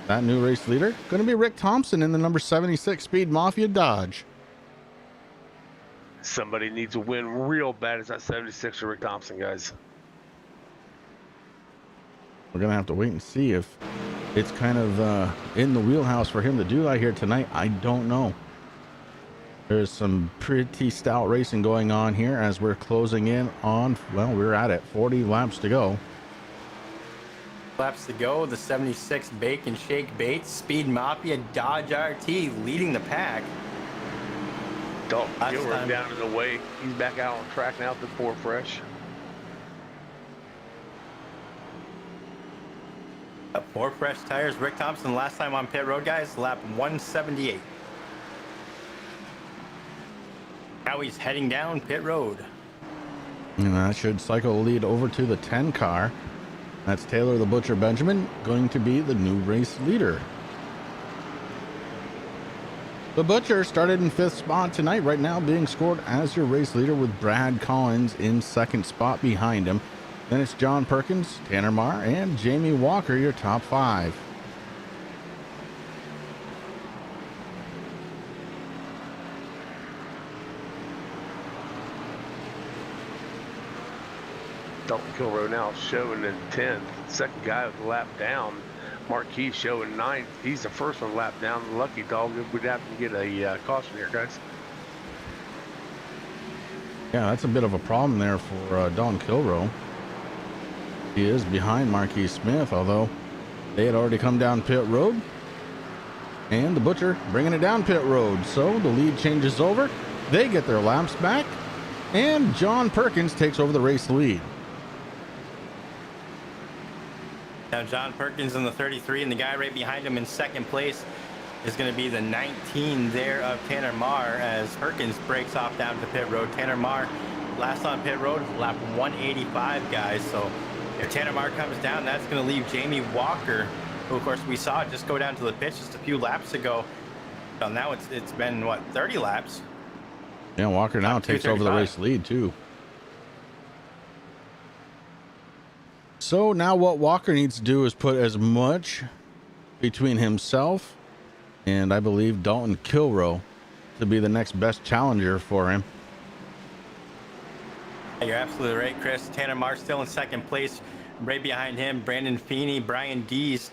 That new race leader going to be Rick Thompson in the number 76 Speed Mafia Dodge. Somebody needs to win real bad. It's that 76 for Rick Thompson, guys. We're going to have to wait and see if it's kind of in the wheelhouse for him to do that here tonight. I don't know. There's some pretty stout racing going on here as we're closing in on, well, we're at it, 40 laps to go. Laps to go. The 76 Bake and Shake Bates Speed Mafia Dodge RT leading the pack. Dalton Gilroy down in the way. He's back out on track now at the 4 fresh. Up 4 fresh tires. Rick Thompson last time on pit road, guys, lap 178. Now he's heading down pit road. And that should cycle the lead over to the 10 car. That's Taylor the Butcher Benjamin, going to be the new race leader. The Butcher started in 5th spot tonight, right now being scored as your race leader with Brad Collins in 2nd spot behind him. Then it's John Perkins, Tanner Marr, and Jamie Walker, your top 5. Dalton Kilroe now showing in 10th. Second guy with a lap down. Marquis showing 9th. He's the first one lap down. Lucky dog. We'd have to get a caution here, guys. Yeah, that's a bit of a problem there for Don Kilroe. He is behind Marquis Smith, although they had already come down pit road. And the Butcher bringing it down pit road. So the lead changes over. They get their laps back. And John Perkins takes over the race lead. Now John Perkins in the 33, and the guy right behind him in 2nd place is going to be the 19 there of Tanner Marr as Perkins breaks off down to pit road. Tanner Marr last on pit road, lap 185, guys. So if Tanner Marr comes down, that's going to leave Jamie Walker, who of course we saw just go down to the pits just a few laps ago. So now it's been, what, 30 laps? Yeah, Walker now takes over the race lead too. So now what Walker needs to do is put as much between himself and I believe Dalton Kilroe to be the next best challenger for him. You're absolutely right, Chris. Tanner Marr still in 2nd place. Right behind him, Brandon Feeney, Brian Dees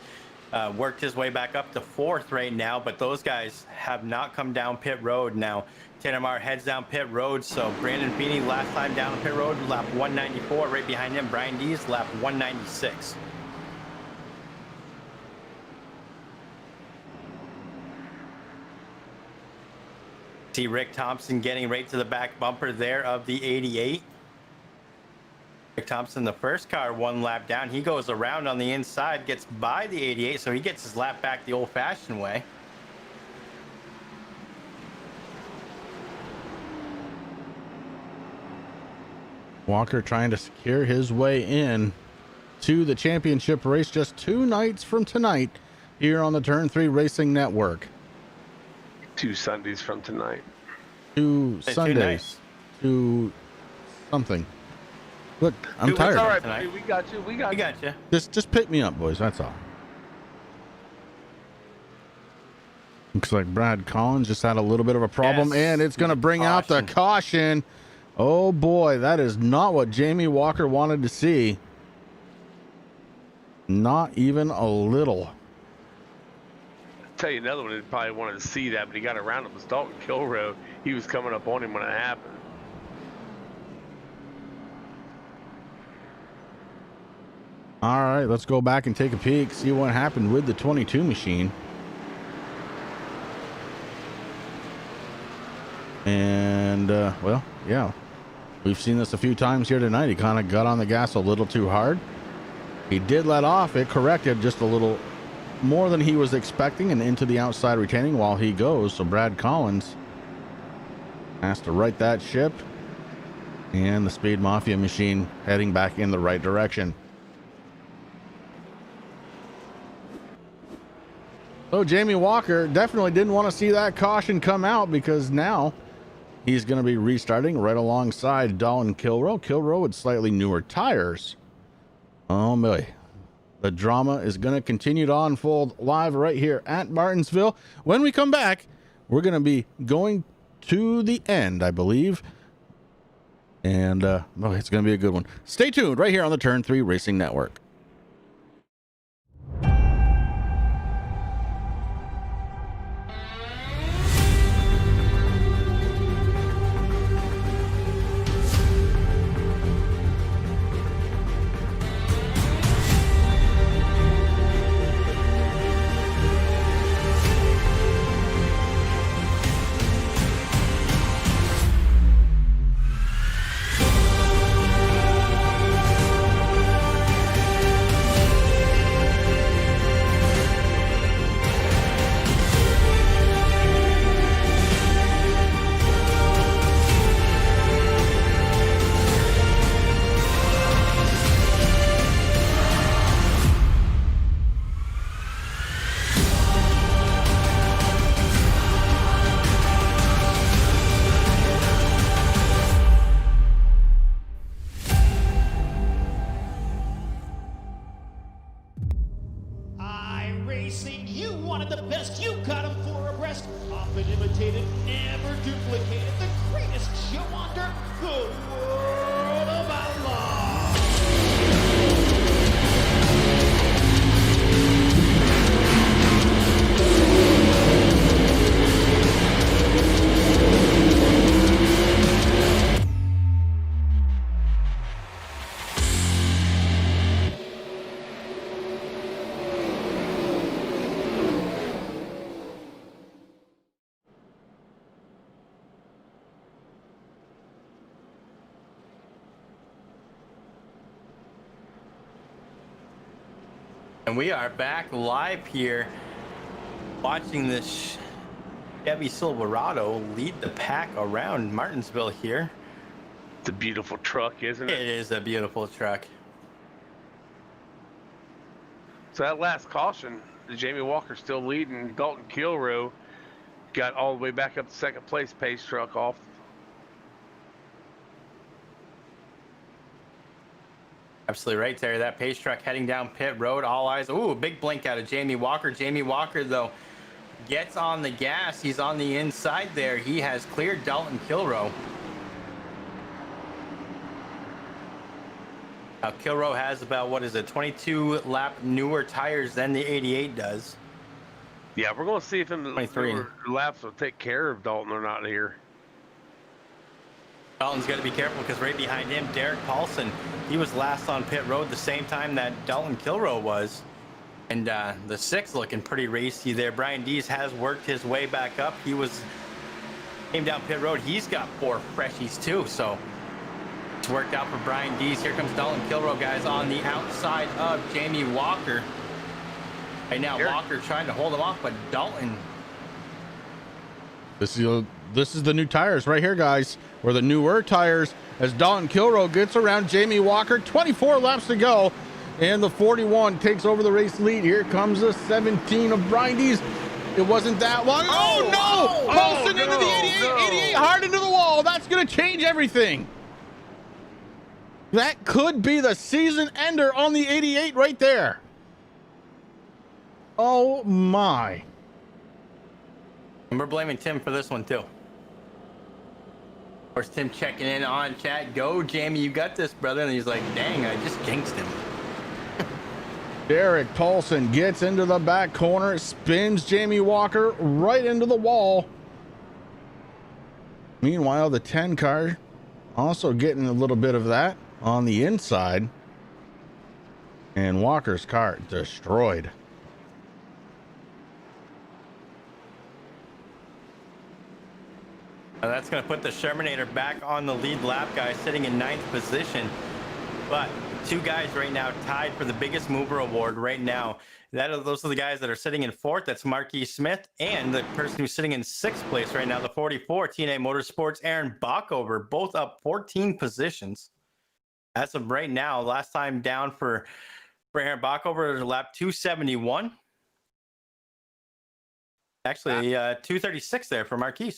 worked his way back up to 4th right now, but those guys have not come down pit road. Now Tanner Marr heads down pit road, so Brandon Feeney last time down pit road, lap 194. Right behind him, Brian Dees, lap 196. See Rick Thompson getting right to the back bumper there of the 88. Rick Thompson, the first car, 1 lap down. He goes around on the inside, gets by the 88, so he gets his lap back the old-fashioned way. Walker trying to secure his way in to the championship race just 2 nights from tonight here on the Turn 3 Racing Network. 2 Sundays from tonight. 2 Sundays. 2 something. Look, I'm tired. It's all right, buddy. We got you. We got you. Just pick me up, boys. That's all. Looks like Brad Collins just had a little bit of a problem, and it's going to bring out the caution. Oh boy, that is not what Jamie Walker wanted to see. Not even a little. tell you another one that probably wanted to see that, but he got around him was Dalton Kilrow. He was coming up on him when it happened. All right, let's go back and take a peek, see what happened with the 22 machine. And, well, yeah, we've seen this a few times here tonight. He kind of got on the gas a little too hard. He did let off. It corrected just a little more than he was expecting and into the outside retaining while he goes. So Brad Collins has to right that ship. And the Speed Mafia machine heading back in the right direction. So Jamie Walker definitely didn't want to see that caution come out, because now he's going to be restarting right alongside Dalton Kilrow. Kilrow with slightly newer tires. Oh boy. The drama is going to continue to unfold live right here at Martinsville. When we come back, we're going to be going to the end, I believe. And it's going to be a good one. Stay tuned right here on the Turn 3 Racing Network. Racing, you wanted the best, you got them four abreast. Often imitated, never duplicated. The greatest show on dirt, the World of Outlaws. And we are back live here watching this Chevy Silverado lead the pack around Martinsville here. It's a beautiful truck, isn't it? It is a beautiful truck. So that last caution, Jamie Walker still leading. Dalton Kilrow got all the way back up to second place, pace truck off. Absolutely right, Terry. That pace truck heading down pit road. All eyes. Ooh, big blink out of Jamie Walker. Jamie Walker, though, gets on the gas. He's on the inside there. He has cleared Dalton Kilrow. Now, Kilrow has about, 22 lap newer tires than the 88 does. Yeah, we're going to see if them 23 laps will take care of Dalton or not here. Dalton's got to be careful because right behind him, Derek Paulson, he was last on pit road the same time that Dalton Kilrow was. And the sixth looking pretty racy there. Brian Dees has worked his way back up. Came down pit road. He's got 4 freshies too, so it's worked out for Brian Dees. Here comes Dalton Kilrow, guys, on the outside of Jamie Walker. Right now, Walker trying to hold him off, but Dalton. This is the new tires right here, guys. Or the newer tires, as Dalton Kilrow gets around Jamie Walker. 24 laps to go, and the 41 takes over the race lead. Here comes the 17 of Brian Dees. It wasn't that long. Oh no! Paulson into the 88. 88 hard into the wall. That's going to change everything. That could be the season ender on the 88 right there. Oh my. And we're blaming Tim for this one too. Of course, Tim checking in on chat. Go, Jamie, you got this, brother. And he's like, dang, I just jinxed him. Derek Paulson gets into the back corner, spins Jamie Walker right into the wall. Meanwhile, the 10 car also getting a little bit of that on the inside. And Walker's car destroyed. Now that's going to put the Shermanator back on the lead lap, guy, sitting in 9th position. But two guys right now tied for the biggest mover award right now. Those are the guys that are sitting in 4th. That's Marquis Smith, and the person who's sitting in 6th place right now, the 44, TNA Motorsports, Aaron Bockover, both up 14 positions. As of right now, last time down for Aaron Bockover, lap 271. Actually, 236 there for Marquis.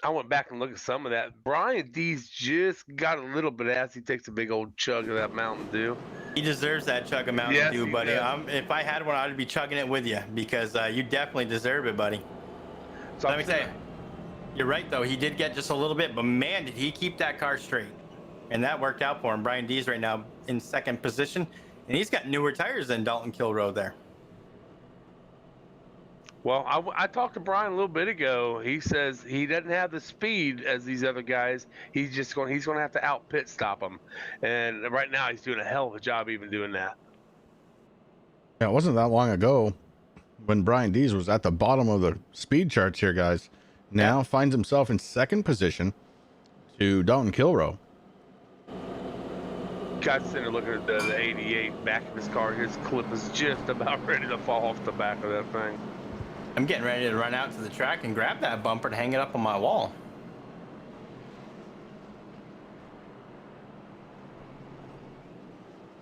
I went back and looked at some of that. Brian D's just got a little bit as he takes a big old chug of that Mountain Dew. He deserves that chug of Mountain Dew, buddy. If I had one, I'd be chugging it with you because you definitely deserve it, buddy. So let me tell you, you're right, though. He did get just a little bit, but man, did he keep that car straight. And that worked out for him. Brian D's right now in 2nd position, and he's got newer tires than Dalton Kilroe there. Well, I talked to Brian a little bit ago. He says he doesn't have the speed as these other guys. He's going to have to out pit stop them. And right now he's doing a hell of a job even doing that. Yeah, it wasn't that long ago when Brian Dees was at the bottom of the speed charts here, guys. Now finds himself in 2nd position to Dalton Kilroe. Guy's sitting there looking at the 88 back of his car. His clip is just about ready to fall off the back of that thing. I'm getting ready to run out to the track and grab that bumper and hang it up on my wall.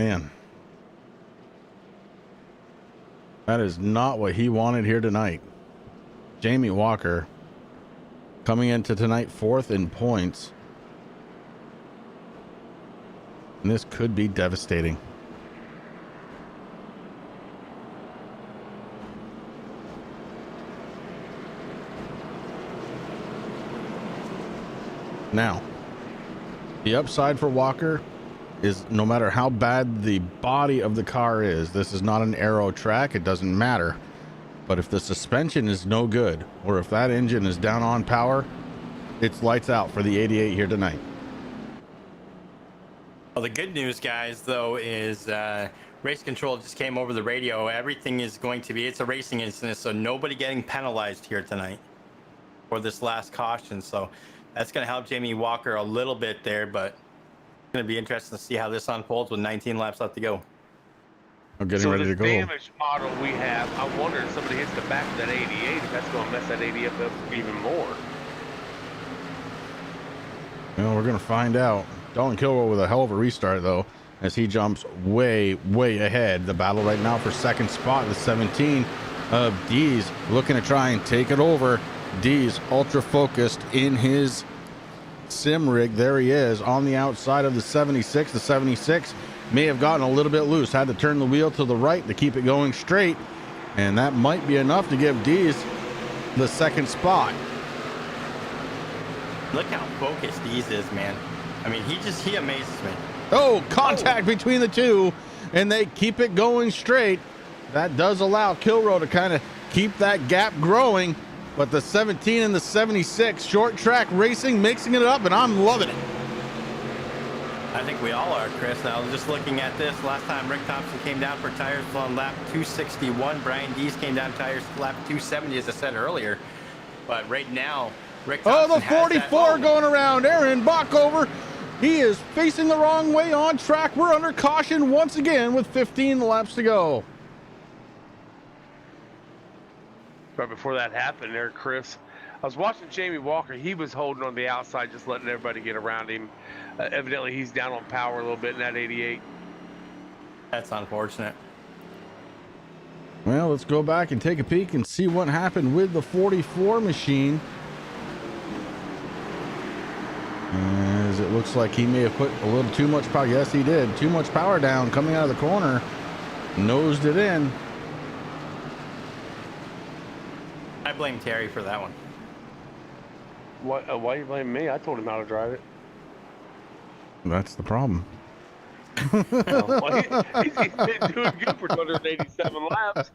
Man, that is not what he wanted here tonight. Jamie Walker coming into tonight 4th in points. And this could be devastating. Now, the upside for Walker is no matter how bad the body of the car is, this is not an aero track, it doesn't matter. But if the suspension is no good, or if that engine is down on power, it's lights out for the 88 here tonight. Well, the good news, guys, though, is race control just came over the radio. Everything is going to be, it's a racing incident, so nobody getting penalized here tonight for this last caution. So that's going to help Jamie Walker a little bit there, but it's going to be interesting to see how this unfolds with 19 laps left to go. I'm getting ready to go. The damage model we have, I wonder if somebody hits the back of that 88, if that's going to mess that 88 up even more. Well, we're going to find out. Dalton Kilroe with a hell of a restart, though, as he jumps way, way ahead. The battle right now for 2nd spot, the 17 of Dees looking to try and take it over. Dees ultra focused in his sim rig. There he is on the outside of the 76. The 76 may have gotten a little bit loose, had to turn the wheel to the right to keep it going straight, and that might be enough to give Dees the 2nd spot. Look how focused Dees is, man. I mean, he amazes me. Oh, contact between the two, and they keep it going straight. That does allow Kilroe to kind of keep that gap growing. But the 17 and the 76, short track racing, mixing it up, and I'm loving it. I think we all are, Chris. Now, just looking at this, last time Rick Thompson came down for tires on lap 261. Brian Dees came down tires lap 270, as I said earlier. But right now, Rick Thompson the 44 going around. Aaron Bockover. He is facing the wrong way on track. We're under caution once again with 15 laps to go. Right before that happened there, Chris, I was watching Jamie Walker. He was holding on the outside, just letting everybody get around him. Evidently, he's down on power a little bit in that 88. That's unfortunate. Well, let's go back and take a peek and see what happened with the 44 machine. As it looks like he may have put a little too much power. Yes, he did. Too much power down coming out of the corner. Nosed it in. I blame Terry for that one. Why you blaming me? I told him how to drive it. That's the problem. Well, he's been doing good for 287 laps.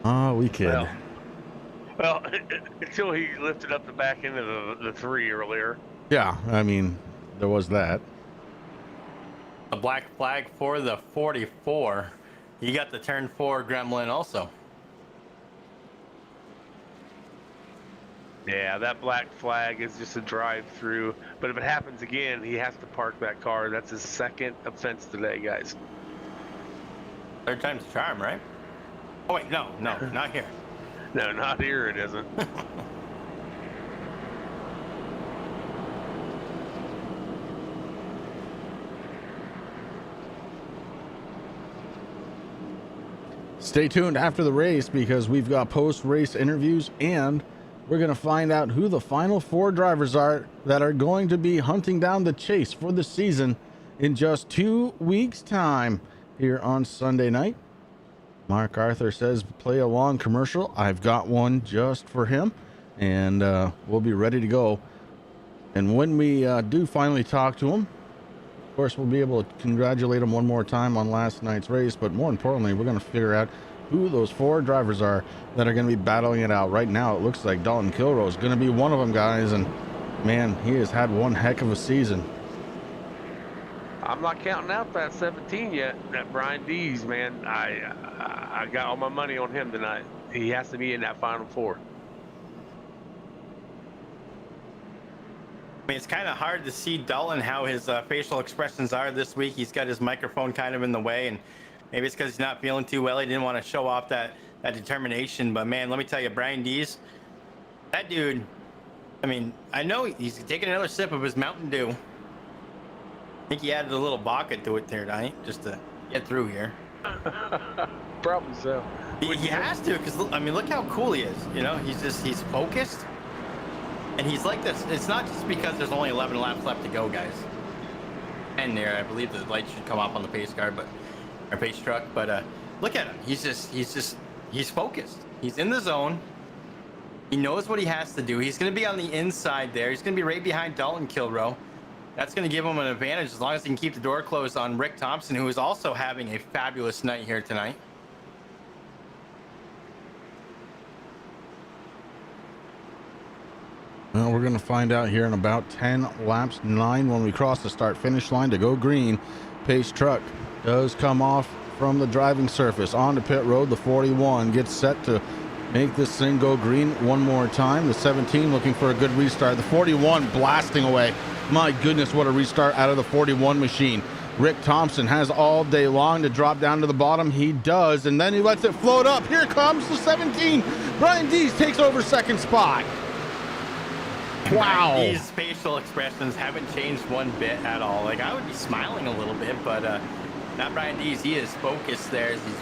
Oh, we kid. Well, until he lifted up the back end of the 3 earlier. Yeah, I mean, there was that. The black flag for the 44. You got the turn 4 gremlin also. Yeah, that black flag is just a drive-through. But if it happens again, he has to park that car. That's his second offense today, guys. Third time's a charm, right? Oh wait, no, not here. No, not here it isn't. Stay tuned after the race because we've got post-race interviews and we're going to find out who the final 4 drivers are that are going to be hunting down the chase for the season in just 2 weeks' time here on Sunday night. Mark Arthur says play a long commercial. I've got one just for him, and we'll be ready to go. And when we do finally talk to him, of course, we'll be able to congratulate him one more time on last night's race, but more importantly, we're going to figure out who those 4 drivers are that are going to be battling it out. Right now, it looks like Dalton Kilroe is going to be one of them, guys, and man, he has had one heck of a season. I'm not counting out that 17 yet. That Brian Dees, man, I got all my money on him tonight. He has to be in that final 4. I mean, it's kind of hard to see Dalton how his facial expressions are this week. He's got his microphone kind of in the way, and maybe it's because he's not feeling too well. He didn't want to show off that determination. But man, let me tell you, Brian Dees, that dude. I mean, I know he's taking another sip of his Mountain Dew. I think he added a little vodka to it there tonight just to get through here. Probably so. He has to, because I mean, look how cool he is. You know, he's focused. And he's like this. It's not just because there's only 11 laps left to go, guys. And there, I believe the light should come up on the pace car, or pace truck. But look at him. He's focused. He's in the zone. He knows what he has to do. He's going to be on the inside there. He's going to be right behind Dalton Kilroe. That's going to give him an advantage as long as he can keep the door closed on Rick Thompson, who is also having a fabulous night here tonight. Well, we're going to find out here in about 10 laps, 9 when we cross the start-finish line to go green. Pace truck does come off from the driving surface onto pit road. The 41 gets set to make this thing go green one more time. The 17 looking for a good restart. The 41 blasting away. My goodness, what a restart out of the 41 machine. Rick Thompson has all day long to drop down to the bottom. He does, and then he lets it float up. Here comes the 17. Brian Dees takes over second spot. Wow. These facial expressions haven't changed one bit at all. Like, I would be smiling a little bit, but not Brian Dees. He is focused there as he's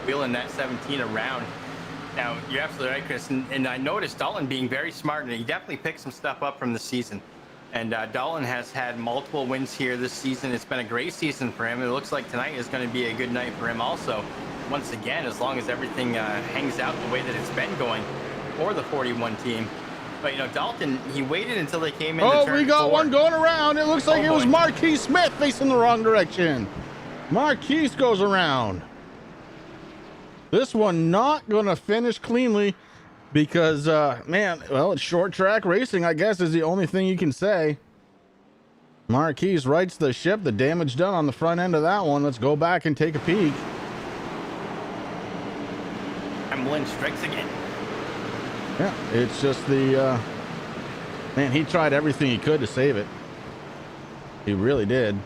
wheeling that 17 around. Now, you're absolutely right, Chris. And I noticed Dalton being very smart, and he definitely picked some stuff up from the season. And Dalton has had multiple wins here this season. It's been a great season for him. It looks like tonight is going to be a good night for him also. Once again, as long as everything hangs out the way that it's been going for the 41 team. But, you know, Dalton, he waited until they came in. Oh, we got one going around. It looks like it was Marquise Smith facing the wrong direction. Marquise goes around. This one not going to finish cleanly because, man, well, it's short track racing, I guess, is the only thing you can say. Marquise rights the ship. The damage done on the front end of that one. Let's go back and take a peek. Gremlin strikes again. Yeah, it's just the, man, he tried everything he could to save it. He really did.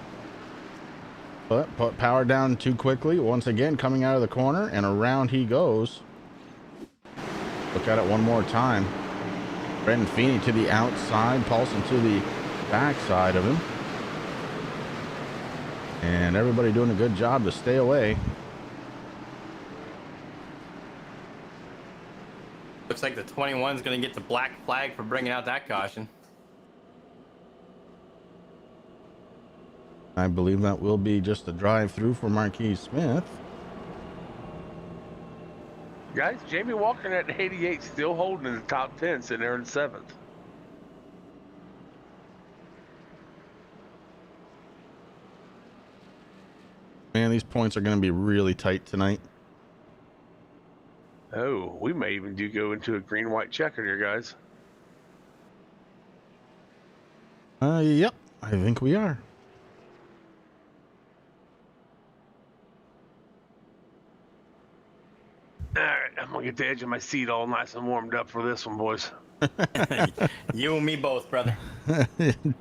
But put power down too quickly. Once again, coming out of the corner, and around he goes. Look at it one more time. Brendan Feeney to the outside, Paulson to the backside of him. And everybody doing a good job to stay away. Looks like the 21 is going to get the black flag for bringing out that caution. I believe that will be just a drive-through for Marquise Smith. Guys, Jamie Walker at 88 still holding in the top 10, sitting there in 7th. man, these points are going to be really tight tonight. Oh, we may even go into a green-white checker here, guys. Yep, I think we are. All right, I'm gonna get the edge of my seat all nice and warmed up for this one, boys. You and me both, brother.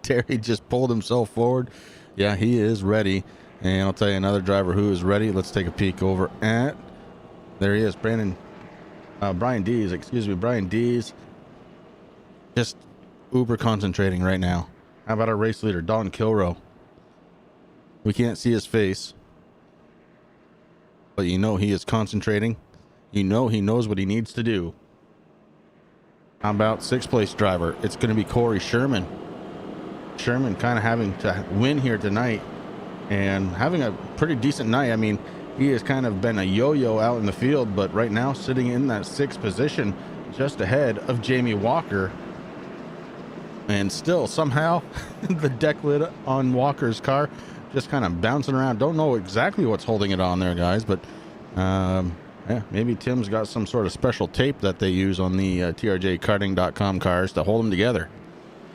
Terry just pulled himself forward. Yeah, he is ready. And I'll tell you another driver who is ready. Let's take a peek over at, there he is, Brian Dees, Brian Dees. Just uber concentrating right now. How about our race leader, Don Kilrow? We can't see his face, but you know he is concentrating. You know he knows what he needs to do. How about sixth place driver? It's going to be Corey Sherman. Sherman kind of having to win here tonight and having a pretty decent night. I mean, he has kind of been a yo-yo out in the field, but right now sitting in that sixth position just ahead of Jamie Walker. And still somehow the deck lid on Walker's car just kind of bouncing around. Don't know exactly what's holding it on there, guys, but yeah, maybe Tim's got some sort of special tape that they use on the TRJ Karting.com cars to hold them together.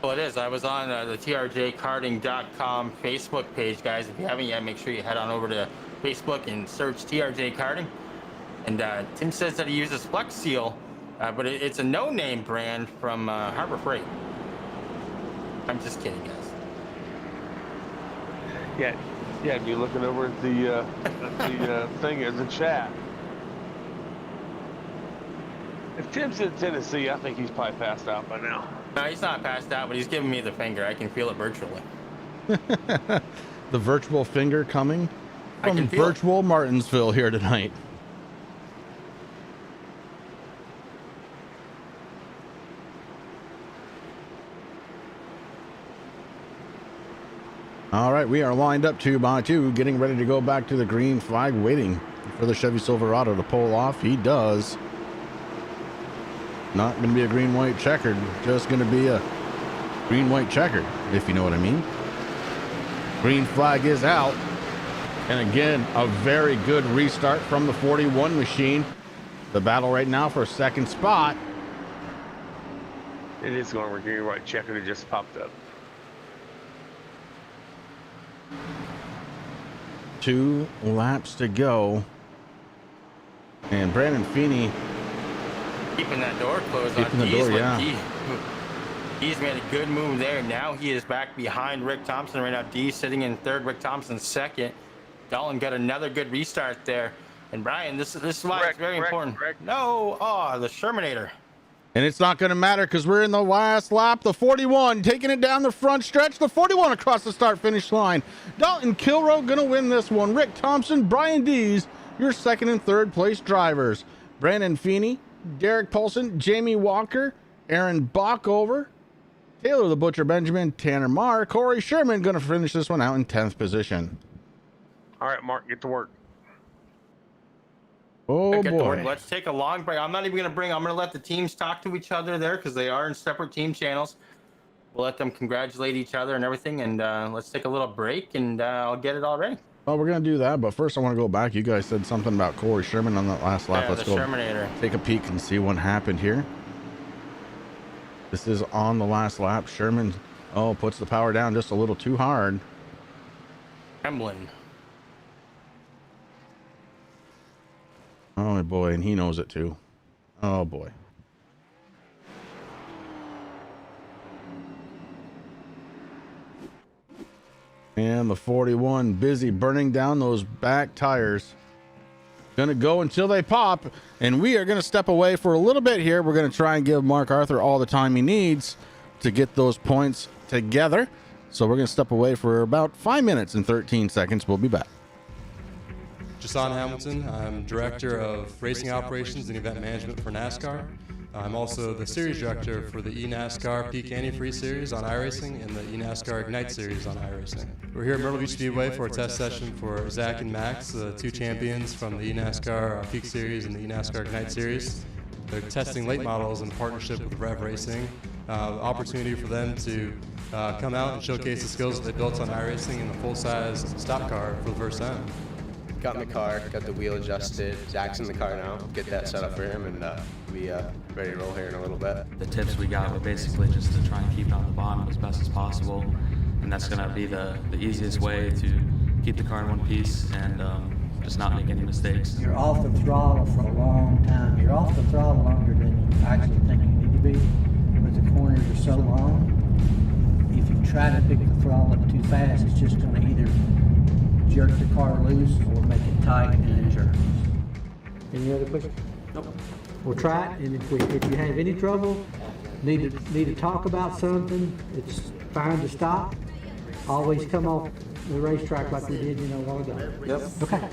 Well, it is. I was on the TRJ Karting.com Facebook page, guys. If you haven't yet, make sure you head on over to Facebook and search TRJ Karting. And Tim says that he uses Flex Seal, but it's a no-name brand from Harbor Freight. I'm just kidding, guys. Yeah, be looking over at the thing in the chat. If Tim's in Tennessee, I think he's probably passed out by now. No, he's not passed out, but he's giving me the finger. I can feel it virtually. The virtual finger coming from virtual Martinsville here tonight. All right, we are lined up 2x2, getting ready to go back to the green flag, waiting for the Chevy Silverado to pull off. He does. Not going to be a green-white checkered, just going to be a green-white checkered, if you know what I mean. Green flag is out. And again, a very good restart from the 41 machine. The battle right now for second spot. It is going to be green-white checkered. It just popped up. 2 laps to go. And Brandon Feeney keeping that door closed keeping on the door, yeah. He's made a good move there. Now he is back behind Rick Thompson right now. D sitting in third, Rick Thompson second. Dalton got another good restart there. And Brian, this is why it's very important. No, the Shermanator. And it's not going to matter because we're in the last lap. The 41 taking it down the front stretch. The 41 across the start-finish line. Dalton Kilrow going to win this one. Rick Thompson, Brian Dees, your second and third place drivers. Brandon Feeney, Derek Paulson, Jamie Walker, Aaron Bockover, Taylor the Butcher Benjamin, Tanner Marr, Corey Sherman going to finish this one out in 10th position. All right, Mark, get to work. Oh, boy. Let's take a long break. I'm not even going to I'm going to let the teams talk to each other there because they are in separate team channels. We'll let them congratulate each other and everything. And let's take a little break and I'll get it all ready. Well, we're going to do that. But first, I want to go back. You guys said something about Corey Sherman on that last lap. Yeah, Let's go Shermanator. Take a peek and see what happened here. This is on the last lap. Sherman, puts the power down just a little too hard. Trembling. Oh, boy, and he knows it too. Oh, boy. And the 41 busy burning down those back tires. Gonna go until they pop, and we are gonna step away for a little bit here. We're gonna try and give Mark Arthur all the time he needs to get those points together. So we're gonna step away for about 5 minutes and 13 seconds. We'll be back. Jason Hamilton. I'm Director of Racing Operations and Event Management for NASCAR. I'm also the Series Director for the eNASCAR Peak Antifreeze Series on iRacing and the eNASCAR Ignite Series on iRacing. We're here at Myrtle Beach Speedway for a test session for Zach and Max, the 2 champions from the eNASCAR Peak Series and the eNASCAR Ignite Series. They're testing late models in partnership with Rev Racing. Opportunity for them to come out and showcase the skills that they built on iRacing in the full-size stock car for the first time. got in the car, got the wheel adjusted. Zach's in the car now. Get that set up for him, and be ready to roll here in a little bit. The tips we got were basically just to try and keep it on the bottom as best as possible, and that's going to be the easiest way to keep the car in one piece and just not make any mistakes. You're off the throttle for a long time. You're off the throttle longer than you actually think you need to be, but the corners are so long. If you try to pick the throttle up too fast, it's just going to either jerk the car loose or make it tight and it jerks. Any other questions? Nope. We'll try it, and if you have any trouble, need to talk about something, it's fine to stop. Always come off the racetrack like we did, a while ago. Yep. Okay.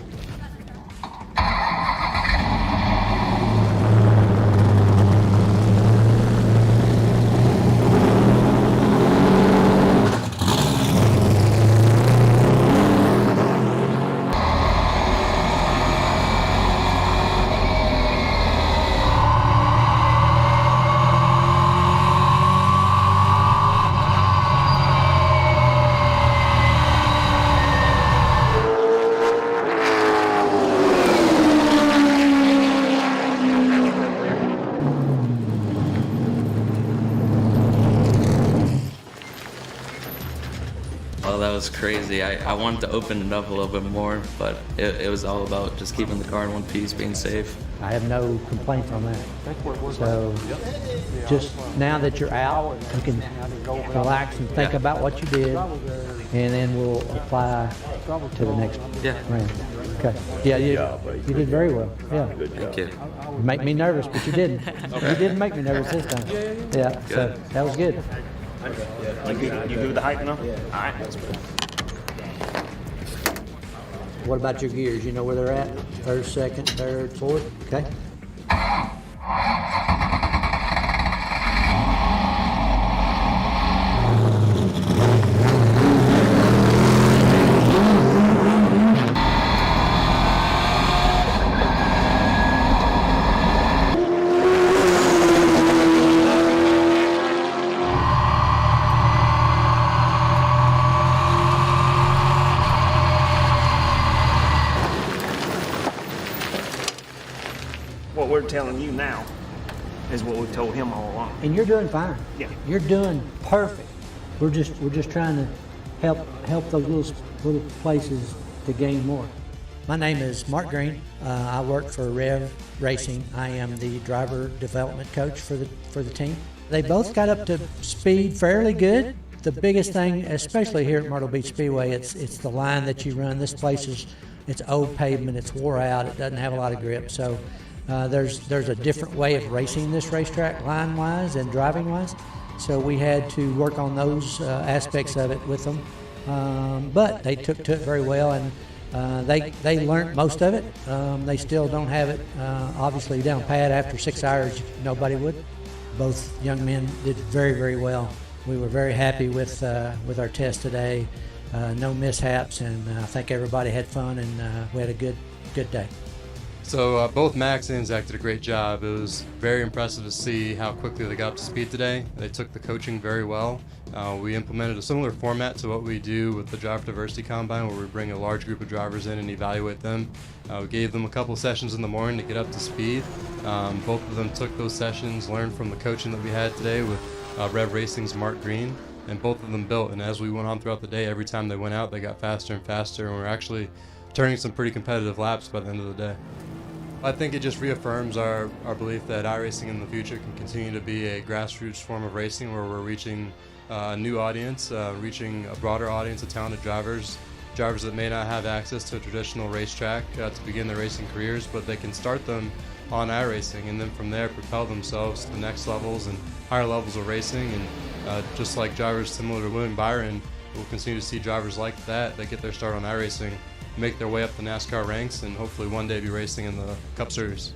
Oh, that was crazy. I wanted to open it up a little bit more, but it was all about just keeping the car in one piece, being safe. I have no complaints on that. So just now that you're out, you can relax and think about what you did, and then we'll apply to the next round. Okay. Yeah, you did very well. Yeah. Thank you. You make me nervous, but you didn't. You didn't make me nervous this time. Yeah. So that was good. You good with the height now? All right. What about your gears? You know where they're at? First, second, third, fourth? Okay. What we're telling you now is what we've told him all along. And you're doing fine. Yeah. You're doing perfect. We're just trying to help those little places to gain more. My name is Mark Green. I work for Rev Racing. I am the driver development coach for the team. They both got up to speed fairly good. The biggest thing, especially here at Myrtle Beach Speedway, it's the line that you run. This place it's old pavement, it's wore out, it doesn't have a lot of grip. So there's a different way of racing this racetrack line-wise and driving-wise. So we had to work on those aspects of it with them. But they took to it very well, and they learned most of it. They still don't have it obviously down pat. After 6 hours, nobody would. Both young men did very, very well. We were very happy with our test today. No mishaps, and I think everybody had fun, and we had a good day. So both Max and Zach did a great job. It was very impressive to see how quickly they got up to speed today. They took the coaching very well. We implemented a similar format to what we do with the Driver Diversity Combine, where we bring a large group of drivers in and evaluate them. We gave them a couple of sessions in the morning to get up to speed. Both of them took those sessions, learned from the coaching that we had today with Rev Racing's Mark Green, and both of them built. And as we went on throughout the day, every time they went out, they got faster and faster, and we're actually turning some pretty competitive laps by the end of the day. I think it just reaffirms our belief that iRacing in the future can continue to be a grassroots form of racing where we're reaching a new audience, reaching a broader audience of talented drivers that may not have access to a traditional racetrack to begin their racing careers, but they can start them on iRacing and then from there propel themselves to the next levels and higher levels of racing. And just like drivers similar to William Byron, we'll continue to see drivers like that get their start on iRacing, make their way up the NASCAR ranks, and hopefully one day be racing in the Cup Series.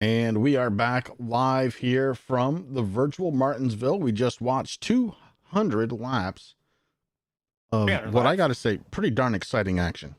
And we are back live here from the virtual Martinsville. We just watched 200 laps of what I got to say, pretty darn exciting action.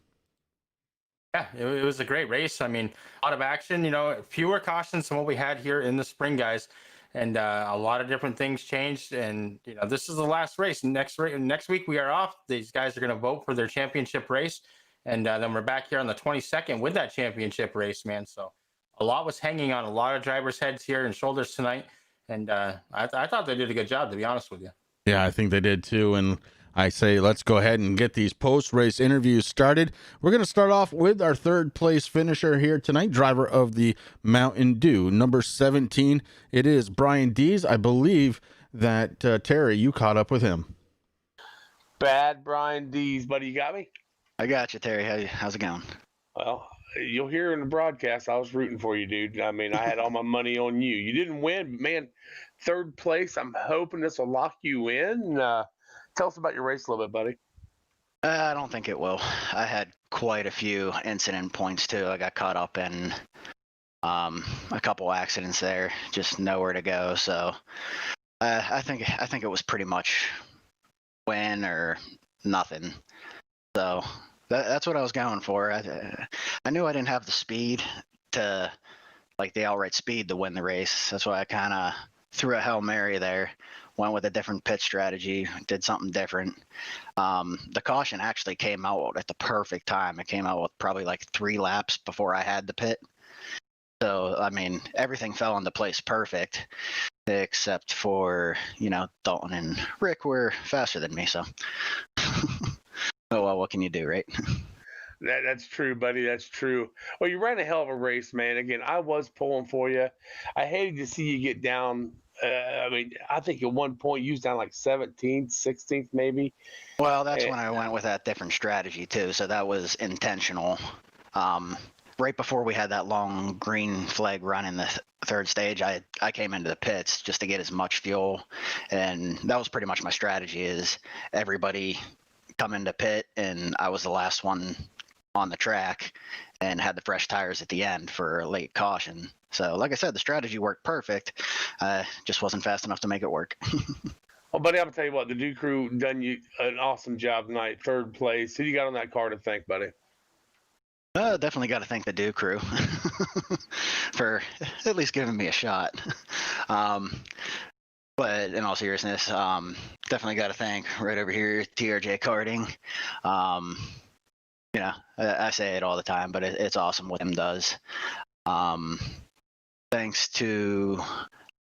Yeah, it was a great race. I mean, a lot of action, fewer cautions than what we had here in the spring, guys. And a lot of different things changed. And, this is the last race. Next week we are off. These guys are going to vote for their championship race. And then we're back here on the 22nd with that championship race, man. So a lot was hanging on a lot of drivers' heads here and shoulders tonight. And I thought they did a good job, to be honest with you. Yeah, I think they did too. And I say, let's go ahead and get these post-race interviews started. We're going to start off with our third place finisher here tonight, driver of the Mountain Dew, number 17. It is Brian Dees. I believe that, Terry, you caught up with him. Bad Brian Dees, buddy. You got me? I got you, Terry. How's it going? Well, you'll hear in the broadcast, I was rooting for you, dude. I mean, I had all my money on you. You didn't win, man. Third place. I'm hoping this will lock you in. Tell us about your race a little bit, buddy. I don't think it will. I had quite a few incident points too. I got caught up in a couple accidents there, just nowhere to go. So I think it was pretty much win or nothing. So that's what I was going for. I knew I didn't have the speed to, like the outright speed to win the race. That's why I kind of threw a Hail Mary there, went with a different pit strategy, did something different. The caution actually came out at the perfect time. It came out with probably like 3 laps before I had the pit. So, I mean, everything fell into place perfect, except for, Dalton and Rick were faster than me. So, oh, well, what can you do, right? That's true, buddy. That's true. Well, you ran a hell of a race, man. Again, I was pulling for you. I hated to see you get down. I think at one point you was down like 17th, 16th, maybe. Well, that's when I went with that different strategy too. So that was intentional. Right before we had that long green flag run in the third stage, I came into the pits just to get as much fuel, and that was pretty much my strategy. Is everybody come into pit, and I was the last one on the track and had the fresh tires at the end for a late caution. So like I said, the strategy worked perfect. Just wasn't fast enough to make it work. Well, buddy, I'm going to tell you what, the Dew crew done you an awesome job tonight. Third place. Who you got on that car to thank, buddy? Definitely got to thank the Dew crew for at least giving me a shot. But in all seriousness, definitely got to thank right over here, TRJ Karting. I say it all the time, but it's awesome what him does. Thanks to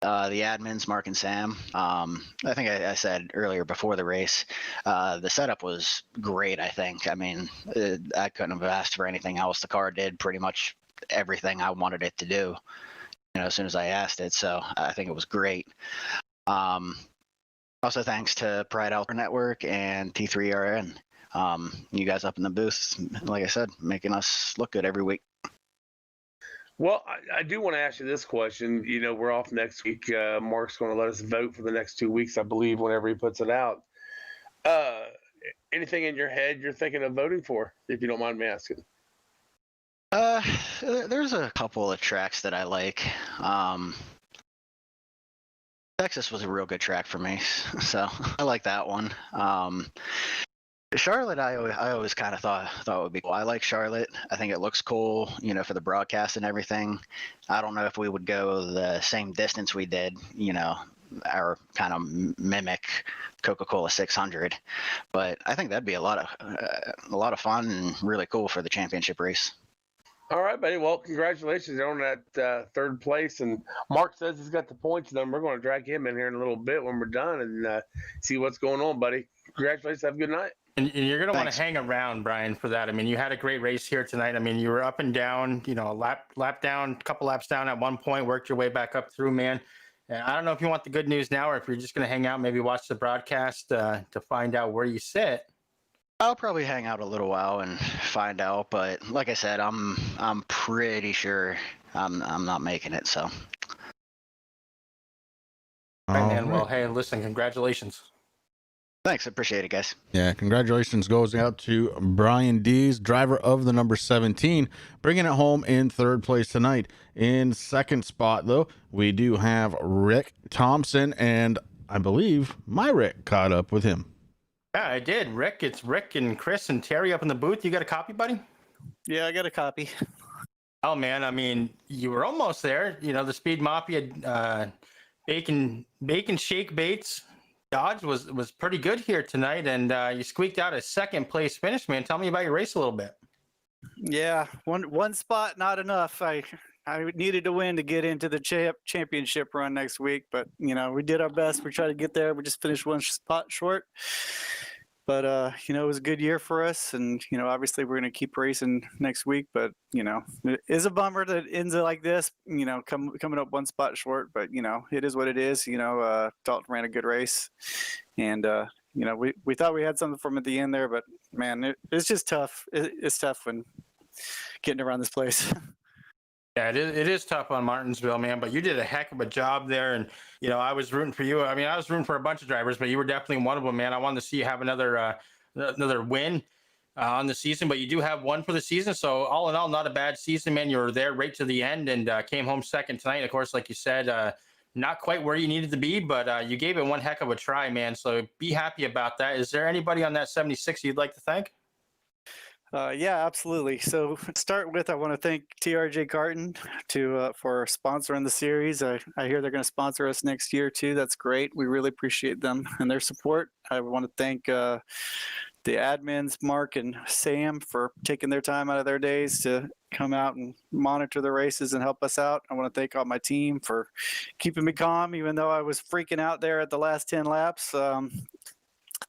the admins, Mark and Sam. I think I said earlier before the race, the setup was great, I think. I mean, I couldn't have asked for anything else. The car did pretty much everything I wanted it to do, as soon as I asked it. So I think it was great. Also thanks to Pride Outdoor Network and T3RN. You guys up in the booth, like I said, making us look good every week. Well, I do want to ask you this question. We're off next week. Mark's going to let us vote for the next 2 weeks, I believe, whenever he puts it out. Anything in your head you're thinking of voting for, if you don't mind me asking? There's a couple of tracks that I like. Texas was a real good track for me, so I like that one. Charlotte, I always kind of thought would be cool. I like Charlotte. I think it looks cool, for the broadcast and everything. I don't know if we would go the same distance we did, our kind of mimic Coca-Cola 600, but I think that'd be a lot of fun and really cool for the championship race. All right, buddy. Well, congratulations on that third place. And Mark says he's got the points, and then we're going to drag him in here in a little bit when we're done and see what's going on, buddy. Congratulations. Have a good night. And you're going to want to hang around, Brian, for that. I mean, you had a great race here tonight. I mean, you were up and down, lap down, couple laps down at one point, worked your way back up through, man. And I don't know if you want the good news now or if you're just going to hang out, maybe watch the broadcast to find out where you sit. I'll probably hang out a little while and find out, but like I said, I'm pretty sure I'm not making it. So. All right, man. Well, hey, listen, congratulations. Thanks. I appreciate it, guys. Yeah, congratulations goes out to Brian Dees, driver of the number 17, bringing it home in third place tonight. In second spot, though, we do have Rick Thompson, and I believe my Rick caught up with him. Yeah, I did. Rick, it's Rick and Chris and Terry up in the booth. You got a copy, buddy? Yeah, I got a copy. Oh man, I mean, you were almost there. You know, the Speed Mafia bacon shake baits Dodge was pretty good here tonight, and you squeaked out a second place finish, man. Tell me about your race a little bit. Yeah, one spot not enough. I needed to win to get into the championship run next week, but we did our best. We tried to get there. We just finished one spot short. But it was a good year for us, and obviously we're going to keep racing next week. But it is a bummer that it ends like this. Coming up one spot short, but it is what it is. Dalton ran a good race, and we thought we had something from at the end there, but man, it's just tough. It's tough when getting around this place. Yeah, it is tough on Martinsville, man, but you did a heck of a job there. And, I was rooting for you. I mean, I was rooting for a bunch of drivers, but you were definitely one of them, man. I wanted to see you have another win on the season, but you do have one for the season. So all in all, not a bad season, man. You were there right to the end and came home second tonight. Of course, like you said, not quite where you needed to be, but you gave it one heck of a try, man. So be happy about that. Is there anybody on that 76 you'd like to thank? Yeah, absolutely. So to start with, I want to thank TRJ Karting for sponsoring the series. I hear they're going to sponsor us next year too. That's great. We really appreciate them and their support. I want to thank the admins, Mark and Sam, for taking their time out of their days to come out and monitor the races and help us out. I want to thank all my team for keeping me calm, even though I was freaking out there at the last 10 laps.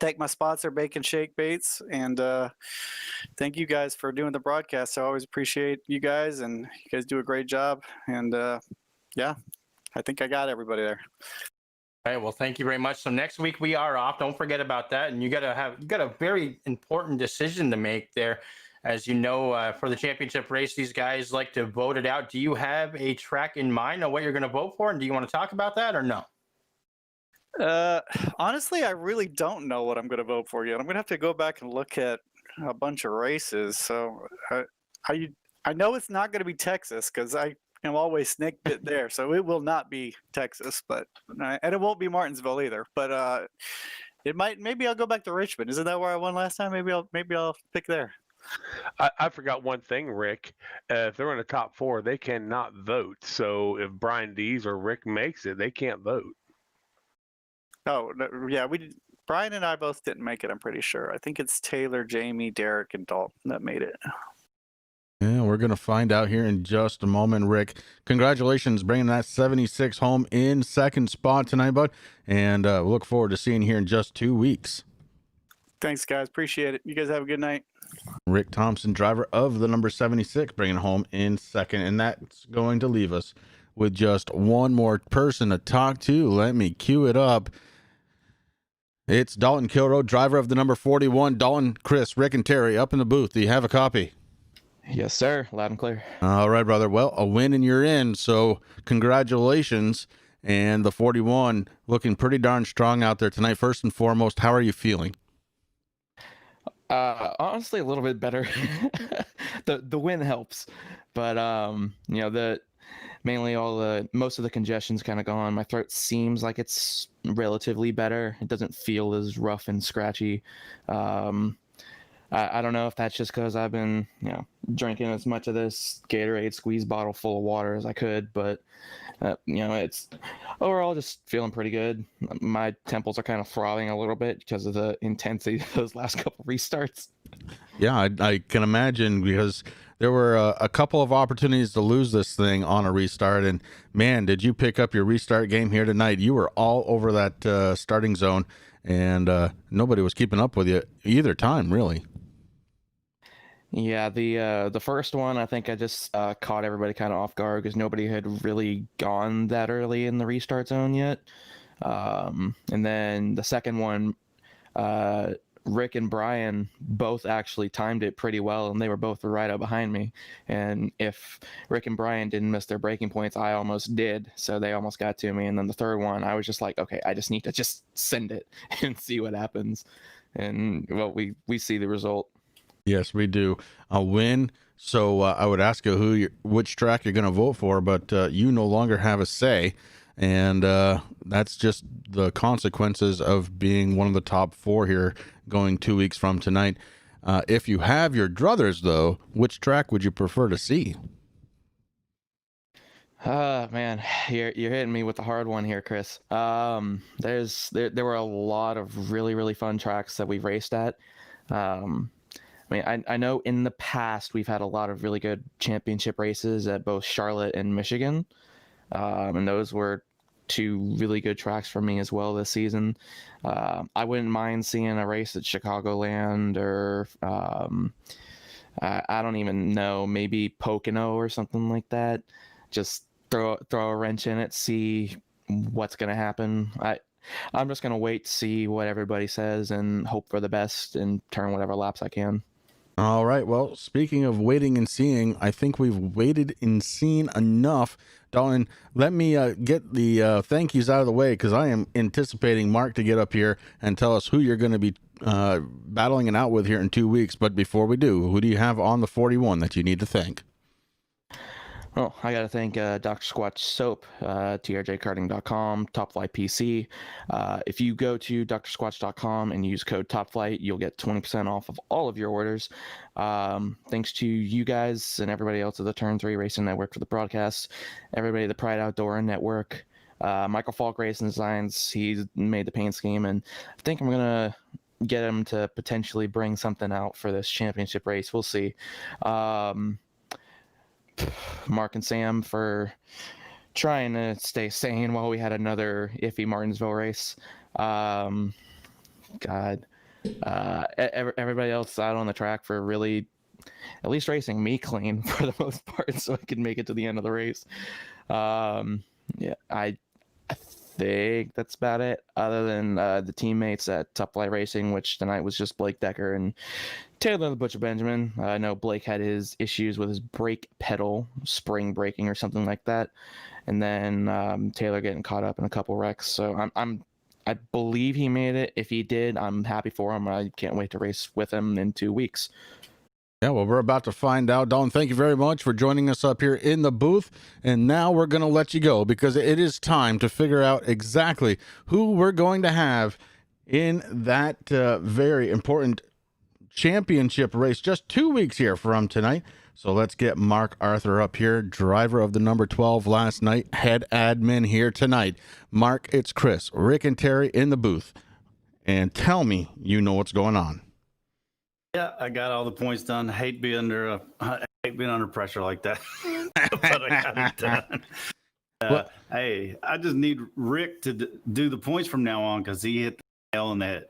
Thank my sponsor, Bacon Shake Baits, and thank you guys for doing the broadcast. I always appreciate you guys, and you guys do a great job. And yeah, I think I got everybody there. All right, well, thank you very much. So next week we are off. Don't forget about that. And you got a very important decision to make there. As you know, for the championship race, these guys like to vote it out. Do you have a track in mind on what you're going to vote for? And do you want to talk about that or no? Honestly, I really don't know what I'm going to vote for yet. I'm going to have to go back and look at a bunch of races. So I know it's not going to be Texas because I am always snake bit there. So it will not be Texas, and it won't be Martinsville either. But it might. Maybe I'll go back to Richmond. Isn't that where I won last time? Maybe I'll pick there. I forgot one thing, Rick. If they're in the top 4, they cannot vote. So if Brian Dees or Rick makes it, they can't vote. Oh, yeah, Brian and I both didn't make it, I'm pretty sure. I think it's Taylor, Jamie, Derek, and Dalton that made it. Yeah, we're going to find out here in just a moment, Rick. Congratulations bringing that 76 home in second spot tonight, bud. And we'll look forward to seeing you here in just 2 weeks. Thanks, guys. Appreciate it. You guys have a good night. Rick Thompson, driver of the number 76, bringing home in second. And that's going to leave us with just one more person to talk to. Let me cue it up. It's Dalton Kilroe, driver of the number 41. Dalton, Chris, Rick, and Terry up in the booth. Do you have a copy? Yes, sir. Loud and clear. All right, brother. Well, a win and you're in, so congratulations. And the 41 looking pretty darn strong out there tonight. First and foremost, how are you feeling? Honestly, a little bit better. The win helps, but mainly most of the congestion's kind of gone. My throat seems like it's relatively better. It doesn't feel as rough and scratchy. I don't know if that's just because I've been drinking as much of this Gatorade squeeze bottle full of water as I could, but it's overall just feeling pretty good. My temples are kind of throbbing a little bit because of the intensity of those last couple restarts. Yeah, I can imagine, because there were a couple of opportunities to lose this thing on a restart, and man, did you pick up your restart game here tonight. You were all over that starting zone, and nobody was keeping up with you either time, really. Yeah, the first one, I think I just caught everybody kind of off guard because nobody had really gone that early in the restart zone yet. And then the second one, Rick and Brian both actually timed it pretty well, and they were both right up behind me. And if Rick and Brian didn't miss their braking points, I almost did, so they almost got to me. And then the third one, I was just like, okay, I just need to just send it and see what happens. And well, we see the result. Yes, we do. A win. So I would ask you which track you're going to vote for, but you no longer have a say. And that's just the consequences of being one of the top 4 here going 2 weeks from tonight. If you have your druthers, though, which track would you prefer to see? Man, you're hitting me with the hard one here, Chris. There were a lot of really fun tracks that we've raced at. I mean, I know in the past we've had a lot of really good championship races at both Charlotte and Michigan, and those were two really good tracks for me as well this season. I wouldn't mind seeing a race at Chicagoland or I don't even know, maybe Pocono or something like that. Just throw a wrench in it, see what's gonna happen. I'm just gonna wait to see what everybody says and hope for the best and turn whatever laps I can. All right. Well, speaking of waiting and seeing, I think we've waited and seen enough. Dalton, let me get the thank yous out of the way, because I am anticipating Mark to get up here and tell us who you're going to be battling it out with here in 2 weeks. But before we do, who do you have on the 41 that you need to thank? Well, I got to thank Dr. Squatch Soap, TRJKarting.com, Top Flight PC. If you go to drsquatch.com and use code TOPFLIGHT, you'll get 20% off of all of your orders. Thanks to you guys and everybody else at the Turn 3 Racing Network for the broadcast, everybody at the Pride Outdoor Network, Michael Falk Racing Designs, he made the paint scheme, and I think I'm going to get him to potentially bring something out for this championship race. We'll see. Mark and Sam for trying to stay sane while we had another iffy Martinsville race. Everybody else out on the track for really at least racing me clean for the most part, so I could make it to the end of the race. I think that's about it, other than the teammates at Top Flight Racing, which tonight was just Blake Decker and Taylor the Butcher Benjamin. I know Blake had his issues with his brake pedal spring breaking or something like that, and then Taylor getting caught up in a couple wrecks. So I believe he made it. If he did, I'm happy for him. I can't wait to race with him in 2 weeks. Yeah, well, we're about to find out. Dalton, thank you very much for joining us up here in the booth. And now we're going to let you go, because it is time to figure out exactly who we're going to have in that very important championship race just 2 weeks here from tonight. So let's get Mark Arthur up here, driver of the number 12 last night, head admin here tonight. Mark, it's Chris, Rick, and Terry in the booth. And tell me you know what's going on. Yeah, I got all the points done. Hate being under pressure like that, but I got it done. Hey, I just need Rick to do the points from now on, because he hit the nail on the head.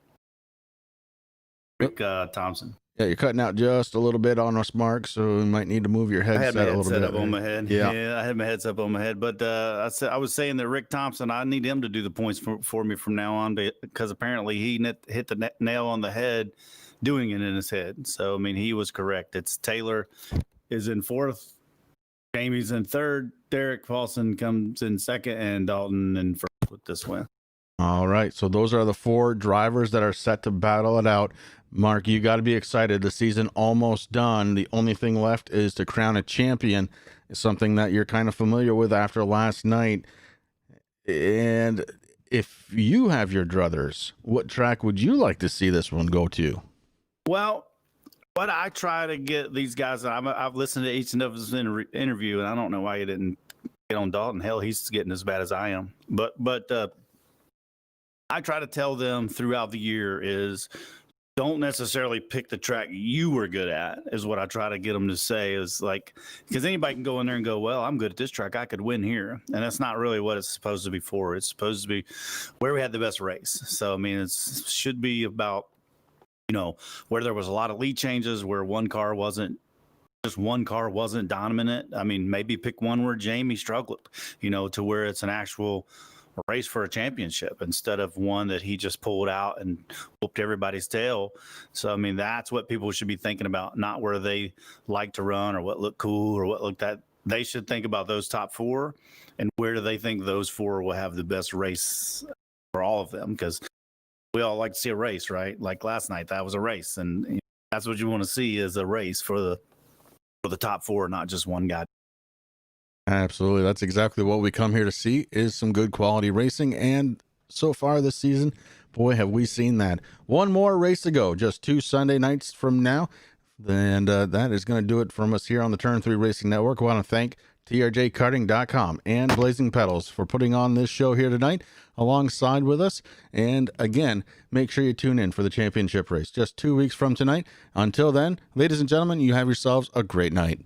Rick Thompson. Yeah, you're cutting out just a little bit on us, Mark, so you might need to move your headset a little bit. I had my headset up on my head. Yeah, I had my headset up on my head. But I was saying that Rick Thompson, I need him to do the points for me from now on, because apparently he hit the nail on the head doing it in his head. So, I mean, he was correct. It's Taylor is in fourth, Jamie's in third, Derek Paulson comes in second, and Dalton in first with this win. All right, so those are the 4 drivers that are set to battle it out. Mark, you got to be excited. The season almost done. The only thing left is to crown a champion. It's something that you're kind of familiar with after last night. And if you have your druthers, what track would you like to see this one go to? Well, what I try to get these guys, I've listened to each and every interview, and I don't know why you didn't get on Dalton. Hell, he's getting as bad as I am. But I try to tell them throughout the year is don't necessarily pick the track you were good at, is what I try to get them to say, is like, because anybody can go in there and go, well, I'm good at this track, I could win here. And that's not really what it's supposed to be for. It's supposed to be where we had the best race. So, I mean, it should be about, where there was a lot of lead changes, where one car wasn't dominant. I mean, maybe pick one where Jamie struggled, to where it's an actual race for a championship instead of one that he just pulled out and whooped everybody's tail. So, I mean, that's what people should be thinking about, not where they like to run or what looked cool or what looked that. They should think about those top 4 and where do they think those 4 will have the best race for all of them, because we all like to see a race, right? Like last night, that was a race, and that's what you want to see, is a race for the top 4, not just one guy. Absolutely. That's exactly what we come here to see, is some good quality racing. And so far this season, Boy, have we seen that. One more race to go, just 2 Sunday nights from now. And that is going to do it from us here on the Turn 3 Racing Network. I want to thank TRJKarting.com and Blazing Pedals for putting on this show here tonight alongside with us. And again, make sure you tune in for the championship race just 2 weeks from tonight. Until then, ladies and gentlemen, you have yourselves a great night.